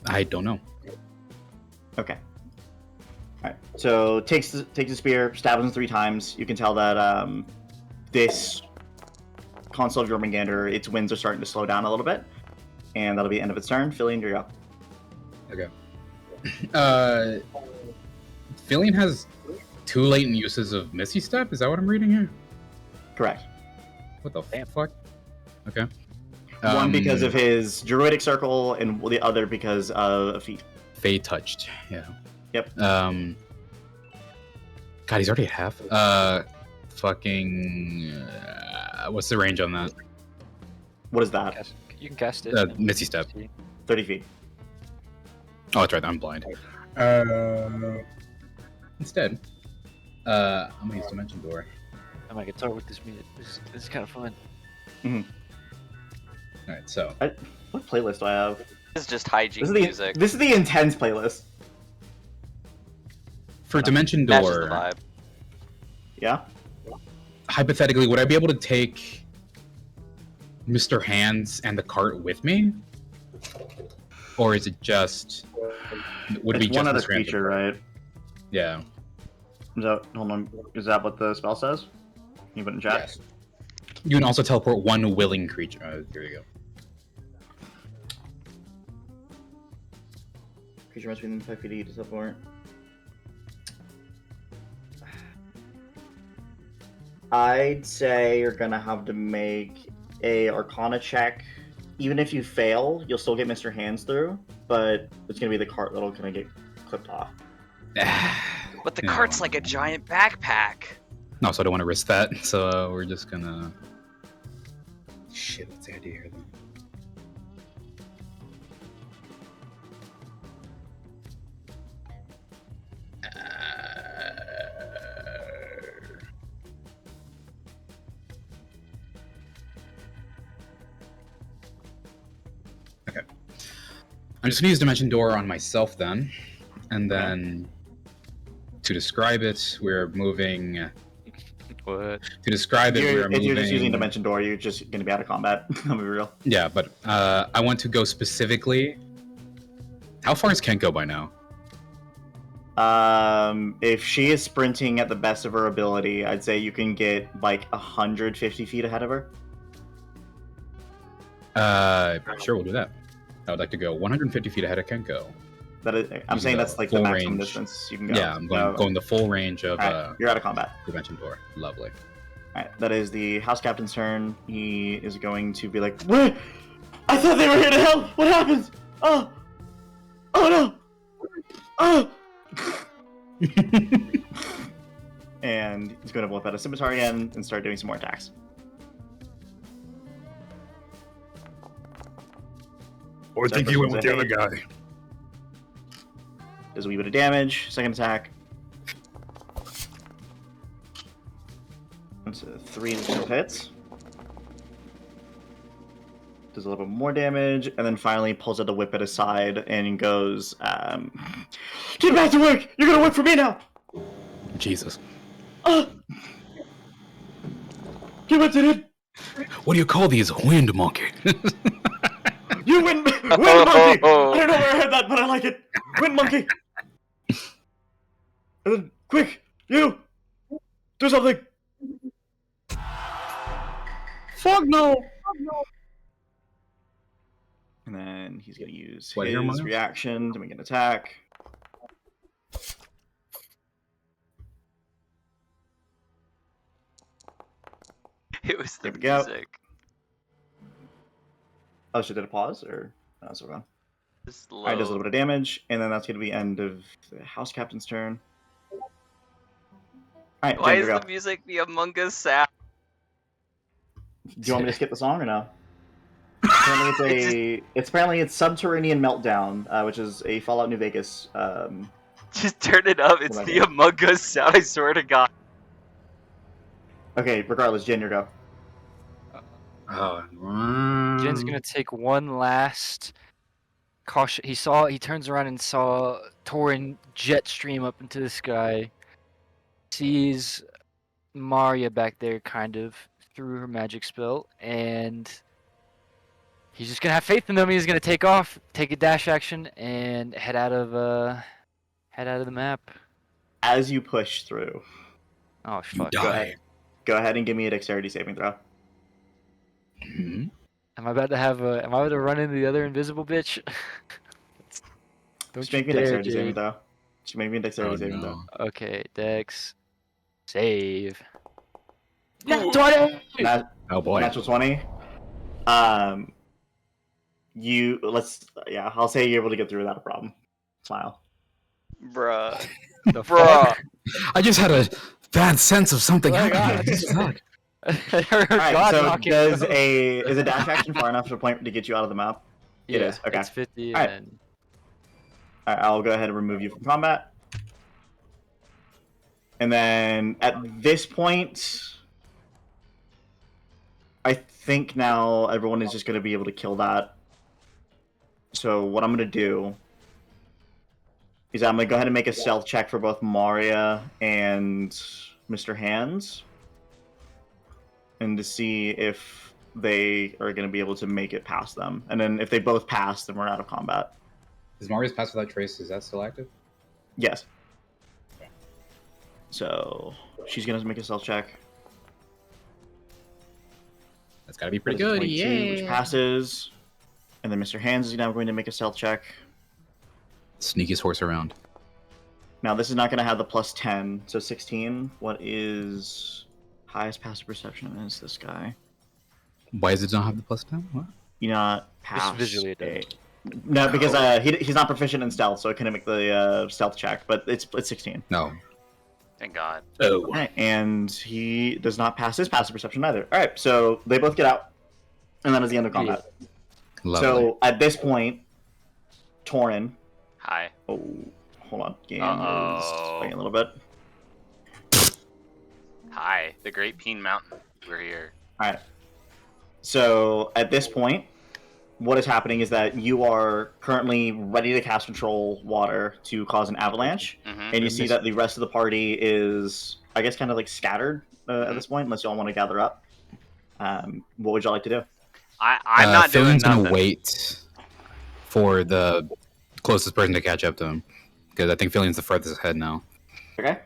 I don't know. Okay. Alright. So takes the spear, stabs him 3 times. You can tell that this console of Jormungandr, its winds are starting to slow down a little bit, and that'll be the end of its turn. Fillion, you're up. Okay. Fillion has 2 latent uses of Misty Step. Is that what I'm reading here? Correct. What the fuck? Okay. One because of his Druidic Circle, and the other because of a feat. Fey touched. Yeah. Yep. God, he's already at half. Fucking. What's the range on that? What is that? You can cast it. Misty Step. 30 feet. Oh, that's right. I'm blind. Instead, I'm gonna use Dimension Door. I might guitar with this music. This is kind of fun. Mm-hmm. All right, so What playlist do I have? This is just hygiene music. This is the intense playlist. for Dimension Matches the Door, vibe. Yeah? hypothetically, would I be able to take Mr. Hands and the cart with me? Or is it just... Would it be It's just one other Mr. Hands? creature, right? Yeah. Hold on. Is that what the spell says? Can you put it in chat? Yes. You can also teleport one willing creature. Here you go. Creature must be within 5 feet to teleport. I'd say you're gonna have to make a Arcana check. Even if you fail, you'll still get Mr. Hands through, but it's gonna be the cart that'll kind of get clipped off. But the Yeah. cart's like a giant backpack. No, so I don't want to risk that. So we're just gonna... Shit, what's the idea here then? Okay. I'm just gonna use Dimension Door on myself then. And then to describe it, we're moving... What? To describe it, we're If moving... you're just using Dimension Door, you're just gonna be out of combat. I'll be real. Yeah, but I want to go specifically... How far is Kenko by now? If she is sprinting at the best of her ability, I'd say you can get like 150 feet ahead of her. Sure, we'll do that. I would like to go 150 feet ahead of Kenko. That is, I'm Using saying the that's like the full maximum range. distance you can go. Yeah, I'm going the full range of Alright, you're out of combat. Dimension Door. Lovely. Alright, that is the house captain's turn. He is going to be like, "What? I thought they were here to help! What happened? Oh! Oh no! Oh!" And he's going to whip out a scimitar again and start doing some more attacks. I think you went with the other guy. Does a wee bit of damage. Second attack. That's a 3 that still hits. Does a little bit more damage, and then finally pulls out the whip at his side and goes, "Get back to work! You're gonna work for me now!" Jesus. Get back to it! What do you call these? Wind monkey. You win, monkey! I don't know where I heard that, but I like it. Wind monkey. And then, quick, you do something. Fuck no! And then he's gonna use What, your his Miles? reaction to make an attack. It was the There we go. music. Oh, should I pause or no? It's okay. Just Alright, does a low. little bit of damage, and then that's gonna be end of the house captain's turn. Alright, Why Jen, is you go. the music the Among Us sound? Do you want me to skip the song or no? Apparently it's Subterranean Meltdown, which is a Fallout New Vegas. Just turn it up. It's Oh my the God. Among Us sound. I swear to God. Okay, regardless, Jen, your go. Jin's gonna take one last caution. He turns around and saw Torin jet stream up into the sky. Sees Maria back there, kind of through her magic spell, and he's just gonna have faith in them. He's gonna take off, take a dash action, and head out of the map. As you push through, Oh fuck! go ahead. go ahead and give me a dexterity saving throw. Hmm? Am I about to run into the other invisible bitch? Don't Just you make me a dare, dexterity saving Jade. throw. Just make me a dexterity Oh, saving no. throw. Okay, Dex. Save. Oh. 20! Oh boy. Natural 20. I'll say you're able to get through without a problem. Smile. Bruh. The Bruh. I just had a bad sense of something Oh my happening. God. Fuck. I heard Alright, God so knocking. is a dash action far enough to get you out of the map? It Yeah, is. Okay. it's 50 Alright. and then... Alright, I'll go ahead and remove you from combat. And then at this point, I think now everyone is just going to be able to kill that. So what I'm going to do is I'm going to go ahead and make a stealth check for both Maria and Mr. Hands. And to see if they are going to be able to make it past them. And then if they both pass, then we're out of combat. Is Marius Pass Without Trace, is that still active? Yes. So she's going to make a stealth check. That's gotta be pretty That is a good, 22, which yeah. passes. And then Mr. Hands is now going to make a stealth check. Sneakiest horse around. Now this is not going to have the plus 10, so 16. What is highest passive perception is this guy? Why does it not have the plus 10? What? You not pass. visually it does. No, because he's not proficient in stealth, so it couldn't make the stealth check. But it's 16. No. Thank God. Oh. Alright, and he does not pass his passive perception either. Alright, so they both get out, and that is the end of combat. Lovely. So at this point, Torin. Hi. Oh, hold on. Game Uh-oh. is fighting a little bit. Hi. The Great Peen Mountain. We're here. Alright. So at this point, what is happening is that you are currently ready to cast Control Water to cause an avalanche, Mm-hmm. and you see that the rest of the party is, I guess, kind of like scattered at this point, unless y'all want to gather up. What would y'all like to do? I'm not doing Fillion's nothing. gonna wait for the closest person to catch up to him, because I think Fillion's the furthest ahead now. Okay.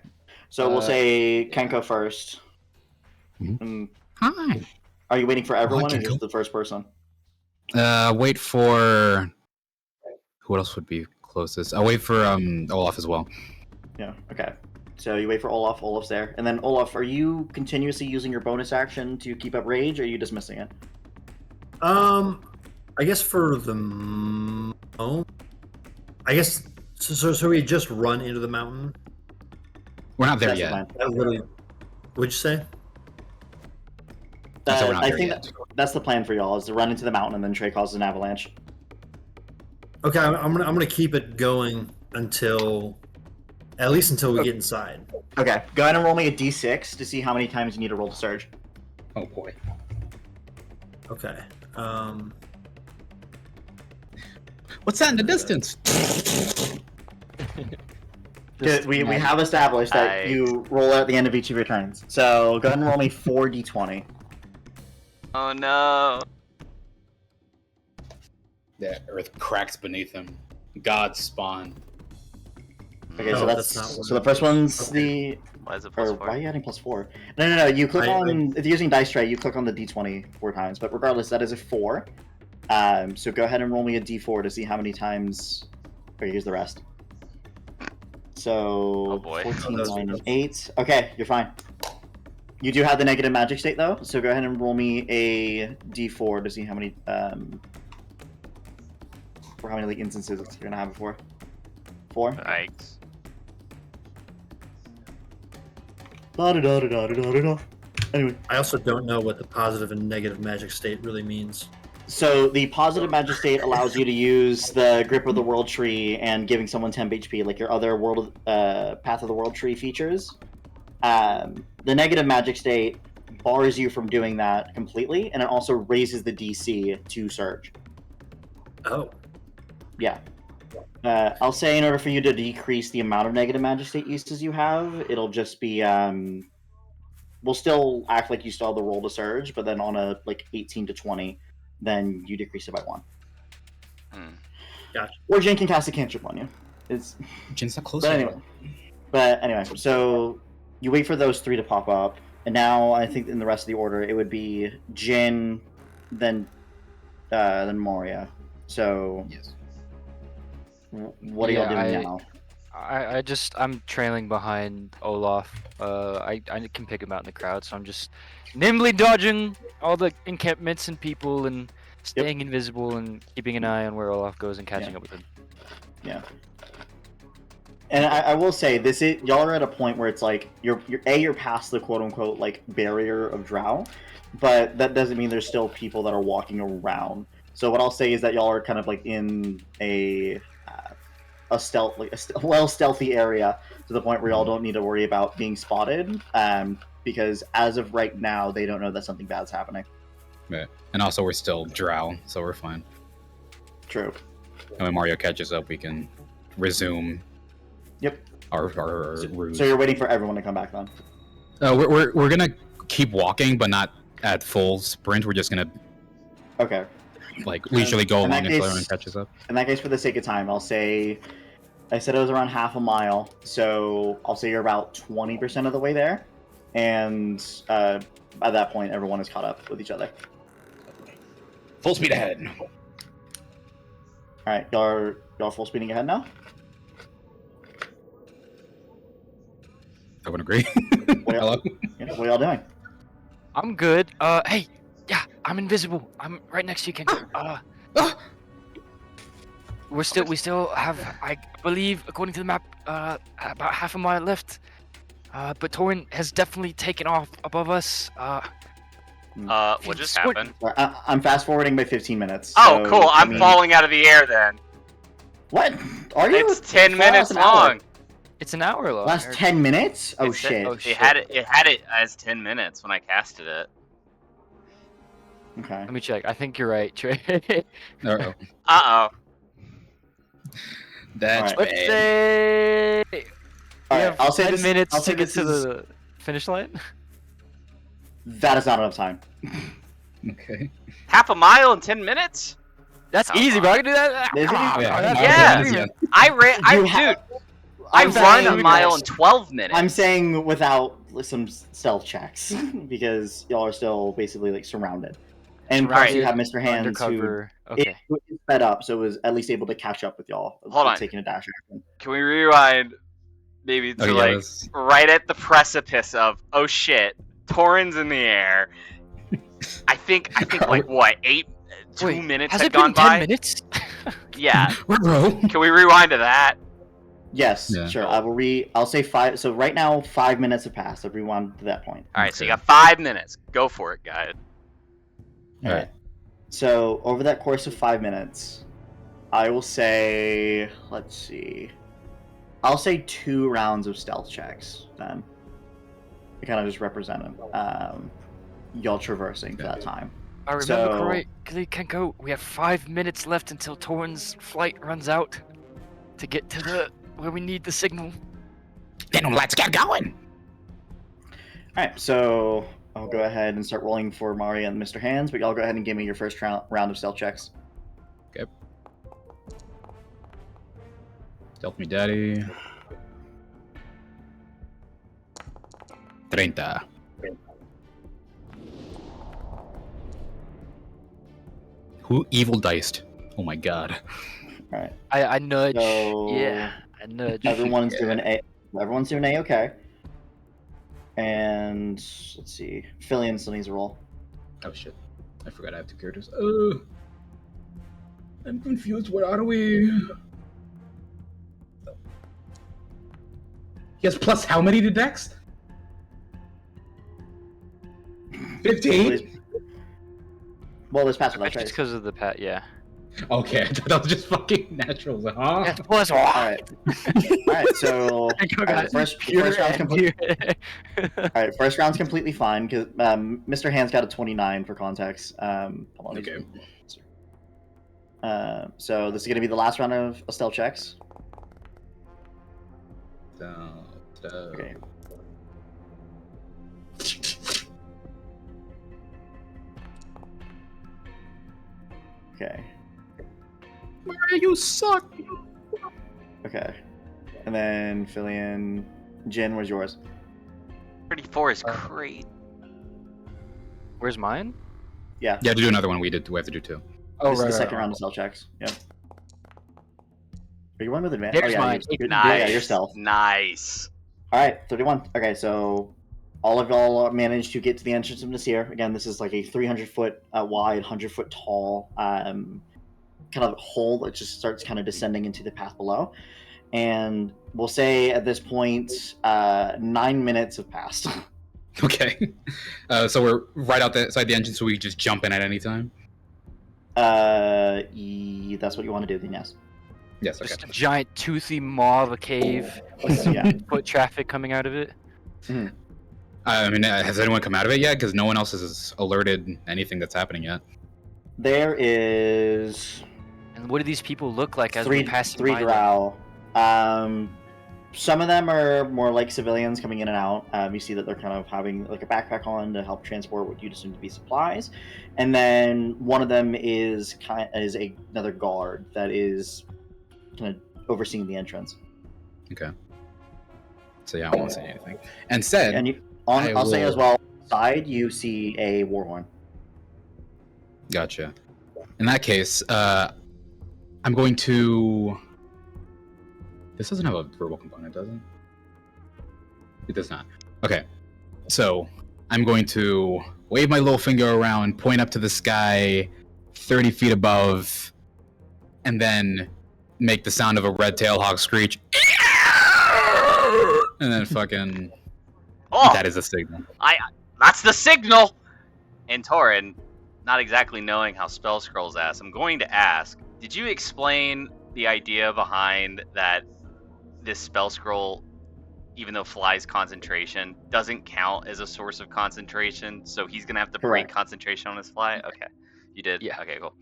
So we'll say Kenko first. Mhm. And Hi. are you waiting for everyone or Kenko. just the first person? Wait for who else would be closest? I'll wait for Olaf as well. Yeah. Okay. So you wait for Olaf. Olaf's there, and then Olaf, are you continuously using your bonus action to keep up rage, or are you dismissing it? I guess for the I guess so we just run into the mountain. We're not there That's the yet. plan. That literally. What'd you say? So we're not I there think yet. that's the plan for y'all: is to run into the mountain and then Trey causes an avalanche. Okay, I'm gonna keep it going until at least until we get inside. Okay. Go ahead and roll me a d6 to see how many times you need to roll to surge. Oh boy. Okay. What's that in the distance? We have established that you roll at the end of each of your turns. So go ahead and roll me 4d20. Oh no. The earth cracks beneath him. Gods spawn. Okay, No, so that's not what so the first one's the. Why is it plus Or 4? why are you adding +4? No. You click on if you're using dice tray, you click on the d20 4 times. But regardless, that is a 4. So go ahead and roll me a d4 to see how many times. Or use the rest. So Oh, boy. 14, 9, and 8. Okay, you're fine. You do have the negative magic state though, so go ahead and roll me a d4 to see how many for how many like instances you're gonna have it for. 4. Yikes. Anyway, I also don't know what the positive and negative magic state really means. so the positive magic state allows you to use the grip of the world tree and giving someone temp HP, like your other world path of the world tree features. The negative magic state bars you from doing that completely, and it also raises the DC to surge. Oh. Yeah. I'll say in order for you to decrease the amount of negative magic state uses you have, it'll just be we'll still act like you still have the roll to surge, but then on a like 18 to 20, then you decrease it by 1. Gotcha. Or Jane can cast a cantrip on you. It's Jin's not close. but anyway, so you wait for those 3 to pop up. And now I think in the rest of the order it would be Jin, then Moria. So Yes. what are y'all doing Yeah, now? I'm trailing behind Olaf. I can pick him out in the crowd, so I'm just nimbly dodging all the encampments and people and staying invisible and keeping an eye on where Olaf goes and catching up with him. Yeah. And I will say y'all are at a point where it's like you're past the quote unquote like barrier of drow, but that doesn't mean there's still people that are walking around. So what I'll say is that y'all are kind of like in a stealthy area to the point where y'all don't need to worry about being spotted, because as of right now they don't know that something bad's happening. Yeah. And also we're still drow, so we're fine. True. And when Mario catches up, we can resume. Yep. Our route. So you're waiting for everyone to come back then? We're gonna keep walking, but not at full sprint. We're just gonna Okay. like leisurely go In that along until case- everyone catches up. In that case, for the sake of time, I said it was around half a mile, so I'll say you're about 20% of the way there, and by that point, everyone is caught up with each other. Full speed ahead. All right, y'all are full speeding ahead now. I would agree. What Hello. what are y'all doing? I'm good. Hey, yeah, I'm invisible. I'm right next to you, Ken. We still have, I believe, according to the map, about half a mile left. But Torin has definitely taken off above us. What just happened? I'm fast forwarding by 15 minutes. Oh, so, cool. I I'm mean- falling out of the air then. What? Are you? It's 10 Fall minutes an hour. long. It's an hour long. Last 10 minutes? Oh It said- shit. oh, It shit. had it as 10 minutes when I casted it. Okay. Let me check. I think you're right, Trey. Uh-oh. Uh-oh. That's Alright. Let's bad. say we All right. have I'll say 10 this. minutes I'll say to get this to is, the finish line. That is not enough time. Okay. Half a mile in 10 minutes? That's Come easy, on. bro. I can do that. Is it? Come on, Yeah. bro. That's Yeah. easy. Yeah. I ran. You Dude, have- I I'm run a saying- mile in 12 minutes. I'm saying without some stealth checks because y'all are still basically like surrounded. And plus, you have Mr. Hands Undercover. who Okay. it sped up, so was at least able to catch up with y'all. Hold on. Taking a dash action. Can we rewind maybe to Okay, yeah, that's- right at the precipice of oh shit, Torin's in the air. I think like what, 2 Wait, minutes has had it been gone 10 by? minutes? Yeah. Bro. Can we rewind to that? Yes, Yeah. sure. I'll say 5. So right now, 5 minutes have passed. Everyone to that point. Alright, so you Okay. got 5 minutes. Go for it, guy. All right. So over that course of 5 minutes, I will say, let's see, I'll say 2 rounds of stealth checks. Then, to kind of just represent them. Y'all traversing for that time. I remember So- correctly, Kenko. We have 5 minutes left until Torin's flight runs out to get to the where we need the signal. Then let's get going. All right. So I'll go ahead and start rolling for Mario and Mr. Hands, but y'all go ahead and give me your first round of stealth checks. Stealth me, daddy. 30. Who evil diced? Oh my god. All right. I nudge. So Yeah, I nudge. everyone's doing a. Everyone's doing a okay. And let's see, Fillion still needs a roll. Oh shit. I forgot I have 2 characters. I'm confused. What are we? He has plus how many to Dex? 15? Well, this pass without That's just trace. because of the pat. Yeah. Okay, I thought that was just fucking naturals, huh? Yeah, plus All right. All right. So Kenko all got right, first round's complete. All right, first round's completely fine because Mr. Hands got a 29 for context. Hold on. Okay. So this is gonna be the last round of stealth checks. Okay. Okay. You suck. Okay. And then Fillion, Jin, where's yours? 34 is great. Where's mine? Yeah. Yeah, to do another one, we have to do 2. Oh, This is right, the second right. round of stealth checks. Yep. Are you one with advantage? There's oh, yeah, mine. Nice. Yeah, you're stealth. Nice. Alright, 31. Okay, so all of y'all managed to get to the entrance of Nasir. Again, this is like a 300-foot wide, 100-foot tall kind of hole that just starts kind of descending into the path below. And we'll say at this point, 9 minutes have passed. Okay. So we're right outside the entrance, so we just jump in at any time? That's what you want to do, then yes. Yes, okay. Just a giant toothy maw of a cave with some Yeah. foot traffic coming out of it. I mean, has anyone come out of it yet? Because no one else has alerted anything that's happening yet. There is And what do these people look like as three we're passing three by them? drow. Some of them are more like civilians coming in and out. You see that they're kind of having like a backpack on to help transport what you'd assume to be supplies, and then one of them is another guard that is kind of overseeing the entrance. Okay. So yeah, I won't say anything. And said, And I I'll say will- as well. Side, you see a warhorn. gotcha. In that case, I'm going to. This doesn't have a verbal component, does it? It does not. Okay. So I'm going to wave my little finger around, point up to the sky, 30 feet above, and then make the sound of a red tail hawk screech. And then fucking. Oh, That is a signal. that's the signal. And Torin, not exactly knowing how spell scrolls ask, I'm going to ask, did you explain the idea behind that this spell scroll, even though fly's concentration, doesn't count as a source of concentration, so he's gonna have to break Correct. concentration on his fly? Okay. You did? Yeah. Okay, cool.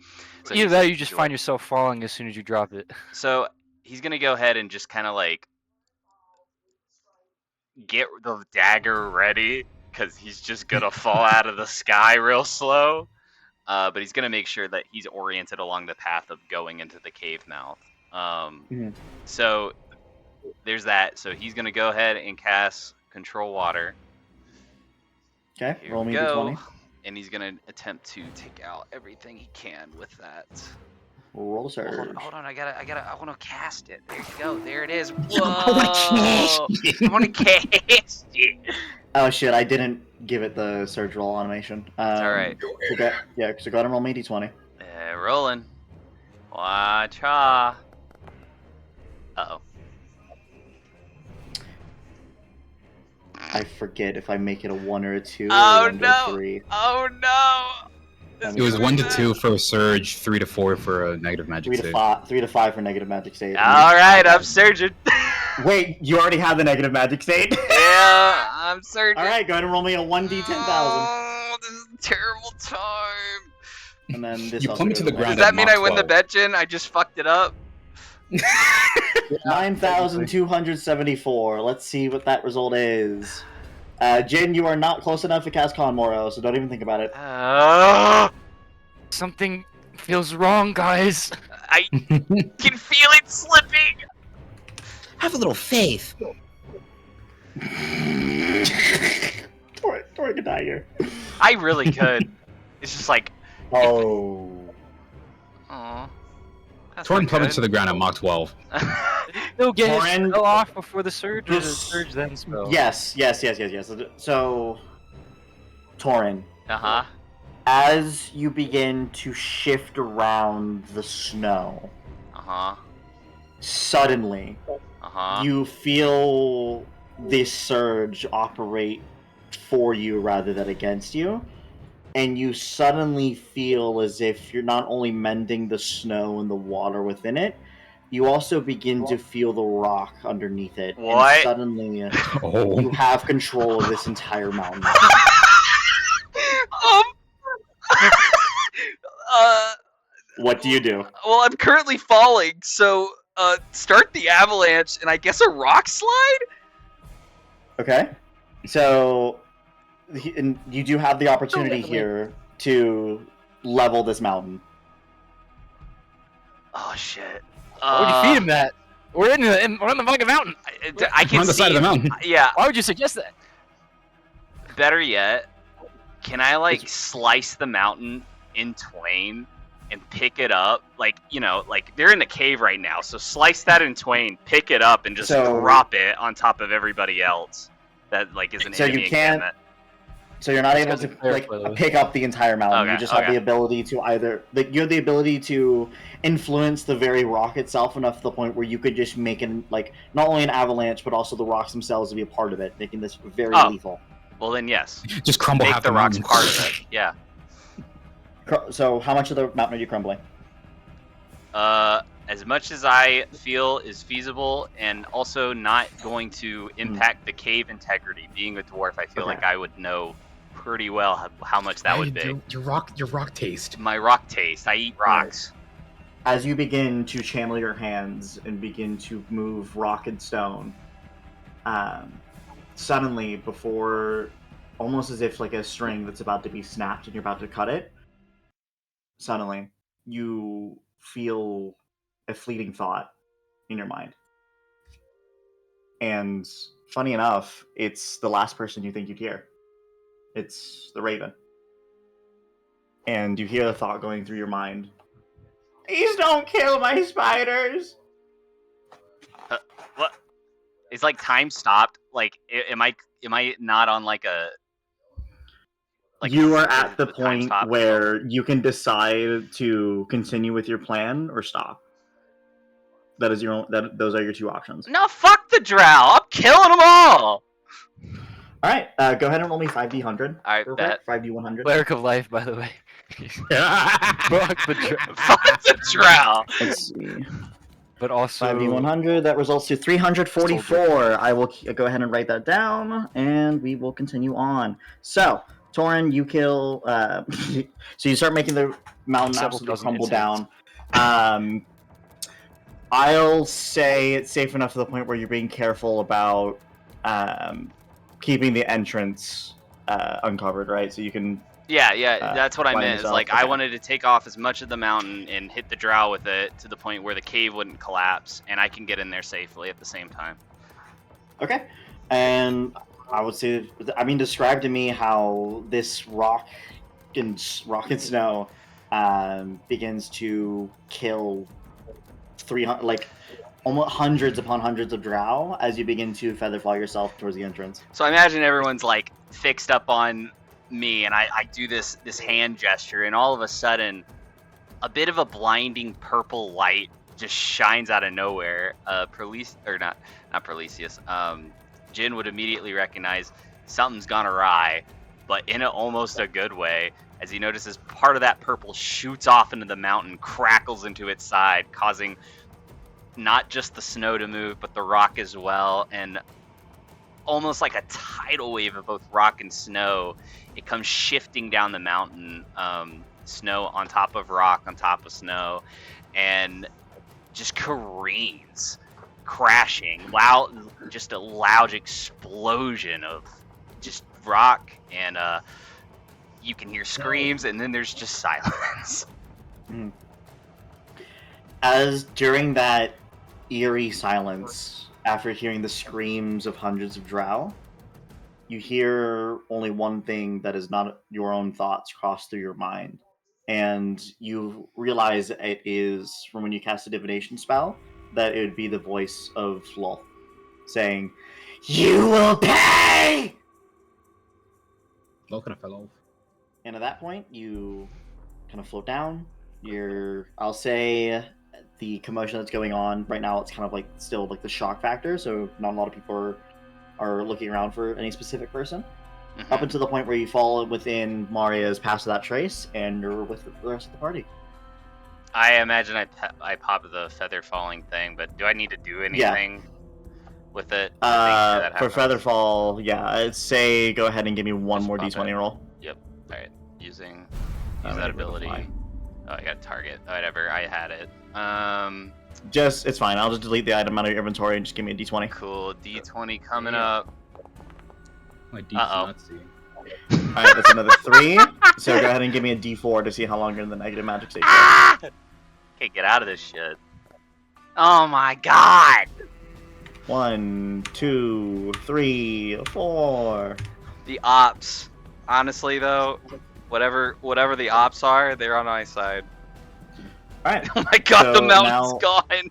So Either he's- that or you just he's find like- yourself falling as soon as you drop it. So he's gonna go ahead and just kind of like get the dagger ready, because he's just gonna fall out of the sky real slow. But he's gonna make sure that he's oriented along the path of going into the cave mouth. So there's that. So he's gonna go ahead and cast Control Water. Okay, Here roll we me a go. d20. And he's gonna attempt to take out everything he can with that. Roll a surge. Hold on, I wanna cast it. There you go, there it is. I wanna cast I wanna cast it. Oh shit! I didn't give it the surge roll animation. It's alright. So go ahead and roll me a d20. Rolling. Watch ha. Uh-oh. I forget if I make it a 1 or a 2 Oh, or a 1 to no. a 3. Oh no! It was 1 to 2 for a surge, 3 to 4 for a negative magic 3 to save. 5. 3 to 5 for negative magic save. Alright, I'm surging. Wait, you already have the negative magic save? Yeah, I'm surging. Alright, go ahead and roll me a 1d10,000. Oh, this is a terrible time. And then this You also plummet goes to the away. Does ground. that mean Mach I win the 12. bet, Jin? I just fucked it up. 9,274. Let's see what that result is. Jin, you are not close enough to cast Con Moro, so don't even think about it. Something feels wrong, guys. I can feel it slipping. Have a little faith. Tori could die here. I really could. It's just like, Oh. aw. That's Torn not plummets to good. the ground at Mach 12. Still get his Torin- spell off before the surge, or the This- surge then spell? Yes. So, Torin, Uh-huh. as you begin to shift around the snow, Uh-huh. suddenly Uh-huh. you feel this surge operate for you rather than against you, and you suddenly feel as if you're not only mending the snow and the water within it, you also begin to feel the rock underneath it. What? And suddenly you Oh. have control of this entire mountain. um, What do you do? well, I'm currently falling, so start the avalanche, and I guess a rock slide? Okay. So, and you do have the opportunity here to level this mountain. Oh, shit. Why would you feed him that? We're on the fucking mountain. I can on the see, side of the mountain. Yeah, Why would you suggest that? better yet, can I like slice the mountain in twain and pick it up? Like, you know, like they're in the cave right now, so slice that in twain, pick it up, and just drop it on top of everybody else that like is an enemy encampment. So you're not able to like pick up the entire mountain. Okay, you just have the ability to you have the ability to influence the very rock itself enough to the point where you could just make it like not only an avalanche but also the rocks themselves to be a part of it, making this very lethal. Well then, yes. Just crumble Make half the rocks mountain. part of it. Yeah. So how much of the mountain are you crumbling? As much as I feel is feasible, and also not going to impact the cave integrity. Being a dwarf, I feel like I would know pretty well how much that would be. Your rock taste. My rock taste. I eat rocks. As you begin to channel your hands and begin to move rock and stone, suddenly, before, almost as if like a string that's about to be snapped and you're about to cut it, suddenly you feel a fleeting thought in your mind. And funny enough, it's the last person you think you'd hear. It's the Raven. And you hear the thought going through your mind. Please don't kill my spiders! What? Is like time stopped? Like, am I not on like a... Like, you are at the point where you can decide to continue with your plan or stop. That is your own, those are your two options. No, fuck the drow! I'm killing them all! Alright, go ahead and roll me 5d100. Alright, bet. 5d100. Cleric of Life, by the way. Fuck the drow! Let's see. But also 5d100, that results to 344. I will go ahead and write that down, and we will continue on. So, Torin, you kill... so you start making the mountain absolutely crumble down. I'll say it's safe enough to the point where you're being careful about keeping the entrance uncovered, right? So you can... Yeah, that's what I meant. Is like, I wanted to take off as much of the mountain and hit the drow with it to the point where the cave wouldn't collapse, and I can get in there safely at the same time. Okay. And I would say, describe to me how this rock and snow begins to kill 300, like almost hundreds upon hundreds of drow as you begin to featherfall yourself towards the entrance. So I imagine everyone's like fixed up on me, and I do this hand gesture, and all of a sudden a bit of a blinding purple light just shines out of nowhere. Jin would immediately recognize something's gone awry, but in almost a good way, as he notices part of that purple shoots off into the mountain, crackles into its side, causing not just the snow to move, but the rock as well, and almost like a tidal wave of both rock and snow, it comes shifting down the mountain, snow on top of rock on top of snow, and just careens, crashing, just a loud explosion of just rock, and you can hear screams, and then there's just silence. As during that eerie silence, after hearing the screams of hundreds of drow, you hear only one thing that is not your own thoughts cross through your mind. And you realize it is, from when you cast a divination spell, that it would be the voice of Lolth saying, "You will pay!" Lolth kind of fell off. And at that point, you kind of float down. I'll say, the commotion that's going on right now, it's kind of like still like the shock factor, so not a lot of people are looking around for any specific person. Mm-hmm. Up until the point where you fall within Maria's pass of that trace, and you're with the rest of the party. I imagine I pop the feather falling thing, but do I need to do anything with it? For feather fall, I'd say go ahead and give me one more d20 roll. Yep. All right. Use that ability. Oh, I got a target. Whatever. I had it. It's fine. I'll just delete the item out of your inventory and just give me a d20. Cool. D20 coming up. My D does not see. Alright, that's another 3. So go ahead and give me a d4 to see how long you're in the negative magic state. Okay, get out of this shit. Oh my god! 1, 2, 3, 4. The ops. Honestly, though, whatever the ops are, they're on my side. All right. Oh my god, the So mountain's now- gone.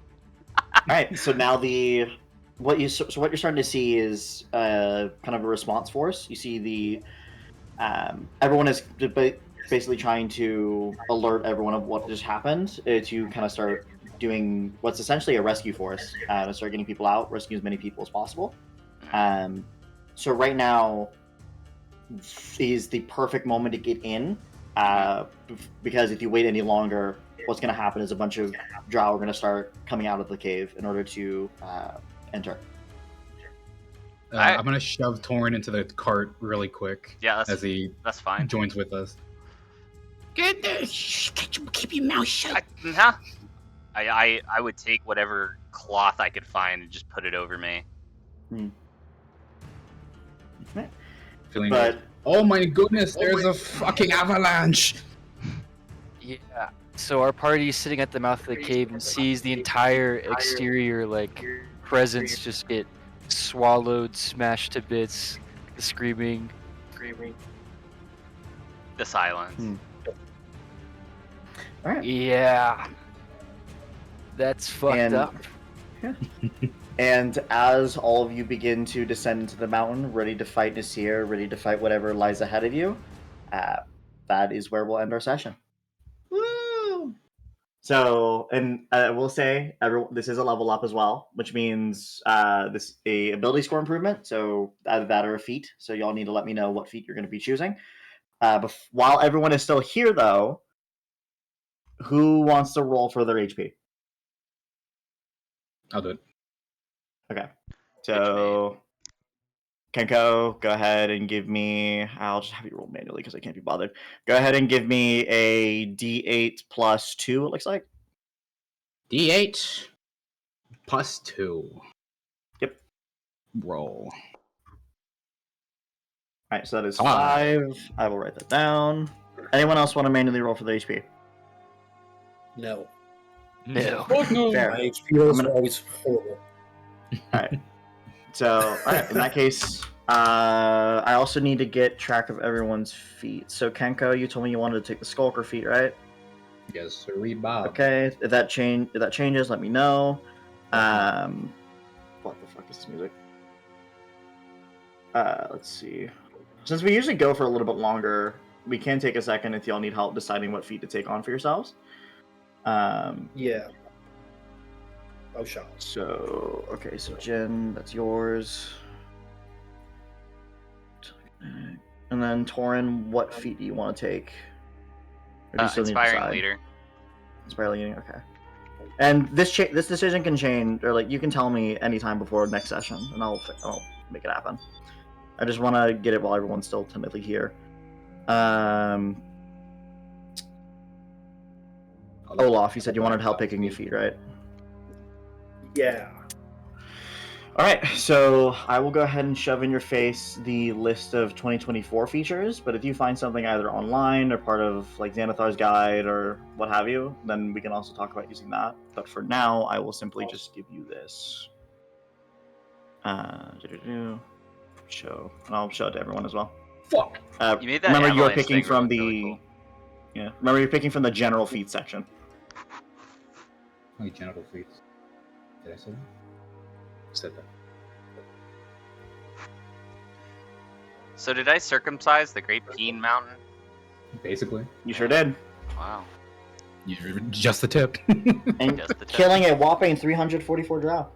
All right. So now what you're starting to see is kind of a response force. You see everyone is basically trying to alert everyone of what just happened to kind of start doing what's essentially a rescue force to start getting people out, rescue as many people as possible. So right now is the perfect moment to get in because if you wait any longer, what's going to happen is a bunch of drow are going to start coming out of the cave in order to enter. I'm gonna shove Torin into the cart really quick. Yeah, as he that's fine. joins with us. Get there. Shh, keep your mouth shut. I would take whatever cloth I could find and just put it over me. Feeling But good. Oh my goodness, there's a fucking avalanche! Yeah. So our party is sitting at the mouth of the cave and sees the entire exterior like presence just get swallowed, smashed to bits, the screaming. The silence. all right. Yeah. That's fucked And- up. And as all of you begin to descend into the mountain, ready to fight Nasir, ready to fight whatever lies ahead of you, that is where we'll end our session. Woo! So, and I will say, this is a level up as well, which means this a ability score improvement. So either that or a feat. So y'all need to let me know what feat you're going to be choosing. While everyone is still here, though, who wants to roll for their HP? I'll do it. Okay. So, Kenko, go ahead and give me. I'll just have you roll manually because I can't be bothered. Go ahead and give me a D8 plus 2, it looks like. D8 plus 2. Yep. Roll. Alright, so that is 5. 5. I will write that down. Anyone else want to manually roll for the HP? No. No. Fair. My HP rolls I'm gonna- are always horrible. Alright. So, alright, in that case, I also need to get track of everyone's feet. So, Kenko, you told me you wanted to take the Skulker feat, right? Yes, sir, Bob. Okay, if that changes, let me know. What the fuck is this music? Let's see. Since we usually go for a little bit longer, we can take a second if y'all need help deciding what feat to take on for yourselves. Yeah. Oh, shot. So, okay, so Jen, that's yours. And then Torin, what feat do you want to take? Or do you still need to Inspiring decide? leader. Inspiring leader, okay. And this decision can change, or like you can tell me anytime before next session, and I'll make it happen. I just want to get it while everyone's still technically here. Olaf, you said you wanted help picking your feet, right? Yeah. All right, so I will go ahead and shove in your face the list of 2024 features, but if you find something either online or part of like Xanathar's guide or what have you, then we can also talk about using that. But for now, I will simply just give you this. Show, and I'll show it to everyone as well. Fuck. You made that remember, you're avalanche picking thing from look the really cool. yeah. Remember, you're picking from the general feat section. Wait, genital feats. Did I say that? Said that. So did I circumcise the Great Peen Mountain? Basically. You sure did, Wow. You're just the tip. and Just the tip. killing a whopping 344 drow.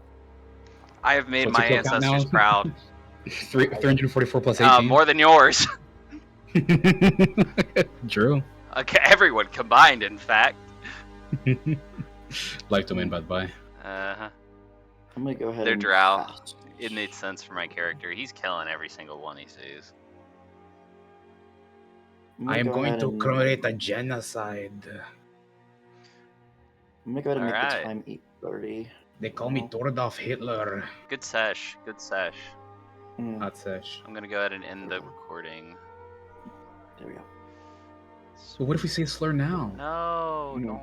I have made What's my your kill count ancestors now? proud. 344 plus 18. More than yours. True. Okay, everyone combined, in fact. Life domain, bye. Uh-huh. I'm gonna go ahead. They're and drow. cast- It made sense for my character. He's killing every single one he sees. I'm I am go going ahead to and- create a genocide. I'm gonna go ahead and make the Alright. time 8:30. They call me Tordolf Hitler. Good sesh. Good sesh. Hot sesh. I'm gonna go ahead and end the recording. There we go. So what if we say slur now? No, Mhm. no.